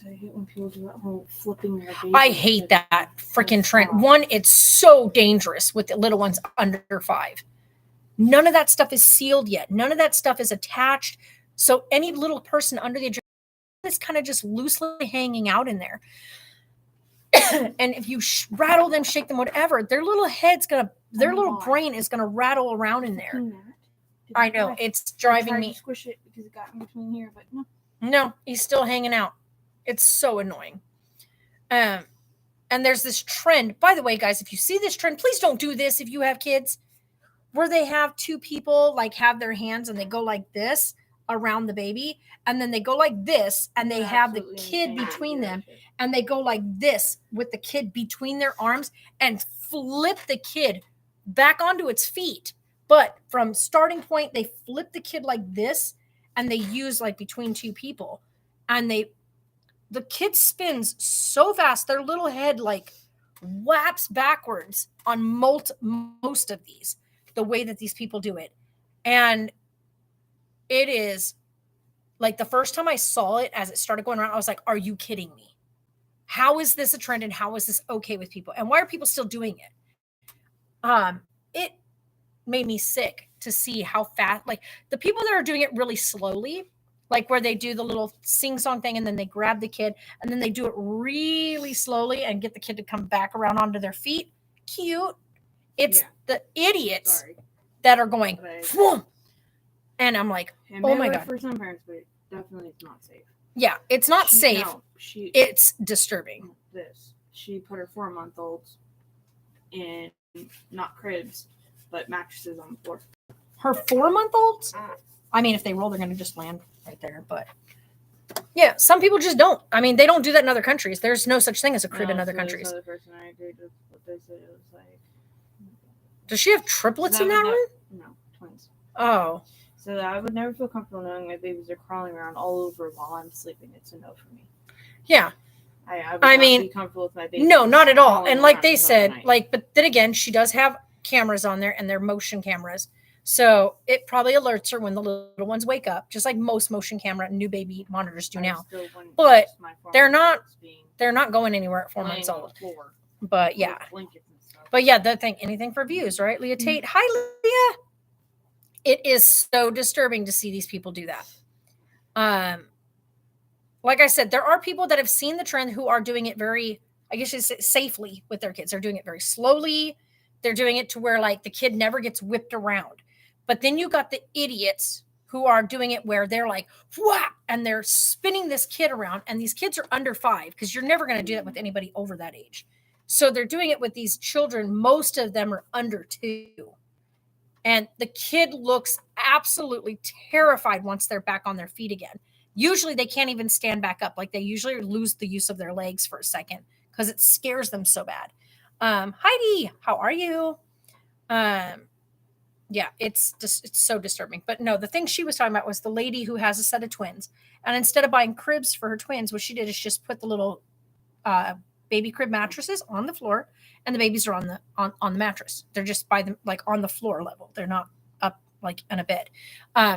I hate when people do that whole flipping their baby. I hate that freaking trend. One, it's so dangerous with the little ones under 5. None of that stuff is sealed yet. None of that stuff is attached. So any little person under the age is kind of just loosely hanging out in there. And if you rattle them, shake them, whatever, their little head's their little brain is gonna rattle around in there. I know, it's driving me. To squish it because it got in between here, but no. No, he's still hanging out. It's so annoying. And there's this trend. By the way, guys, if you see this trend, please don't do this if you have kids, where they have 2 people like have their hands and they go like this around the baby, and then they go like this and they have the kid between them, and they go like this with the kid between their arms and flip the kid back onto its feet. But from starting point, they flip the kid like this, and they use like between 2 people, and the kid spins so fast, their little head like whaps backwards on most of these, the way that these people do it. And it is like the first time I saw it as it started going around, I was like, are you kidding me? How is this a trend and how is this okay with people? And why are people still doing it? it made me sick to see how fast, like the people that are doing it really slowly, like where they do the little sing song thing and then they grab the kid and then they do it really slowly and get the kid to come back around onto their feet. Cute. It's Yeah. the idiots Sorry. that are going, Right. "Phoom." And I'm like, It oh may my work God. for some parents, but definitely it's not safe. Yeah, it's not safe. No, It's disturbing. She put her 4-month-olds in not cribs, but mattresses on the floor. Her 4-month-olds? I mean, if they roll, they're going to just land right there. But yeah, some people just don't. I mean, they don't do that in other countries. There's no such thing as a crib in other countries. This other person, I agreed with what they said. It was like, Does she have triplets in that room? No, twins. Oh. So I would never feel comfortable knowing my babies are crawling around all over while I'm sleeping. It's a no for me. Yeah. I would I not mean, be comfortable with my baby. no, not at all. crawling And like around they in the middle of said, the night. like, but then again, she does have cameras on there and they're motion cameras. So it probably alerts her when the little ones wake up, just like most motion camera and new baby monitors do I now. still wouldn't But trust my 4 they're not- months being They're not going anywhere at 4 laying months on the old. floor But yeah. with blankets and stuff. But yeah, the thing, anything for views, right? Leah Tate. Hi, Leah. It is so disturbing to see these people do that. Like I said, there are people that have seen the trend who are doing it very, I guess you say, safely with their kids. They're doing it very slowly. They're doing it to where like the kid never gets whipped around. But then you got the idiots who are doing it where they're like, whap, and they're spinning this kid around. And these kids are under 5 because you're never going to do that with anybody over that age. So they're doing it with these children. Most of them are under 2. And the kid looks absolutely terrified once they're back on their feet again. Usually they can't even stand back up. Like they usually lose the use of their legs for a second because it scares them so bad. Heidi, how are you? Yeah, it's so disturbing. But no, the thing she was talking about was the lady who has a set of twins. And instead of buying cribs for her twins, what she did is just put the little baby crib mattresses on the floor, and the babies are on the mattress. They're just by them, like on the floor level. They're not up like in a bed.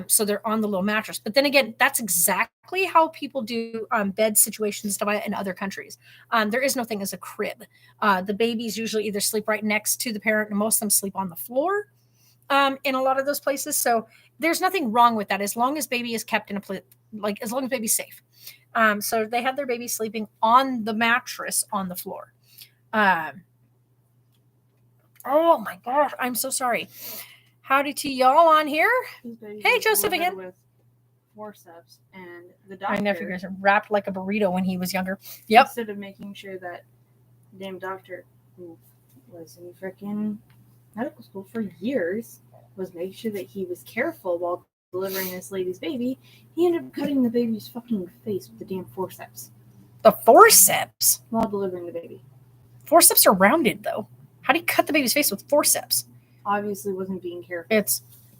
So they're on the little mattress. But then again, that's exactly how people do bed situations in other countries. There is no thing as a crib. The babies usually either sleep right next to the parent, and most of them sleep on the floor in a lot of those places. So there's nothing wrong with that as long as baby is kept in a place, like as long as baby's safe. So they have their baby sleeping on the mattress on the floor. Oh my gosh, I'm so sorry. Howdy to y'all on here. Hey, Joseph again. With forceps, and the doctor. My nephew was wrapped like a burrito when he was younger. Yep. Instead of making sure that damn doctor who was in freaking medical school for years was making sure that he was careful while delivering this lady's baby, he ended up cutting the baby's fucking face with the damn forceps. The forceps? While delivering the baby. Forceps are rounded though. How do you cut the baby's face with forceps? Obviously wasn't being careful.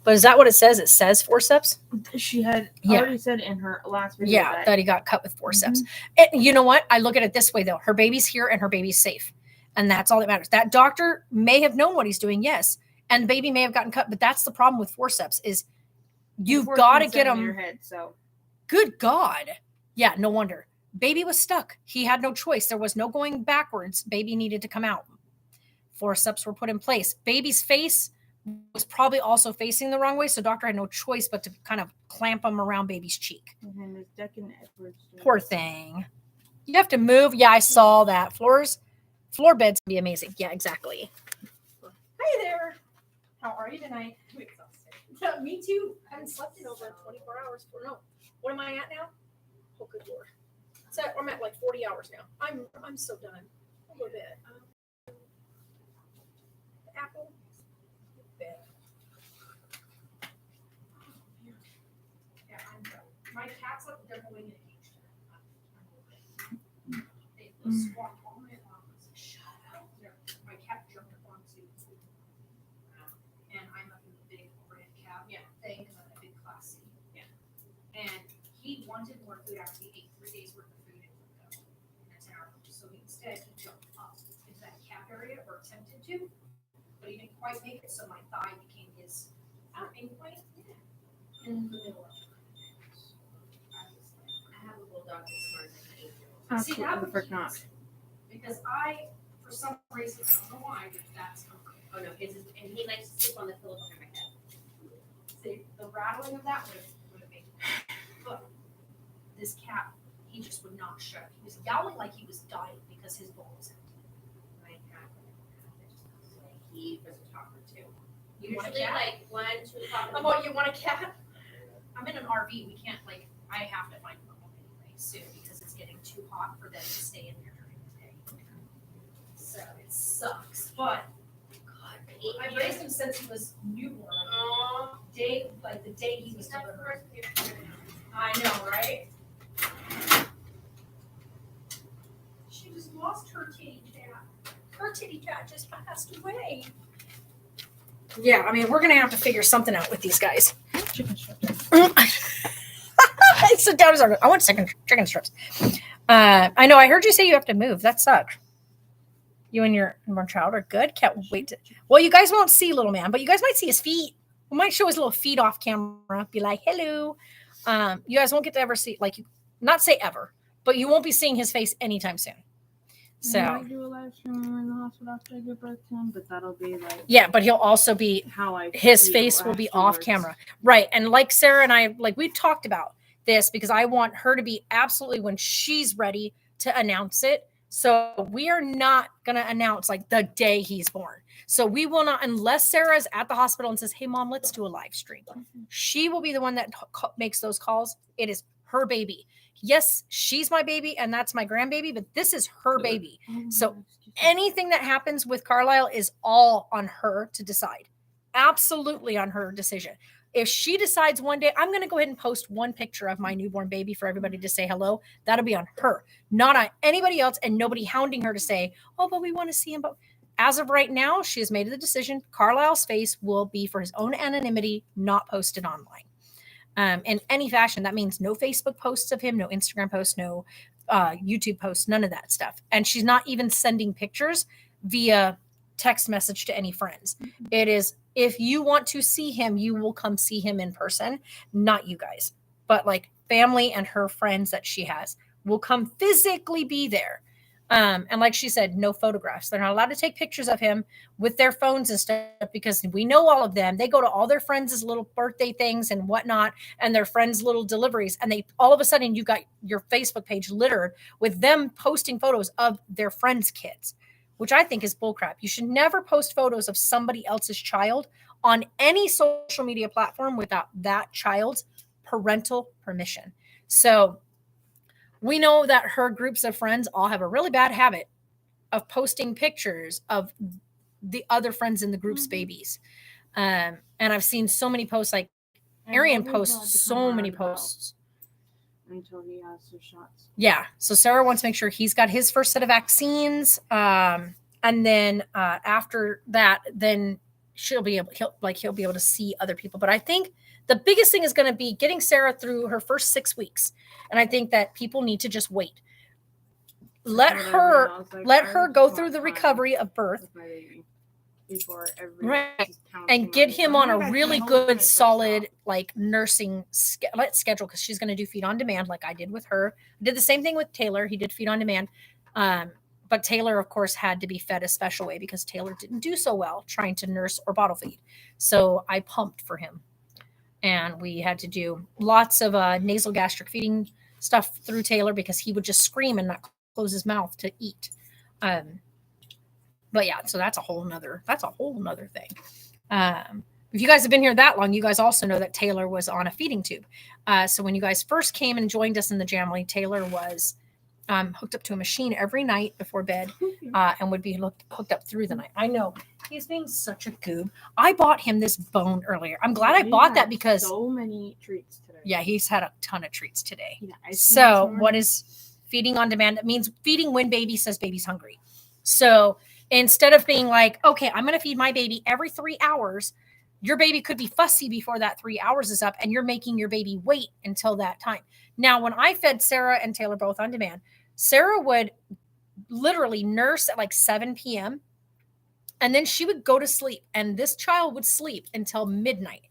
But is that what it says? It says forceps? She had already said in her last video that he got cut with forceps. And you know what? I look at it this way though. Her baby's here and her baby's safe. And that's all that matters. That doctor may have known what he's doing, yes. And the baby may have gotten cut, but that's the problem with forceps is you've got to get them. Your head, so. Good God. Yeah, no wonder. Baby was stuck. He had no choice. There was no going backwards. Baby needed to come out. Forceps were put in place. Baby's face was probably also facing the wrong way, so doctor had no choice but to kind of clamp him around baby's cheek. And his Deccan Edwards. Poor thing. You have to move. Yeah, I saw that. Floor beds can be amazing. Yeah, exactly. Hi there. How are you tonight? I'm exhausted. Me too. I haven't slept in over 24 hours. No. What am I at now? Oh, good Lord. I'm at like 40 hours now. I'm so done. A little bit. Apple. Bed. Yeah, I'm done. My cats look, they're going in a cage. They squawk all night long. I was like, shut up. My cat jumped up onto and I'm up in the big overhead cab thing because I'm a big class C. Yeah. And he wanted more food after he ate 3 days worth of food and wouldn't go in a 10-hour lunch. So instead he jumped up into that cab area or attempted to, but he didn't quite make it. So my thigh became his aim point in the middle of it. I have a bulldog that's smarter than an 8-year-old. See, that would not. because for some reason, I don't know why, but that's okay. Oh no, his is, and he likes to sleep on the pillow behind my head. See, the rattling of that would have made me. But this cat, he just would not shut. He was yowling like he was dying because his bowl was empty. My cat, he was a talker too. You want a Usually cat? like 1, 2 o'clock. in the About you want a cat? I'm in an RV. We can't I have to find a home anyway soon because it's getting too hot for them to stay in there during the day. So it sucks. But God, I've raised him since he was newborn. The day he was delivered. I know, right? She just lost her kitty cat. Her kitty cat just passed away. Yeah, I mean, we're gonna have to figure something out with these guys. Chicken strips. I sit down. I want chicken strips. I know. I heard you say you have to move. That sucks. You and your child are good. Can't wait to. Well, you guys won't see little man, but you guys might see his feet. We might show his little feet off camera. Be like, hello. You guys won't get to ever see, not say ever, but you won't be seeing his face anytime soon. So I might do a live stream in the hospital after I give birth to him, but that'll be yeah, but he'll also be how his face will be off camera, right? And like Sarah and I, we talked about this because I want her to be absolutely when she's ready to announce it. So we are not going to announce the day he's born. So we will not, unless Sarah's at the hospital and says, hey mom, let's do a live stream. She will be the one that makes those calls. It is her baby. Yes, she's my baby and that's my grandbaby, but this is her baby. So anything that happens with Carlisle is all on her to decide. Absolutely on her decision. If she decides one day, I'm going to go ahead and post one picture of my newborn baby for everybody to say hello, that'll be on her, not on anybody else, and nobody hounding her to say, oh, but we want to see him. But as of right now, she has made the decision. Carlisle's face will be for his own anonymity, not posted online. In any fashion. That means no Facebook posts of him, no Instagram posts, no YouTube posts, none of that stuff. And she's not even sending pictures via text message to any friends. It is, if you want to see him, you will come see him in person, not you guys, but family and her friends that she has will come physically be there. And like she said, no photographs. They're not allowed to take pictures of him with their phones and stuff because we know all of them. They go to all their friends' little birthday things and whatnot and their friends' little deliveries. And they all of a sudden you got your Facebook page littered with them posting photos of their friends' kids, which I think is bullcrap. You should never post photos of somebody else's child on any social media platform without that child's parental permission. So we know that her groups of friends all have a really bad habit of posting pictures of the other friends in the group's babies. And I've seen so many posts, Arian posts so many posts. Until he has his shots. Yeah. So Sarah wants to make sure he's got his first set of vaccines. And then after that, then he'll be able to see other people. But I think the biggest thing is going to be getting Sarah through her first 6 weeks. And I think that people need to just wait. Let her go through the recovery of birth. Right. And get him on a really good, solid, nursing schedule because she's going to do feed on demand like I did with her. I did the same thing with Taylor. He did feed on demand. But Taylor, of course, had to be fed a special way because Taylor didn't do so well trying to nurse or bottle feed. So I pumped for him. And we had to do lots of nasal gastric feeding stuff through Taylor because he would just scream and not close his mouth to eat. But yeah, so that's a whole nother thing. If you guys have been here that long, you guys also know that Taylor was on a feeding tube. So when you guys first came and joined us in the Jamily, Taylor was hooked up to a machine every night before bed and would be hooked up through the night. I know he's being such a goob. I bought him this bone earlier. I'm glad I bought that because so many treats today. Yeah, he's had a ton of treats today. So what is feeding on demand? That means feeding when baby says baby's hungry. So instead of being okay, I'm going to feed my baby every 3 hours, your baby could be fussy before that 3 hours is up and you're making your baby wait until that time. Now, when I fed Sarah and Taylor both on demand, Sarah would literally nurse at 7 p.m. and then she would go to sleep and this child would sleep until midnight.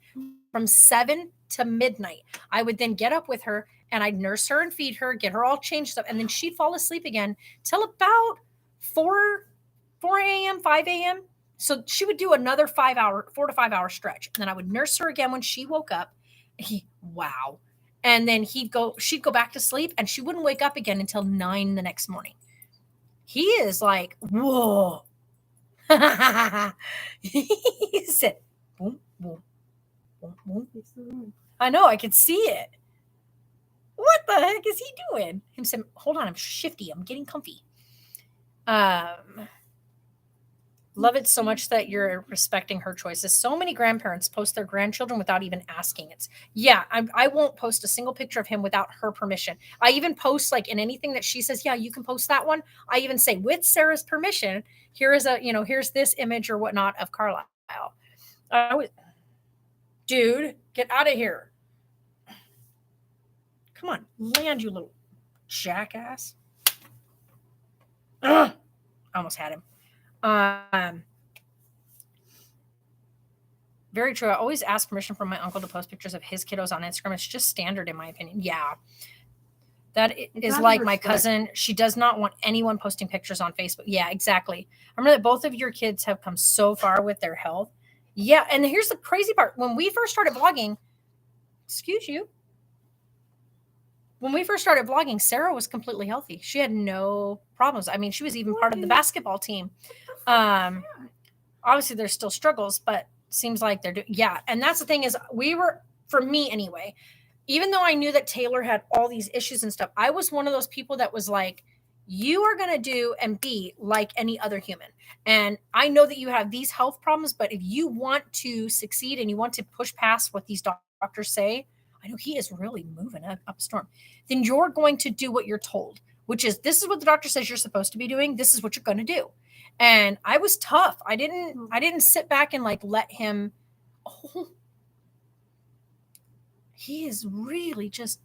From 7 to midnight, I would then get up with her and I'd nurse her and feed her, get her all changed up, and then she'd fall asleep again till about 4 a.m., 5 a.m., So she would do another 4 to 5 hour stretch. And then I would nurse her again when she woke up. Wow. And then she'd go back to sleep and she wouldn't wake up again until 9 the next morning. He is like, whoa. He said, boom, boom, boom, boom. I know, I could see it. What the heck is he doing? Him said, hold on, I'm shifty. I'm getting comfy. Love it so much that you're respecting her choices. So many grandparents post their grandchildren without even asking. I won't post a single picture of him without her permission. I even post like in anything that she says, yeah, you can post that one. I even say with Sarah's permission, here's this image or whatnot of Carlisle. Dude, get out of here. Come on, land, you little jackass. Ugh. I almost had him. Very true. I always ask permission from my uncle to post pictures of his kiddos on Instagram. It's just standard in my opinion. Yeah. That is like my cousin. She does not want anyone posting pictures on Facebook. Yeah, exactly. I remember that both of your kids have come so far with their health. Yeah. And here's the crazy part. When we first started vlogging, when we first started vlogging, Sarah was completely healthy. She had no problems. I mean, she was even part of the basketball team. Obviously there's still struggles, but seems like they're doing, yeah. And that's the thing is for me anyway, even though I knew that Taylor had all these issues and stuff, I was one of those people that was like, you are going to do and be like any other human. And I know that you have these health problems, but if you want to succeed and you want to push past what these doctors say, I know he is really moving up a storm, then you're going to do what you're told, which is this is what the doctor says you're supposed to be doing. This is what you're going to do. And I was tough. I didn't sit back and like let him. Oh, he is really just,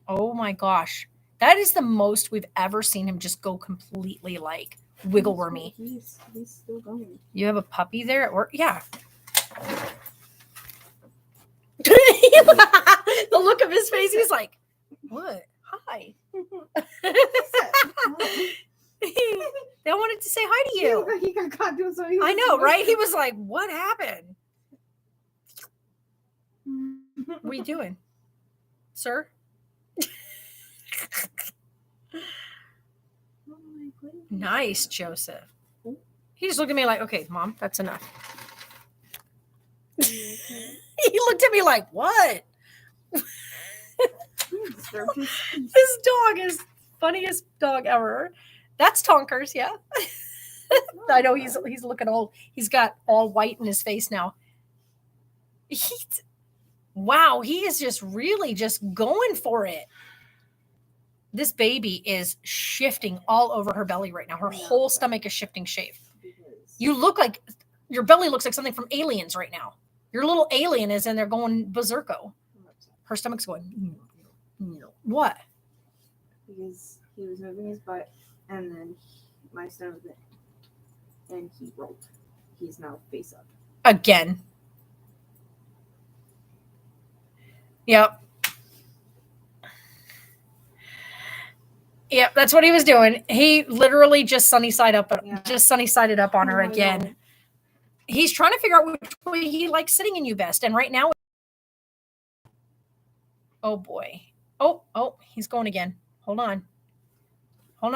oh my gosh. That is the most we've ever seen him just go completely like wiggle wormy. He's still going. You have a puppy there at work? Yeah. The look of his face, he's like, what? Hi. They wanted to say hi to you. He got caught doing something. I know, right? He was like, what happened? What are you doing, sir? Nice, Joseph. He just looked at me like, okay, Mom, that's enough. He looked at me like, what? This dog is funniest dog ever. That's Tonkers, yeah. I know he's looking old. He's got all white in his face now. Wow, he is just really just going for it. This baby is shifting all over her belly right now. Her whole stomach is shifting shape. You look like, your belly looks like something from Aliens right now. Your little alien is in there going berserko. Her stomach's going, what? Because he was moving his butt, and then my stomach went, and he rolled. He's now face up. Again. Yep. Yep, that's what he was doing. He literally just sunny-sided up on her again. He's trying to figure out which way he likes sitting in you best. And right now, oh boy. Oh, he's going again. Hold on.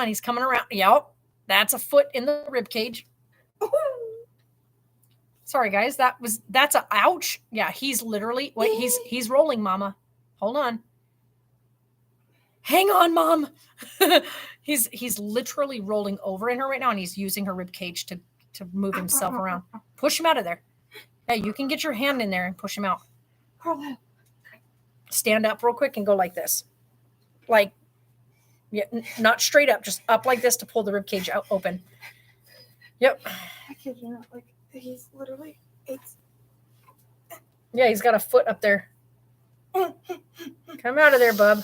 He's coming around. Yep. That's a foot in the rib cage. Sorry, guys. That's a ouch. Yeah, he's literally, he's rolling, Mama. Hold on. Hang on, Mom. He's literally rolling over in her right now, and he's using her rib cage to move himself around. Push him out of there. Hey, you can get your hand in there and push him out. Stand up real quick and go like this. Like, yeah, not straight up, just up like this to pull the rib cage out open. Yep. I kid you not, like he's literally Yeah, he's got a foot up there. Come out of there, bub.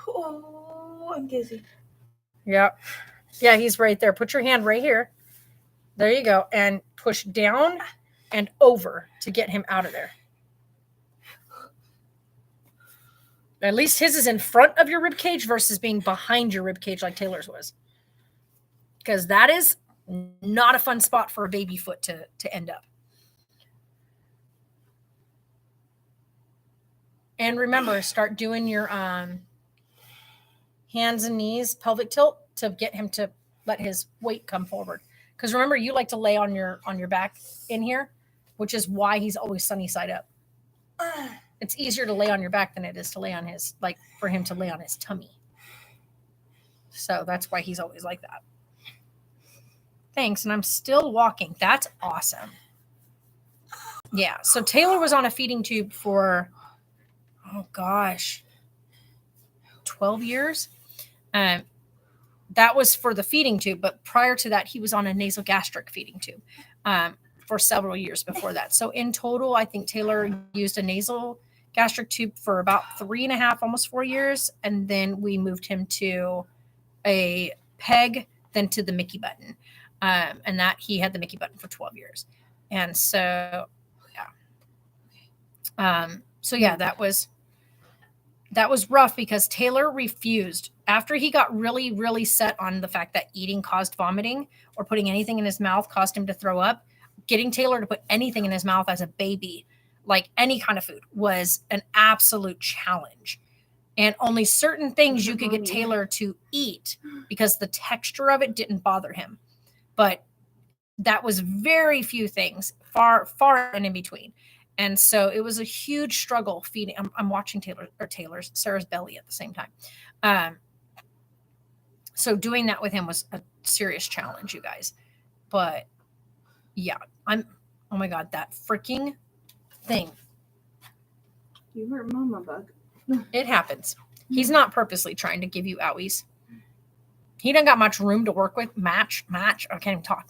Oh, I'm dizzy. Yeah. Yeah, he's right there. Put your hand right here. There you go. And push down and over to get him out of there. At least his is in front of your rib cage versus being behind your rib cage like Taylor's was. Because that is, Not a fun spot for a baby foot to end up. And remember, start doing your hands and knees, pelvic tilt to get him to let his weight come forward. Because remember, you like to lay on your back in here, which is why he's always sunny side up. It's easier to lay on your back than it is to lay on his, like for him to lay on his tummy. So that's why he's always like that. Thanks. And I'm still walking. That's awesome. Yeah. So Taylor was on a feeding tube for, oh gosh, 12 years. That was for the feeding tube. But prior to that, he was on a nasogastric feeding tube for several years before that. So in total, I think Taylor used a nasal gastric tube for about 3.5, almost 4 years. And then we moved him to a peg, then to the Mickey button. And that he had the Mickey button for 12 years. And so, yeah. That was rough because Taylor refused. After he got really, really set on the fact that eating caused vomiting or putting anything in his mouth caused him to throw up, getting Taylor to put anything in his mouth as a baby, like any kind of food, was an absolute challenge. And only certain things you could get Taylor to eat because the texture of it didn't bother him. But that was very few things, far and in between. And so it was a huge struggle feeding. I'm watching Sarah's belly at the same time. So doing that with him was a serious challenge, you guys. But yeah, oh my God, that freaking thing. You hurt Mama Bug. It happens. He's not purposely trying to give you owies. He doesn't got much room to work with. Match. I can't even talk.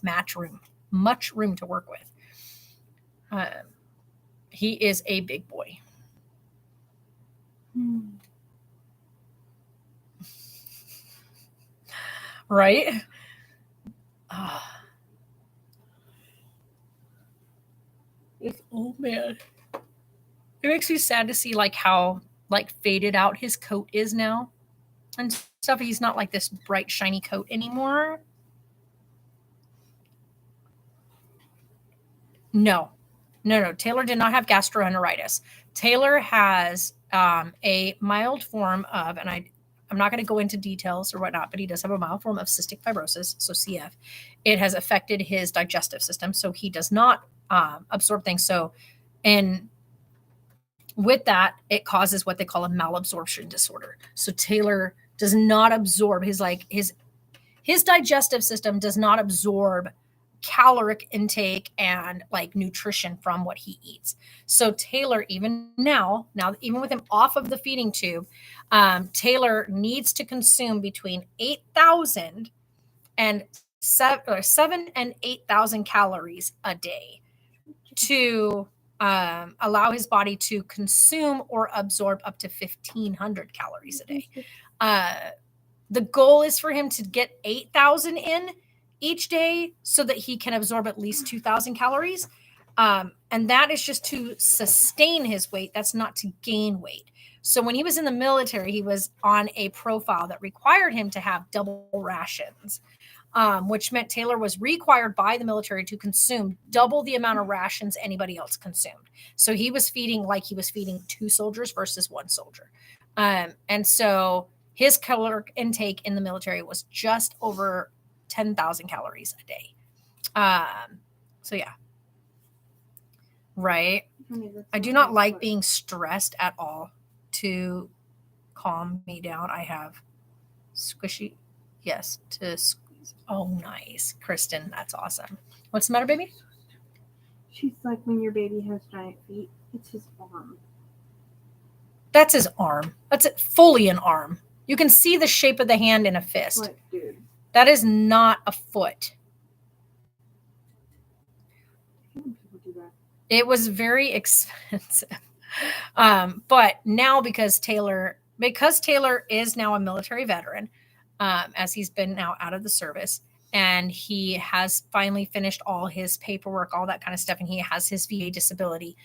Much room to work with. He is a big boy. Right? Oh man. It makes me sad to see like how like faded out his coat is now and stuff. He's not like this bright shiny coat anymore. No. Taylor did not have gastroenteritis. Taylor has a mild form of, and I'm not going to go into details or whatnot, but he does have a mild form of cystic fibrosis, so CF. It has affected his digestive system, so he does not absorb things. So, and with that, it causes what they call a malabsorption disorder. So Taylor does not absorb his digestive system does not absorb caloric intake and like nutrition from what he eats. So Taylor, even now, even with him off of the feeding tube, Taylor needs to consume between 8,000 and 7 and 8,000 calories a day to allow his body to consume or absorb up to 1,500 calories a day. The goal is for him to get 8,000 in each day so that he can absorb at least 2,000 calories. And that is just to sustain his weight. That's not to gain weight. So when he was in the military, he was on a profile that required him to have double rations, which meant Taylor was required by the military to consume double the amount of rations anybody else consumed. So he was feeding like he was feeding 2 soldiers versus 1 soldier. And so his caloric intake in the military was just over 10,000 calories a day. So yeah. Right. I do not like being stressed at all. To calm me down, I have squishy. Yes, to squeeze. Oh, nice. Kristen, that's awesome. What's the matter, baby? She's like when your baby has giant feet. It's his arm. That's his arm. That's it, fully an arm. You can see the shape of the hand in a fist. What, dude? That is not a foot. People do that. It was very expensive. But now because Taylor is now a military veteran, as he's been now out of the service, and he has finally finished all his paperwork, all that kind of stuff, and he has his VA disability,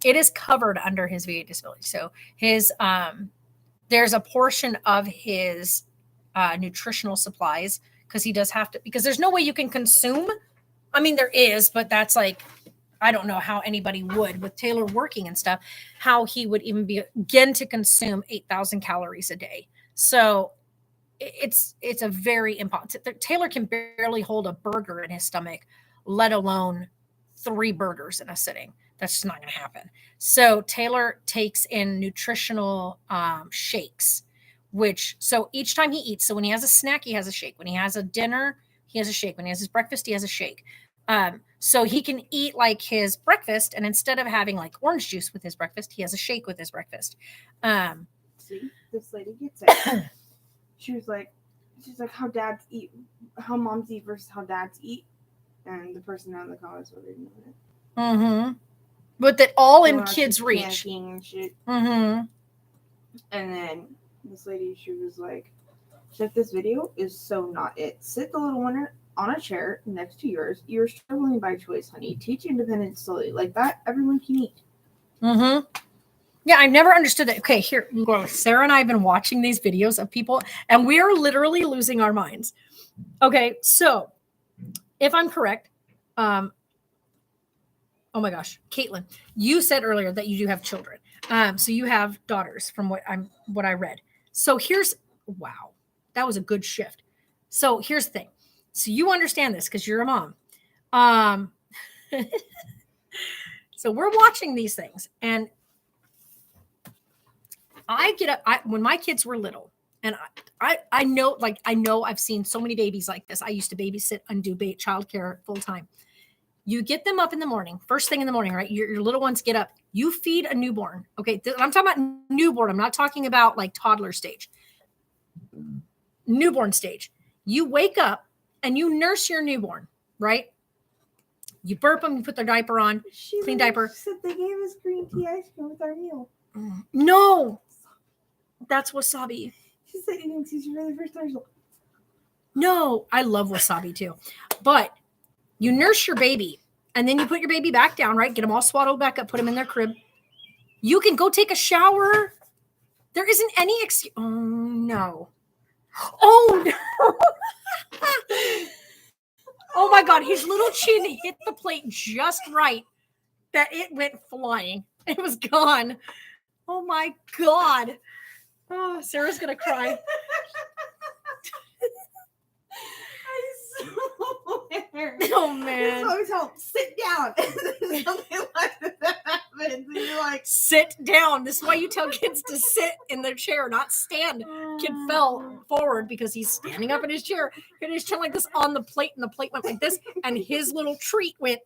it is covered under his VA disability. So his there's a portion of his nutritional supplies because he does have to, because there's no way you can consume. I mean, there is, but that's like, I don't know how anybody would with Taylor working and stuff, how he would even begin to consume 8,000 calories a day. So it's a very impossible. Taylor can barely hold a burger in his stomach, let alone 3 burgers in a sitting. That's just not going to happen. So Taylor takes in nutritional shakes, so each time he eats, so when he has a snack, he has a shake. When he has a dinner, he has a shake. When he has his breakfast, he has a shake. So he can eat like his breakfast, and instead of having like orange juice with his breakfast, he has a shake with his breakfast. See, this lady gets it. She's like how moms eat versus how dads eat, and the person out in the comments was reading it. Mm-hmm. But that all in Going on kids' to reach. panicking and shit. Mm-hmm. And then this lady, she was like, "Check this video is so not it. Sit the little one on a chair next to yours. You're struggling by choice, honey. Teach independence slowly. Like that, everyone can eat." Mm-hmm. Yeah, I never understood that. Okay, here, Sarah and I have been watching these videos of people, and we are literally losing our minds. Okay, so if I'm correct, oh my gosh, Caitlin, you said earlier that you do have children. So you have daughters from what I read. So wow, that was a good shift. So here's the thing. So you understand this because you're a mom. So we're watching these things, and I get up when my kids were little, and I know I've seen so many babies like this. I used to babysit and do childcare full time. You get them up in the morning, first thing in the morning, right? Your little ones get up. You feed a newborn. Okay, I'm talking about newborn. I'm not talking about like toddler stage. Newborn stage. You wake up and you nurse your newborn, right? You burp them, you put their diaper on, clean diaper. She said they gave us green tea ice cream with our meal. No, that's wasabi. She said eating sushi for the first time. No, I love wasabi too. But you nurse your baby and then you put your baby back down, right? Get them all swaddled back up, put them in their crib. You can go take a shower. There isn't any excuse. Oh, no. Oh, no. Oh, my God. His little chin hit the plate just right that it went flying. It was gone. Oh, my God. Oh, Sarah's going to cry. Oh man! Always help. Sit down. Something like that happens, and you're like, sit down. This is why you tell kids to sit in their chair, not stand. Kid fell forward because he's standing up in his chair. He had his chin like this on the plate, and the plate went like this, and his little treat went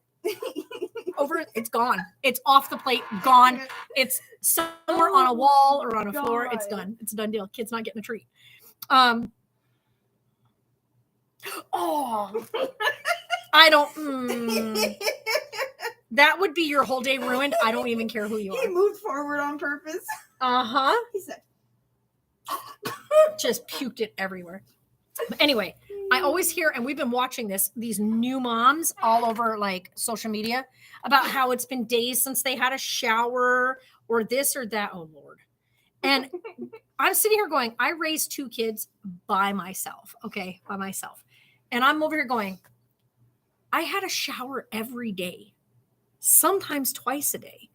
over. It's gone. It's off the plate. Gone. It's somewhere on a wall or on a floor. It's done. It's a done deal. Kid's not getting a treat. Oh, I don't. That would be your whole day ruined. I don't even care who you are. He moved forward on purpose. Uh-huh. He said, just puked it everywhere. But anyway, I always hear, and we've been watching these new moms all over like social media about how it's been days since they had a shower or this or that. Oh Lord. And I'm sitting here going, I raised 2 kids by myself. Okay. By myself. And I'm over here going, I had a shower every day, sometimes twice a day.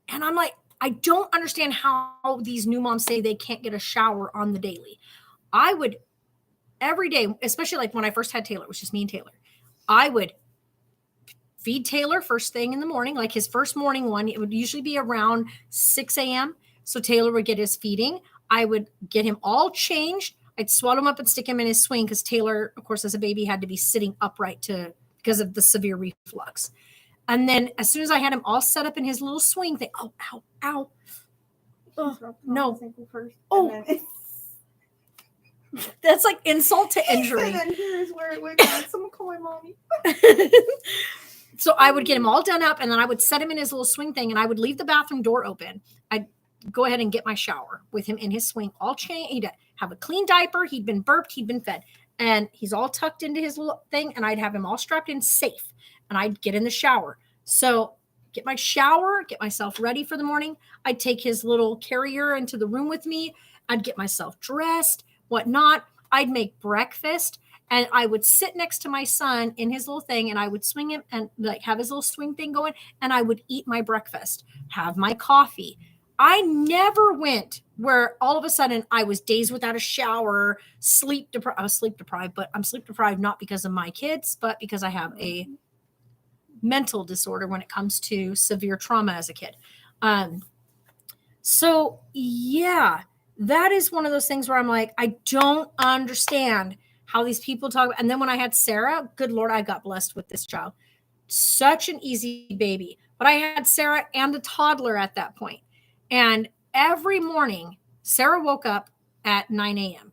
And I'm like, I don't understand how these new moms say they can't get a shower on the daily. I would every day, especially like when I first had Taylor, it was just me and Taylor. I would feed Taylor first thing in the morning, like his first morning one. It would usually be around 6 a.m. So Taylor would get his feeding. I would get him all changed. I'd swaddle him up and stick him in his swing because Taylor, of course, as a baby, had to be sitting upright because of the severe reflux. And then as soon as I had him all set up in his little swing thing, oh, ow, ow. Oh, no. Oh, that's like insult to injury. And then here's where it went down. Someone call my mommy. So I would get him all done up, and then I would set him in his little swing thing, and I would leave the bathroom door open. I'd go ahead and get my shower with him in his swing, all changed. He'd have a clean diaper. He'd been burped. He'd been fed. And he's all tucked into his little thing, and I'd have him all strapped in safe, and I'd get in the shower. So get my shower, get myself ready for the morning. I'd take his little carrier into the room with me. I'd get myself dressed, whatnot. I'd make breakfast and I would sit next to my son in his little thing and I would swing him and like have his little swing thing going and I would eat my breakfast, have my coffee. I never went where all of a sudden I was days without a shower, sleep deprived. I was sleep deprived, but I'm sleep deprived not because of my kids, but because I have a mental disorder when it comes to severe trauma as a kid. So yeah, that is one of those things where I'm like, I don't understand how these people talk. And then when I had Sarah, good Lord, I got blessed with this child. Such an easy baby. But I had Sarah and a toddler at that point. And every morning, Sarah woke up at 9 a.m.,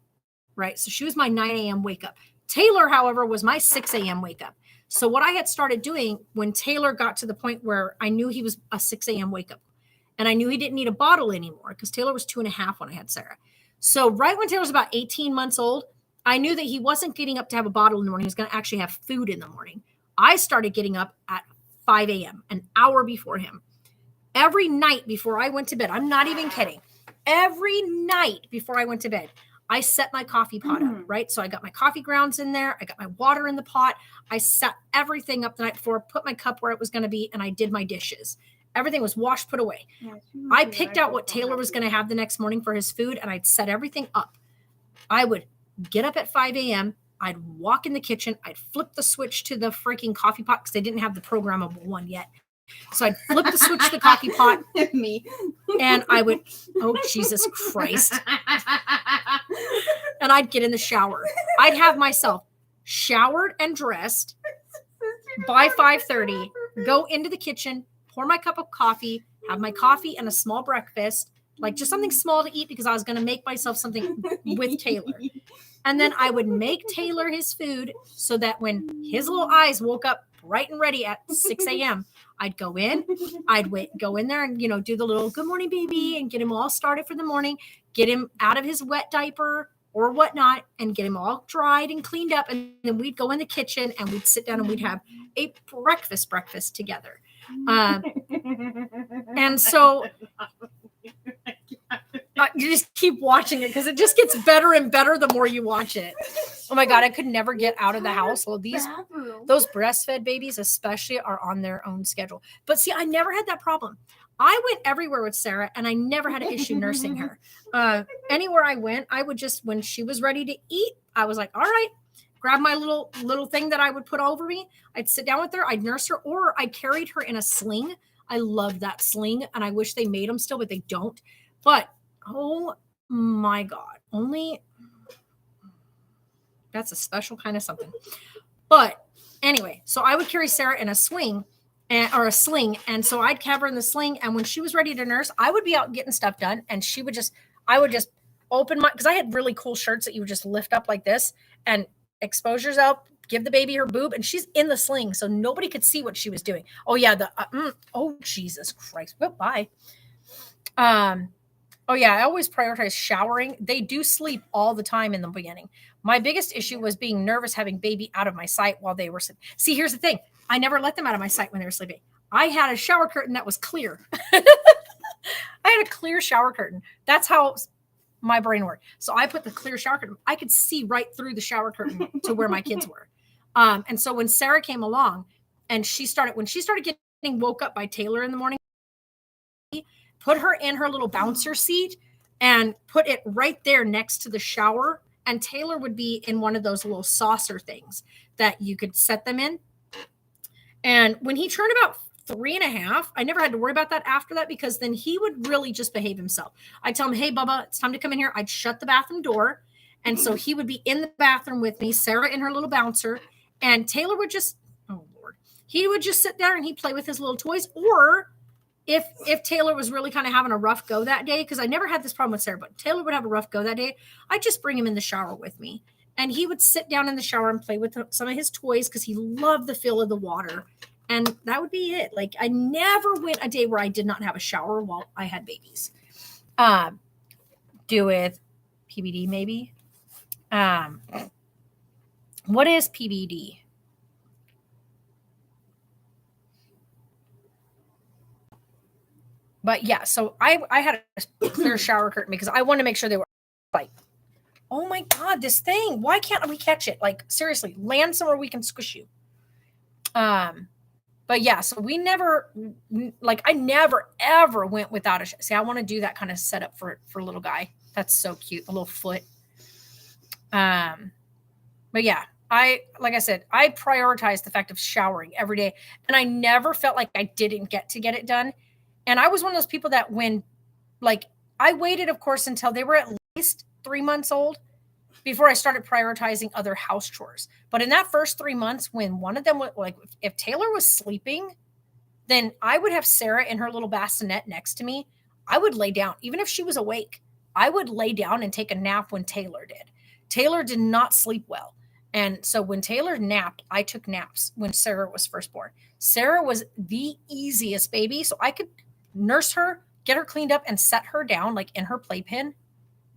right? So she was my 9 a.m. wake up. Taylor, however, was my 6 a.m. wake up. So what I had started doing when Taylor got to the point where I knew he was a 6 a.m. wake up and I knew he didn't need a bottle anymore because Taylor was 2.5 when I had Sarah. So right when Taylor was about 18 months old, I knew that he wasn't getting up to have a bottle in the morning. He was going to actually have food in the morning. I started getting up at 5 a.m., an hour before him. Every night before I went to bed, I'm not even kidding. Every night before I went to bed, I set my coffee pot up, right? So I got my coffee grounds in there. I got my water in the pot. I set everything up the night before, put my cup where it was going to be, and I did my dishes. Everything was washed, put away. I picked out what Taylor was going to have the next morning for his food, and I'd set everything up. I would get up at 5 a.m. I'd walk in the kitchen. I'd flip the switch to the freaking coffee pot because they didn't have the programmable one yet. So I'd flip the switch to the coffee pot. Me. And I would, oh, Jesus Christ. And I'd get in the shower. I'd have myself showered and dressed by 5:30, go into the kitchen, pour my cup of coffee, have my coffee and a small breakfast, like just something small to eat because I was going to make myself something with Taylor. And then I would make Taylor his food so that when his little eyes woke up bright and ready at 6 a.m., I'd go in, go in there and, do the little good morning, baby, and get him all started for the morning, get him out of his wet diaper or whatnot, and get him all dried and cleaned up. And then we'd go in the kitchen and we'd sit down and we'd have a breakfast together. And so you just keep watching it because it just gets better and better the more you watch it. Oh my God, I could never get out of the house. Well, those breastfed babies especially are on their own schedule. But see, I never had that problem. I went everywhere with Sarah and I never had an issue nursing her. Anywhere I went, I would just, when she was ready to eat, I was like, all right, grab my little thing that I would put over me. I'd sit down with her, I'd nurse her, or I carried her in a sling. I love that sling and I wish they made them still, but they don't. But oh my God, that's a special kind of something. But anyway, so I would carry Sarah in a swing or a sling. And so I'd have her in the sling. And when she was ready to nurse, I would be out getting stuff done. And I would just open because I had really cool shirts that you would just lift up like this and exposures out, give the baby her boob. And she's in the sling. So nobody could see what she was doing. Oh yeah. Oh, Jesus Christ. Bye. Oh yeah, I always prioritize showering. They do sleep all the time in the beginning. My biggest issue was being nervous having baby out of my sight while they were sleeping. See, here's the thing. I never let them out of my sight when they were sleeping. I had a shower curtain that was clear. I had a clear shower curtain. That's how my brain worked. So I put the clear shower curtain. I could see right through the shower curtain to where my kids were. And so when Sarah came along and when she started getting woke up by Taylor in the morning, put her in her little bouncer seat and put it right there next to the shower. And Taylor would be in one of those little saucer things that you could set them in. And when he turned about 3.5, I never had to worry about that after that because then he would really just behave himself. I'd tell him, hey, Bubba, it's time to come in here. I'd shut the bathroom door. And so he would be in the bathroom with me, Sarah in her little bouncer. And Taylor would just, oh, Lord, he would just sit there and he'd play with his little toys. Or if Taylor was really kind of having a rough go that day, because I never had this problem with Sarah, but Taylor would have a rough go that day, I'd just bring him in the shower with me. And he would sit down in the shower and play with some of his toys because he loved the feel of the water. And that would be it. Like, I never went a day where I did not have a shower while I had babies. Do with PBD maybe. What is PBD? But yeah, so I had a clear shower curtain because I wanted to make sure they were like oh my God, this thing, why can't we catch it? Like, seriously, land somewhere we can squish you. But yeah, so we never, like, I never ever went without a see, I want to do that kind of setup for little guy. That's so cute, the little foot. But yeah, like I said, I prioritize the fact of showering every day, and I never felt like I didn't get to get it done. And I was one of those people that when, like, I waited, of course, until they were at least 3 months old before I started prioritizing other house chores. But in that first 3 months, when one of them was like, if Taylor was sleeping, then I would have Sarah in her little bassinet next to me. I would lay down, even if she was awake. I would lay down and take a nap when Taylor did. Taylor did not sleep well. And so when Taylor napped, I took naps when Sarah was first born. Sarah was the easiest baby. So I could nurse her, get her cleaned up, and set her down like in her playpen.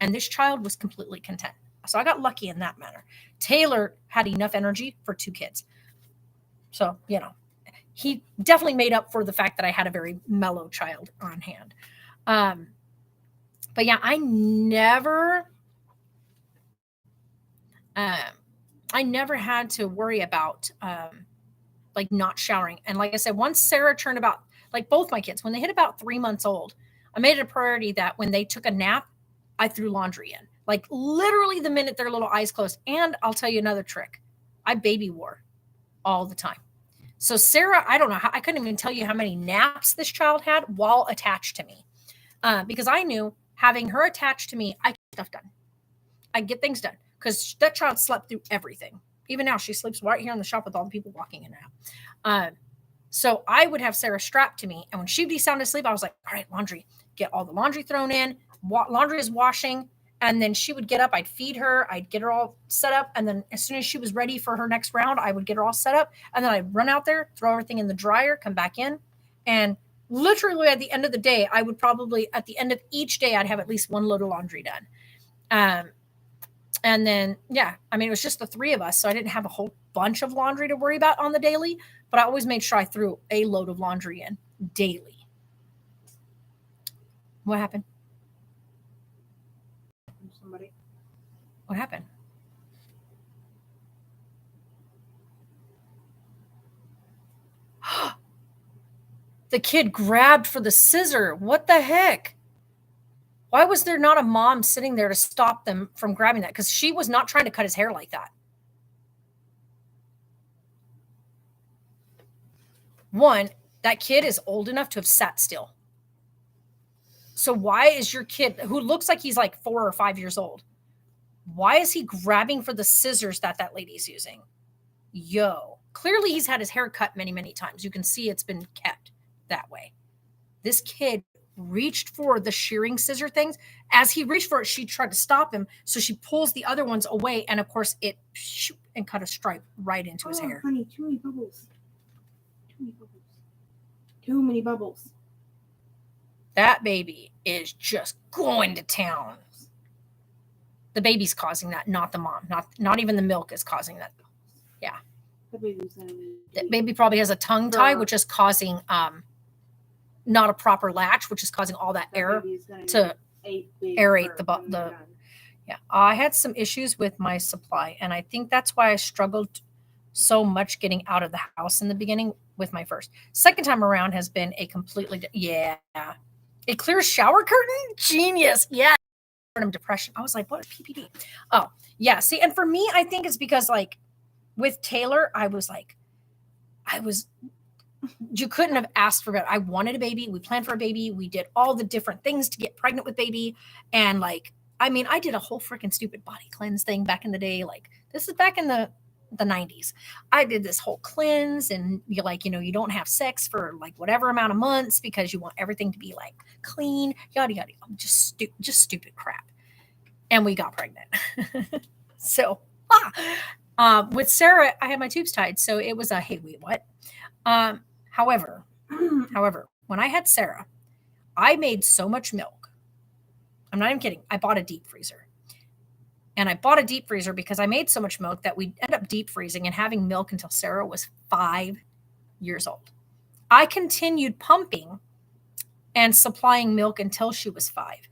And this child was completely content. So I got lucky in that manner. Taylor had enough energy for 2 kids. So, you know, he definitely made up for the fact that I had a very mellow child on hand. But yeah, I never had to worry about like not showering. And like I said, once Sarah turned about, like both my kids, when they hit about 3 months old, I made it a priority that when they took a nap, I threw laundry in. Like literally the minute their little eyes closed. And I'll tell you another trick. I baby wore all the time. So Sarah, I don't know how, I couldn't even tell you how many naps this child had while attached to me. Because I knew having her attached to me, I get stuff done. I get things done. Because that child slept through everything. Even now, she sleeps right here in the shop with all the people walking in and out. So I would have Sarah strapped to me. And when she'd be sound asleep, I was like, all right, laundry. Get all the laundry thrown in. Laundry is washing. And then she would get up. I'd feed her. I'd get her all set up. And then as soon as she was ready for her next round, I would get her all set up. And then I'd run out there, throw everything in the dryer, come back in. And literally at the end of the day, I would probably, at the end of each day, I'd have at least 1 load of laundry done. And then, yeah, I mean, it was just the 3 of us. So I didn't have a whole bunch of laundry to worry about on the daily, but I always made sure I threw a load of laundry in daily. What happened? Somebody. What happened? The kid grabbed for the scissor. What the heck? Why was there not a mom sitting there to stop them from grabbing that? Because she was not trying to cut his hair like that. One, that kid is old enough to have sat still. So why is your kid, who looks like he's like 4 or 5 years old, why is he grabbing for the scissors that lady's using? Yo, clearly he's had his hair cut many, many times. You can see it's been kept that way. This kid reached for the shearing scissor things. As he reached for it, she tried to stop him. So she pulls the other ones away. And of course it and cut a stripe right into his hair. Honey, too many bubbles. Too many bubbles. Too many bubbles. That baby is just going to town. The baby's causing that, not the mom. Not even the milk is causing that. Yeah. The baby's gonna be. The baby probably has a tongue tie, which is causing not a proper latch, which is causing all that air to aerate the. Yeah, I had some issues with my supply, and I think that's why I struggled so much getting out of the house in the beginning with my first. Second time around has been a completely a clear shower curtain, genius. Yeah, depression. I was like, what is PPD? Oh yeah, see, and for me, I think it's because like with Taylor, you couldn't have asked for better. I wanted a baby. We planned for a baby. We did all the different things to get pregnant with baby. And like, I mean, I did a whole freaking stupid body cleanse thing back in the day. Like this is back in the 90s. I did this whole cleanse and you you don't have sex for like whatever amount of months because you want everything to be like clean, yada, yada. Just stupid crap. And we got pregnant. So, with Sarah, I had my tubes tied. So it was a, hey, wait, what? However, when I had Sarah, I made so much milk. I'm not even kidding. I bought a deep freezer. And I bought a deep freezer because I made so much milk that we ended up deep freezing and having milk until Sarah was 5 years old. I continued pumping and supplying milk until she was 5.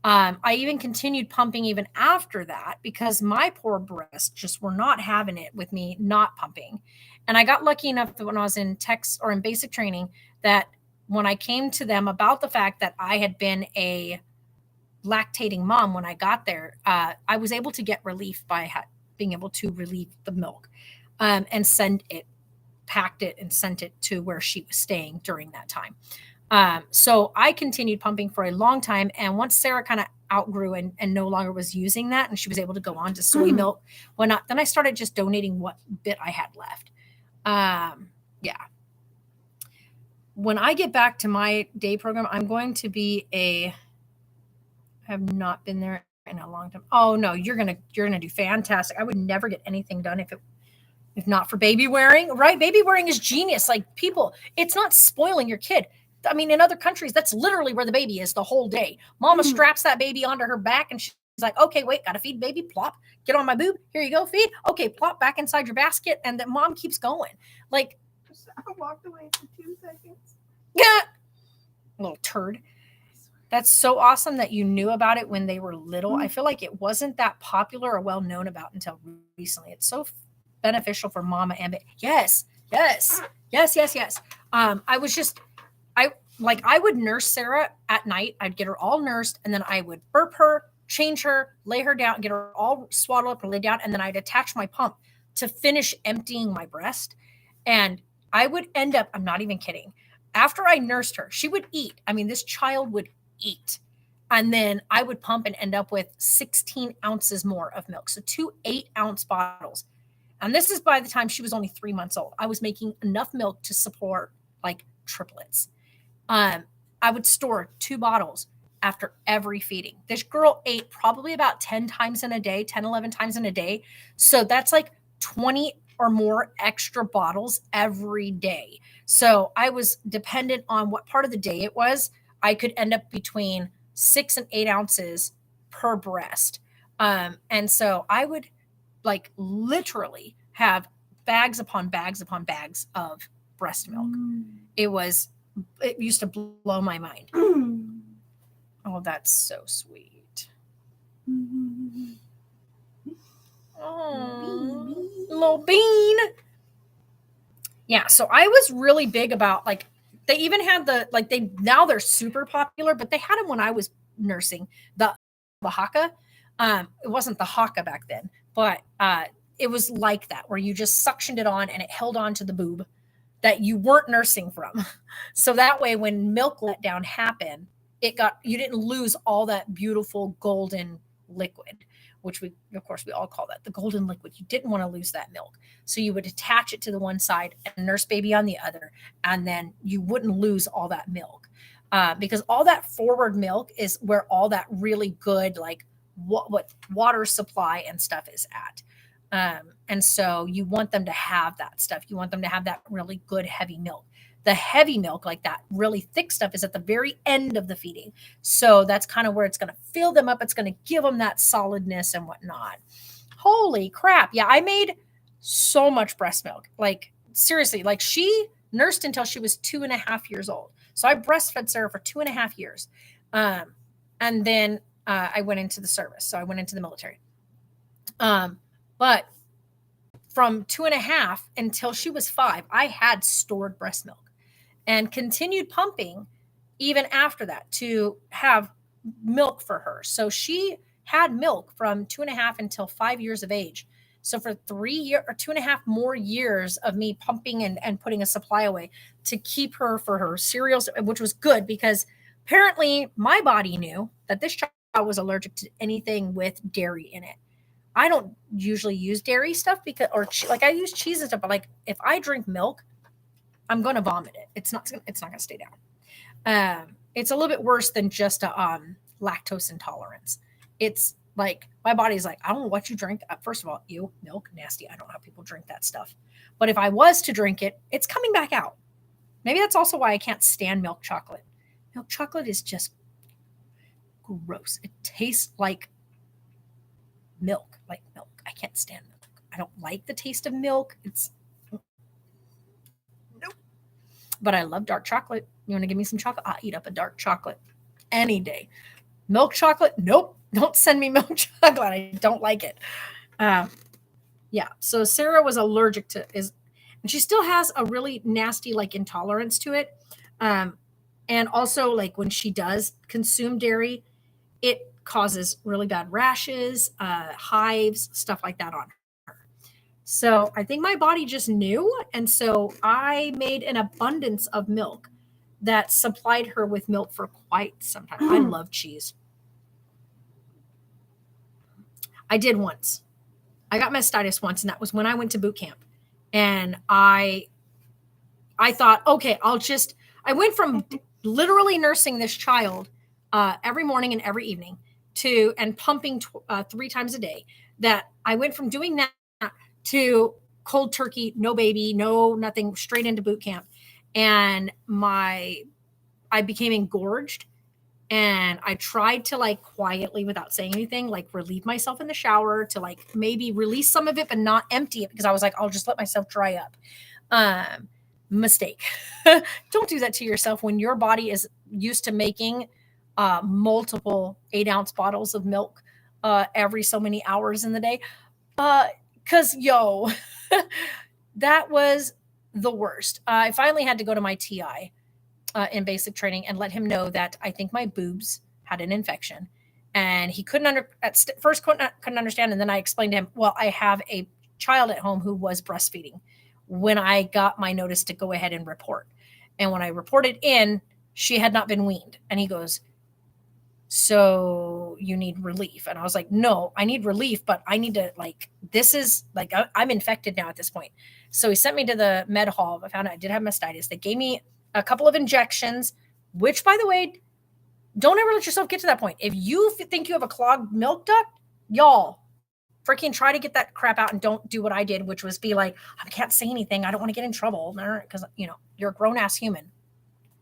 I even continued pumping even after that because my poor breasts just were not having it with me not pumping. And I got lucky enough that when I was in techs or in basic training, that when I came to them about the fact that I had been a lactating mom when I got there, I was able to get relief by being able to relieve the milk and packed it and sent it to where she was staying during that time. So I continued pumping for a long time. And once Sarah kind of outgrew and no longer was using that, and she was able to go on to soy milk, whatnot, then I started just donating what bit I had left. Yeah. When I get back to my day program, I'm going to be I have not been there in a long time. Oh no, you're gonna do fantastic. I would never get anything done if not for baby wearing, right? Baby wearing is genius. Like people, it's not spoiling your kid. I mean, in other countries, that's literally where the baby is the whole day. Mama straps that baby onto her back and she's like, okay, wait, gotta feed baby, plop, get on my boob. Here you go, feed. Okay, plop back inside your basket. And then mom keeps going. Like, I walked away for 2 seconds. yeah, little turd. That's so awesome that you knew about it when they were little. I feel like it wasn't that popular or well known about until recently. It's so beneficial for mama and baby. Yes. I would nurse Sarah at night. I'd get her all nursed, and then I would burp her, change her, lay her down, get her all swaddled up and lay down, and then I'd attach my pump to finish emptying my breast. And I would end up, I'm not even kidding, after I nursed her, she would eat. I mean, this child would eat. And then I would pump and end up with 16 ounces more of milk. So 2 8-ounce bottles. And this is by the time she was only 3 months old. I was making enough milk to support like triplets. I would store 2 bottles after every feeding. This girl ate probably about 10 times in a day, 10, 11 times in a day. So that's like 20 or more extra bottles every day. So I was dependent on what part of the day it was. I could end up between 6 and 8 ounces per breast. And so I would like literally have bags upon bags upon bags of breast milk. It used to blow my mind. Oh, that's so sweet. Oh, little bean. Yeah, so I was really big about like, they even had now they're super popular, but they had them when I was nursing, the Haka. It wasn't the Haka back then, but it was like that where you just suctioned it on and it held on to the boob that you weren't nursing from. So that way when milk letdown happened, you didn't lose all that beautiful golden liquid, which we all call that the golden liquid. You didn't want to lose that milk. So you would attach it to the one side and nurse baby on the other. And then you wouldn't lose all that milk because all that forward milk is where all that really good, like what water supply and stuff is at. And so you want them to have that stuff. You want them to have that really good heavy milk. The heavy milk, like that really thick stuff, is at the very end of the feeding. So that's kind of where it's going to fill them up. It's going to give them that solidness and whatnot. Holy crap. Yeah, I made so much breast milk. Like, seriously, like she nursed until she was 2.5 years old. So I breastfed Sarah for 2.5 years. And then I went into the service. So I went into the military. But from 2.5 until she was 5, I had stored breast milk and continued pumping even after that to have milk for her. So she had milk from 2.5 until 5 years of age. So for 3 years or 2.5 more years of me pumping and putting a supply away to keep her for her cereals, which was good because apparently my body knew that this child was allergic to anything with dairy in it. I don't usually use dairy stuff I use cheese and stuff, but like if I drink milk, I'm going to vomit it. It's not going to stay down. It's a little bit worse than just a lactose intolerance. It's like my body's like, I don't know what you drink. First of all, milk, nasty. I don't know how people drink that stuff. But if I was to drink it, it's coming back out. Maybe that's also why I can't stand milk chocolate. Milk chocolate is just gross. It tastes like milk. I can't stand milk. I don't like the taste of milk. Nope. But I love dark chocolate. You want to give me some chocolate? I'll eat up a dark chocolate any day. Milk chocolate? Nope. Don't send me milk chocolate. I don't like it. Yeah. So Sarah was allergic to and she still has a really nasty like intolerance to it. And also like when she does consume dairy, it causes really bad rashes, hives, stuff like that on her. So I think my body just knew. And so I made an abundance of milk that supplied her with milk for quite some time. I love cheese. I did once. I got mastitis once, and that was when I went to boot camp. And I thought, okay, I went from literally nursing this child every morning and every evening and pumping 3 times a day, that I went from doing that to cold turkey, no baby, no nothing, straight into boot camp. And I became engorged. And I tried to like quietly, without saying anything, like relieve myself in the shower to like maybe release some of it, but not empty it, because I was like, I'll just let myself dry up. Mistake. Don't do that to yourself when your body is used to making multiple 8-ounce bottles of milk every so many hours in the day. Cause that was the worst. I finally had to go to my TI in basic training and let him know that I think my boobs had an infection. And he couldn't first couldn't understand. And then I explained to him, well, I have a child at home who was breastfeeding when I got my notice to go ahead and report. And when I reported in, she had not been weaned. And he goes, so you need relief? And I was like, no, I need relief, but I need to this is like, I'm infected now at this point. So he sent me to the med hall. I found out I did have mastitis. They gave me a couple of injections, which, by the way, don't ever let yourself get to that point. If you think you have a clogged milk duct, y'all freaking try to get that crap out, and don't do what I did, which was be like, I can't say anything. I don't want to get in trouble, because you're a grown ass human.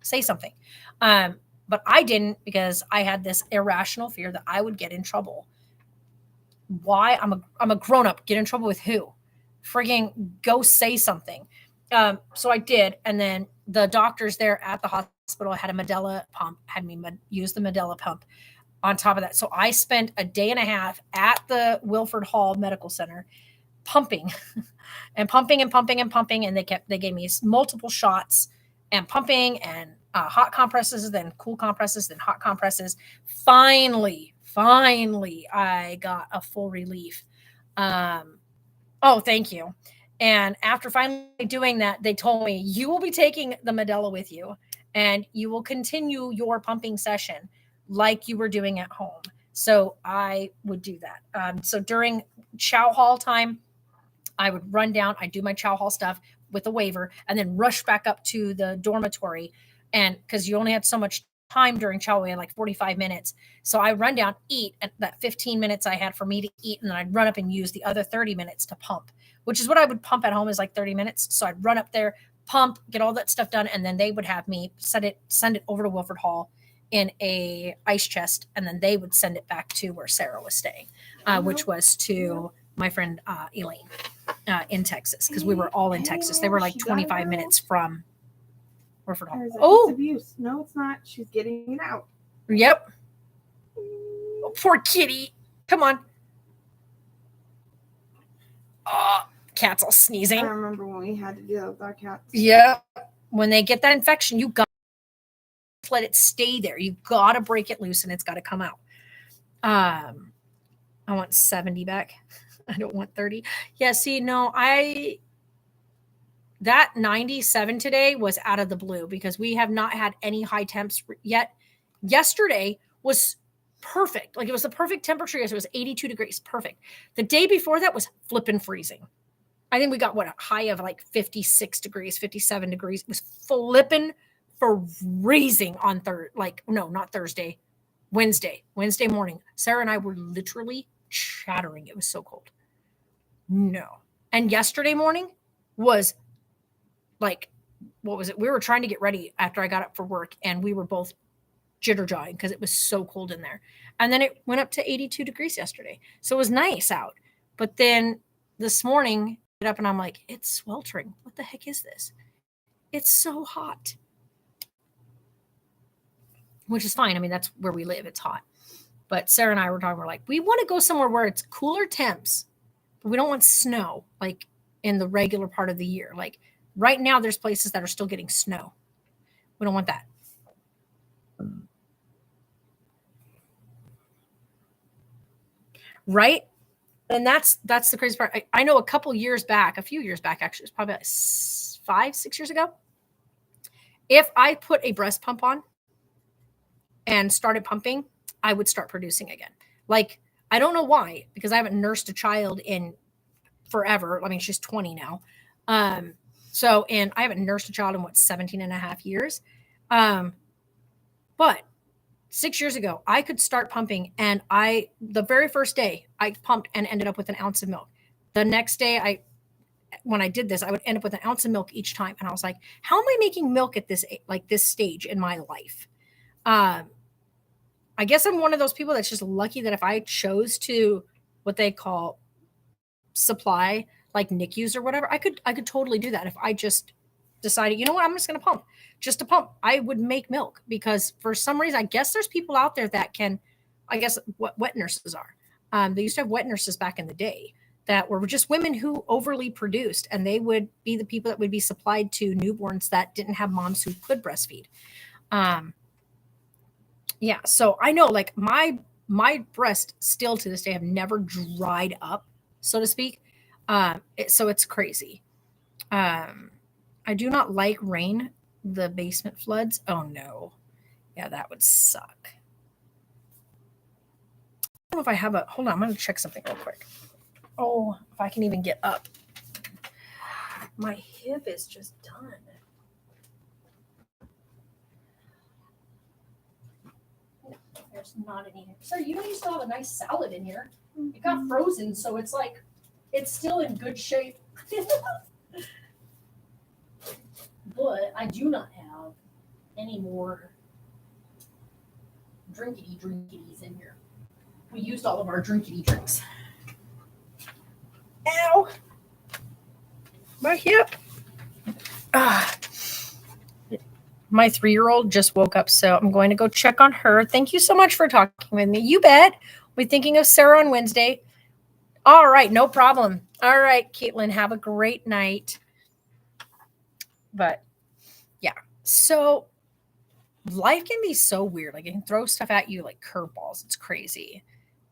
Say something. But I didn't, because I had this irrational fear that I would get in trouble. Why? I'm a grown up. Get in trouble with who? Frigging go say something. So I did, and then the doctors there at the hospital had a Medela pump, had me use the Medela pump on top of that. So I spent a day and a half at the Wilford Hall Medical Center pumping and pumping and pumping and pumping. And they gave me multiple shots and pumping and hot compresses, then cool compresses, then hot compresses. Finally, I got a full relief. Oh, thank you. And after finally doing that, they told me, you will be taking the Medela with you, and you will continue your pumping session like you were doing at home. So I would do that. So during chow hall time, I would run down, I'd do my chow hall stuff with a waiver, and then rush back up to the dormitory. And because you only had so much time during chow, we had like 45 minutes. So I run down, eat, and that 15 minutes I had for me to eat, and then I'd run up and use the other 30 minutes to pump, which is what I would pump at home, is like 30 minutes. So I'd run up there, pump, get all that stuff done, and then they would have me send it over to Wilford Hall in a ice chest, and then they would send it back to where Sarah was staying, which was to my friend Elaine in Texas, because we were all in Texas. They were like 25 minutes from Wilford Hall. Oh, it's abuse. No, it's not. She's getting it out. Yep. Oh, poor kitty. Come on. Cat's all sneezing. I remember when we had to deal with our cats. Yeah. When they get that infection, you got to let it stay there. You got to break it loose, and it's got to come out. I want 70 back. I don't want 30. Yeah, see, no, that 97 today was out of the blue, because we have not had any high temps yet. Yesterday was perfect. Like, it was the perfect temperature. It was 82 degrees. Perfect. The day before that was flipping freezing. I think we got a high of like 56 degrees, 57 degrees. It was flipping freezing on Wednesday morning. Sarah and I were literally shattering. It was so cold. No. And yesterday morning was like, what was it? We were trying to get ready after I got up for work, and we were both jitter-jawing because it was so cold in there. And then it went up to 82 degrees yesterday. So it was nice out. But then this morning, I get up and I'm like, it's sweltering. What the heck is this? It's so hot. which is fine. I mean, that's where we live. It's hot. But Sarah and I were talking, we're like, we want to go somewhere where it's cooler temps, but we don't want snow like in the regular part of the year. Like right now, there's places that are still getting snow. We don't want that. Right? And that's the crazy part. I know a few years back, actually, it's probably like 5-6 years ago. If I put a breast pump on and started pumping, I would start producing again. Like, I don't know why, because I haven't nursed a child in forever. I mean, she's 20 now. And I haven't nursed a child in 17 and a half years. But 6 years ago, I could start pumping, and the very first day I pumped and ended up with an ounce of milk. The next day when I did this, I would end up with an ounce of milk each time. And I was like, how am I making milk at this stage in my life? I guess I'm one of those people that's just lucky that if I chose to what they call supply, like NICUs or whatever, I could totally do that. If I just decided, you know what, I'm just going to pump just to pump, I would make milk, because for some reason, I guess there's people out there that can, I guess what wet nurses are. They used to have wet nurses back in the day that were just women who overly produced, and they would be the people that would be supplied to newborns that didn't have moms who could breastfeed. Yeah, so I know, like, my breast still to this day have never dried up, so to speak. So it's crazy. I do not like rain. The basement floods. Oh no. Yeah, that would suck. I don't know if I have hold on, I'm going to check something real quick. Oh, if I can even get up. My hip is just done. There's not any here. Sir, you know you still have a nice salad in here. It got frozen, so it's like, it's still in good shape. But I do not have any more drinkity-drinkities in here. We used all of our drinkity drinks. Ow! My hip. My 3-year-old just woke up, so I'm going to go check on her. Thank you so much for talking with me. You bet. We're thinking of Sarah on Wednesday. All right, no problem. All right, Caitlin, have a great night. But yeah, so life can be so weird. Like, it can throw stuff at you like curveballs. It's crazy.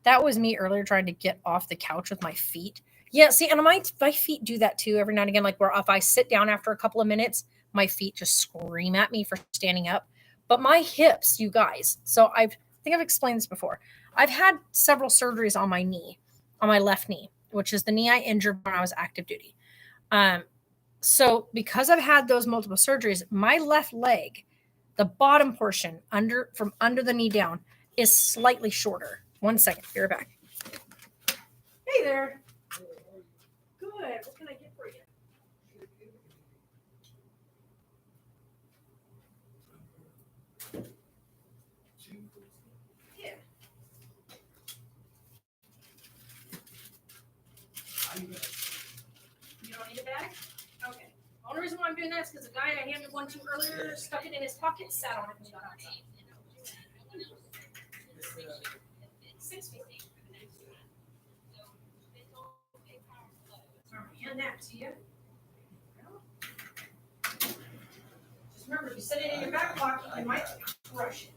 That was me earlier trying to get off the couch with my feet. Yeah, see, and my feet do that too every now and again. Like, where if I sit down after a couple of minutes, my feet just scream at me for standing up. But my hips, you guys, so I think I've explained this before. I've had several surgeries on my knee, on my left knee, which is the knee I injured when I was active duty. So because I've had those multiple surgeries, my left leg, the bottom portion from under the knee down, is slightly shorter. 1 second, be right back. Hey there. Good. What can I get for you? Yeah. You don't need a bag? Okay. The only reason why I'm doing that is because the guy I handed one to earlier stuck it in his pocket, sat on it, and got outside. $6.50. Hand that to you. Just remember, if you set it in your back pocket, you might crush it.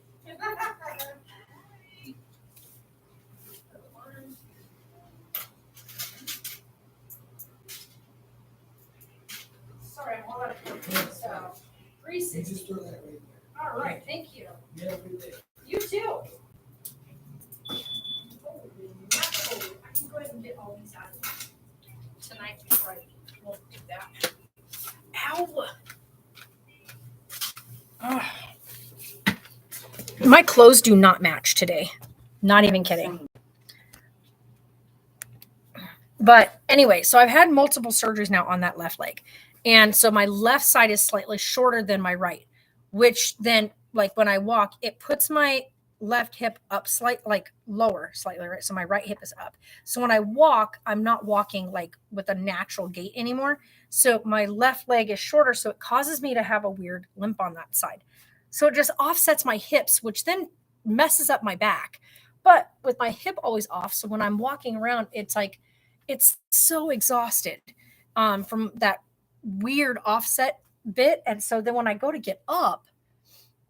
Sorry, I'm all out of paper, so $3.60. All right, thank you. You too. I can go ahead and get all these out tonight before I won't do that. Ow! My clothes do not match today. Not even kidding. But anyway, so I've had multiple surgeries now on that left leg. And so my left side is slightly shorter than my right, which then, like, when I walk, it puts my left hip up lower slightly, right? So my right hip is up. So when I walk, I'm not walking like with a natural gait anymore. So my left leg is shorter. So it causes me to have a weird limp on that side. So it just offsets my hips, which then messes up my back. But with my hip always off, so when I'm walking around, it's like it's so exhausted from that weird offset bit. And so then when I go to get up,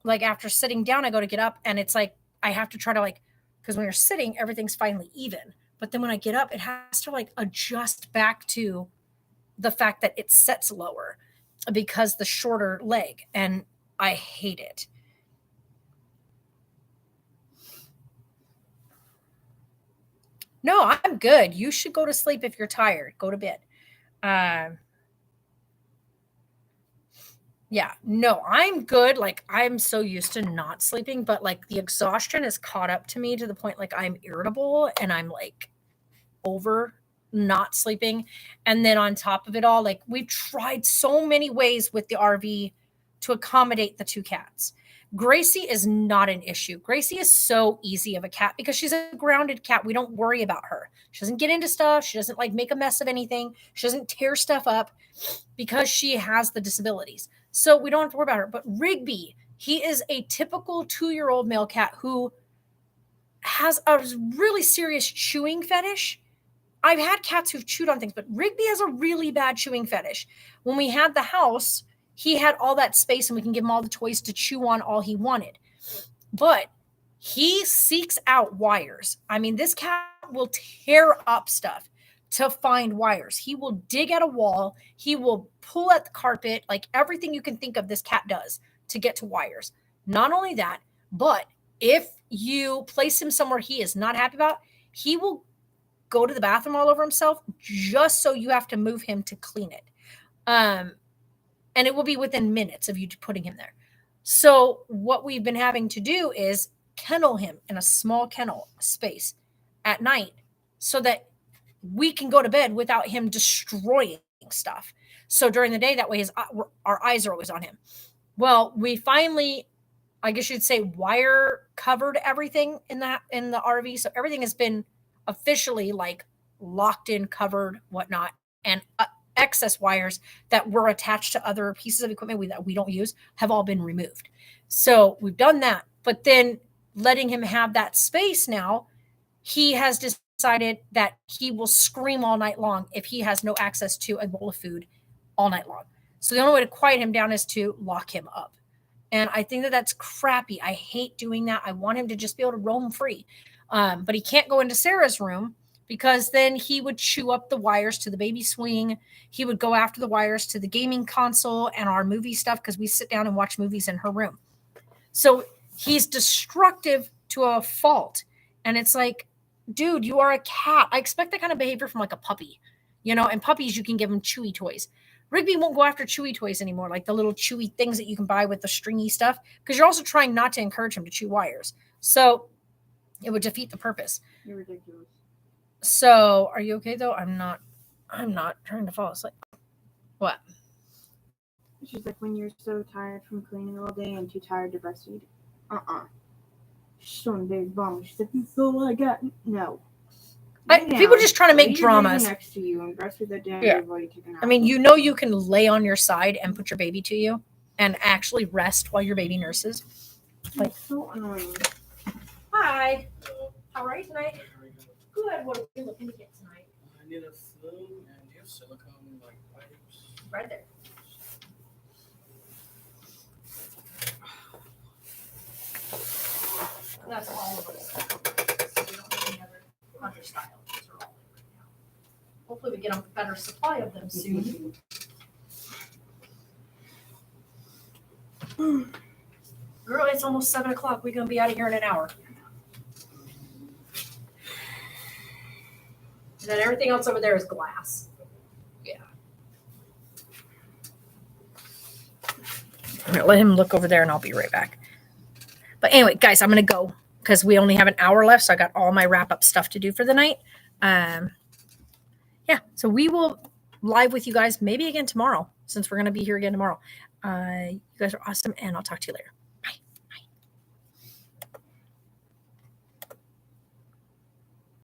like after sitting down, I go to get up and it's like I have to try to like, because when you're sitting, everything's finally even. But then when I get up, it has to like adjust back to the fact that it sets lower because the shorter leg. And I hate it. No, I'm good. You should go to sleep if you're tired. Go to bed. Yeah, no, I'm good. Like I'm so used to not sleeping, but like the exhaustion has caught up to me to the point like I'm irritable and I'm like over not sleeping. And then on top of it all, like we've tried so many ways with the RV to accommodate the 2 cats. Gracie is not an issue. Gracie is so easy of a cat because she's a grounded cat. We don't worry about her. She doesn't get into stuff. She doesn't like make a mess of anything. She doesn't tear stuff up because she has the disabilities. So we don't have to worry about her. But Rigby, he is a typical 2-year-old male cat who has a really serious chewing fetish. I've had cats who've chewed on things, but Rigby has a really bad chewing fetish. When we had the house, he had all that space and we can give him all the toys to chew on all he wanted. But he seeks out wires. I mean, this cat will tear up stuff to find wires. He will dig at a wall. He will pull at the carpet, like everything you can think of this cat does to get to wires. Not only that, but if you place him somewhere he is not happy about, he will go to the bathroom all over himself just so you have to move him to clean it. And it will be within minutes of you putting him there. So what we've been having to do is kennel him in a small kennel space at night so that we can go to bed without him destroying stuff. So during the day, that way our eyes are always on him. Well, we finally, I guess you'd say, wire covered everything in the RV. So everything has been officially like locked in, covered, whatnot, and excess wires that were attached to other pieces of equipment that we don't use have all been removed. So we've done that, but then letting him have that space now, he has decided that he will scream all night long if he has no access to a bowl of food all night long. So the only way to quiet him down is to lock him up. And I think that that's crappy. I hate doing that. I want him to just be able to roam free. But he can't go into Sarah's room because then he would chew up the wires to the baby swing. He would go after the wires to the gaming console and our movie stuff because we sit down and watch movies in her room. So he's destructive to a fault. And it's like, dude, you are a cat. I expect that kind of behavior from like a puppy, and puppies, you can give them chewy toys. Rigby won't go after chewy toys anymore, like the little chewy things that you can buy with the stringy stuff, because you're also trying not to encourage him to chew wires. So it would defeat the purpose. You're ridiculous. So are you okay though? I'm not trying to fall asleep. What? She's like, when you're so tired from cleaning all day and too tired to breastfeed. She's showing a big bum. She's like, that's all I got. No. People just trying to make dramas. Next to you and breastfeed that damn Yeah. while you take a nap. I mean, you can lay on your side and put your baby to you and actually rest while your baby nurses. Like, so annoying. Hi. How are you tonight? Good. What are we looking to get tonight? I need a flume, and do you have silicone like pipes? Right there. That's all of us. So we don't have any other style. Those are all in right now. Hopefully we get a better supply of them soon. Girl, it's almost 7:00. We're gonna be out of here in an hour. And then everything else over there is glass. Yeah. I'm gonna let him look over there and I'll be right back. But anyway, guys, I'm gonna go because we only have an hour left. So I got all my wrap up stuff to do for the night. Yeah, so we will live with you guys maybe again tomorrow, since we're gonna be here again tomorrow. You guys are awesome, and I'll talk to you later.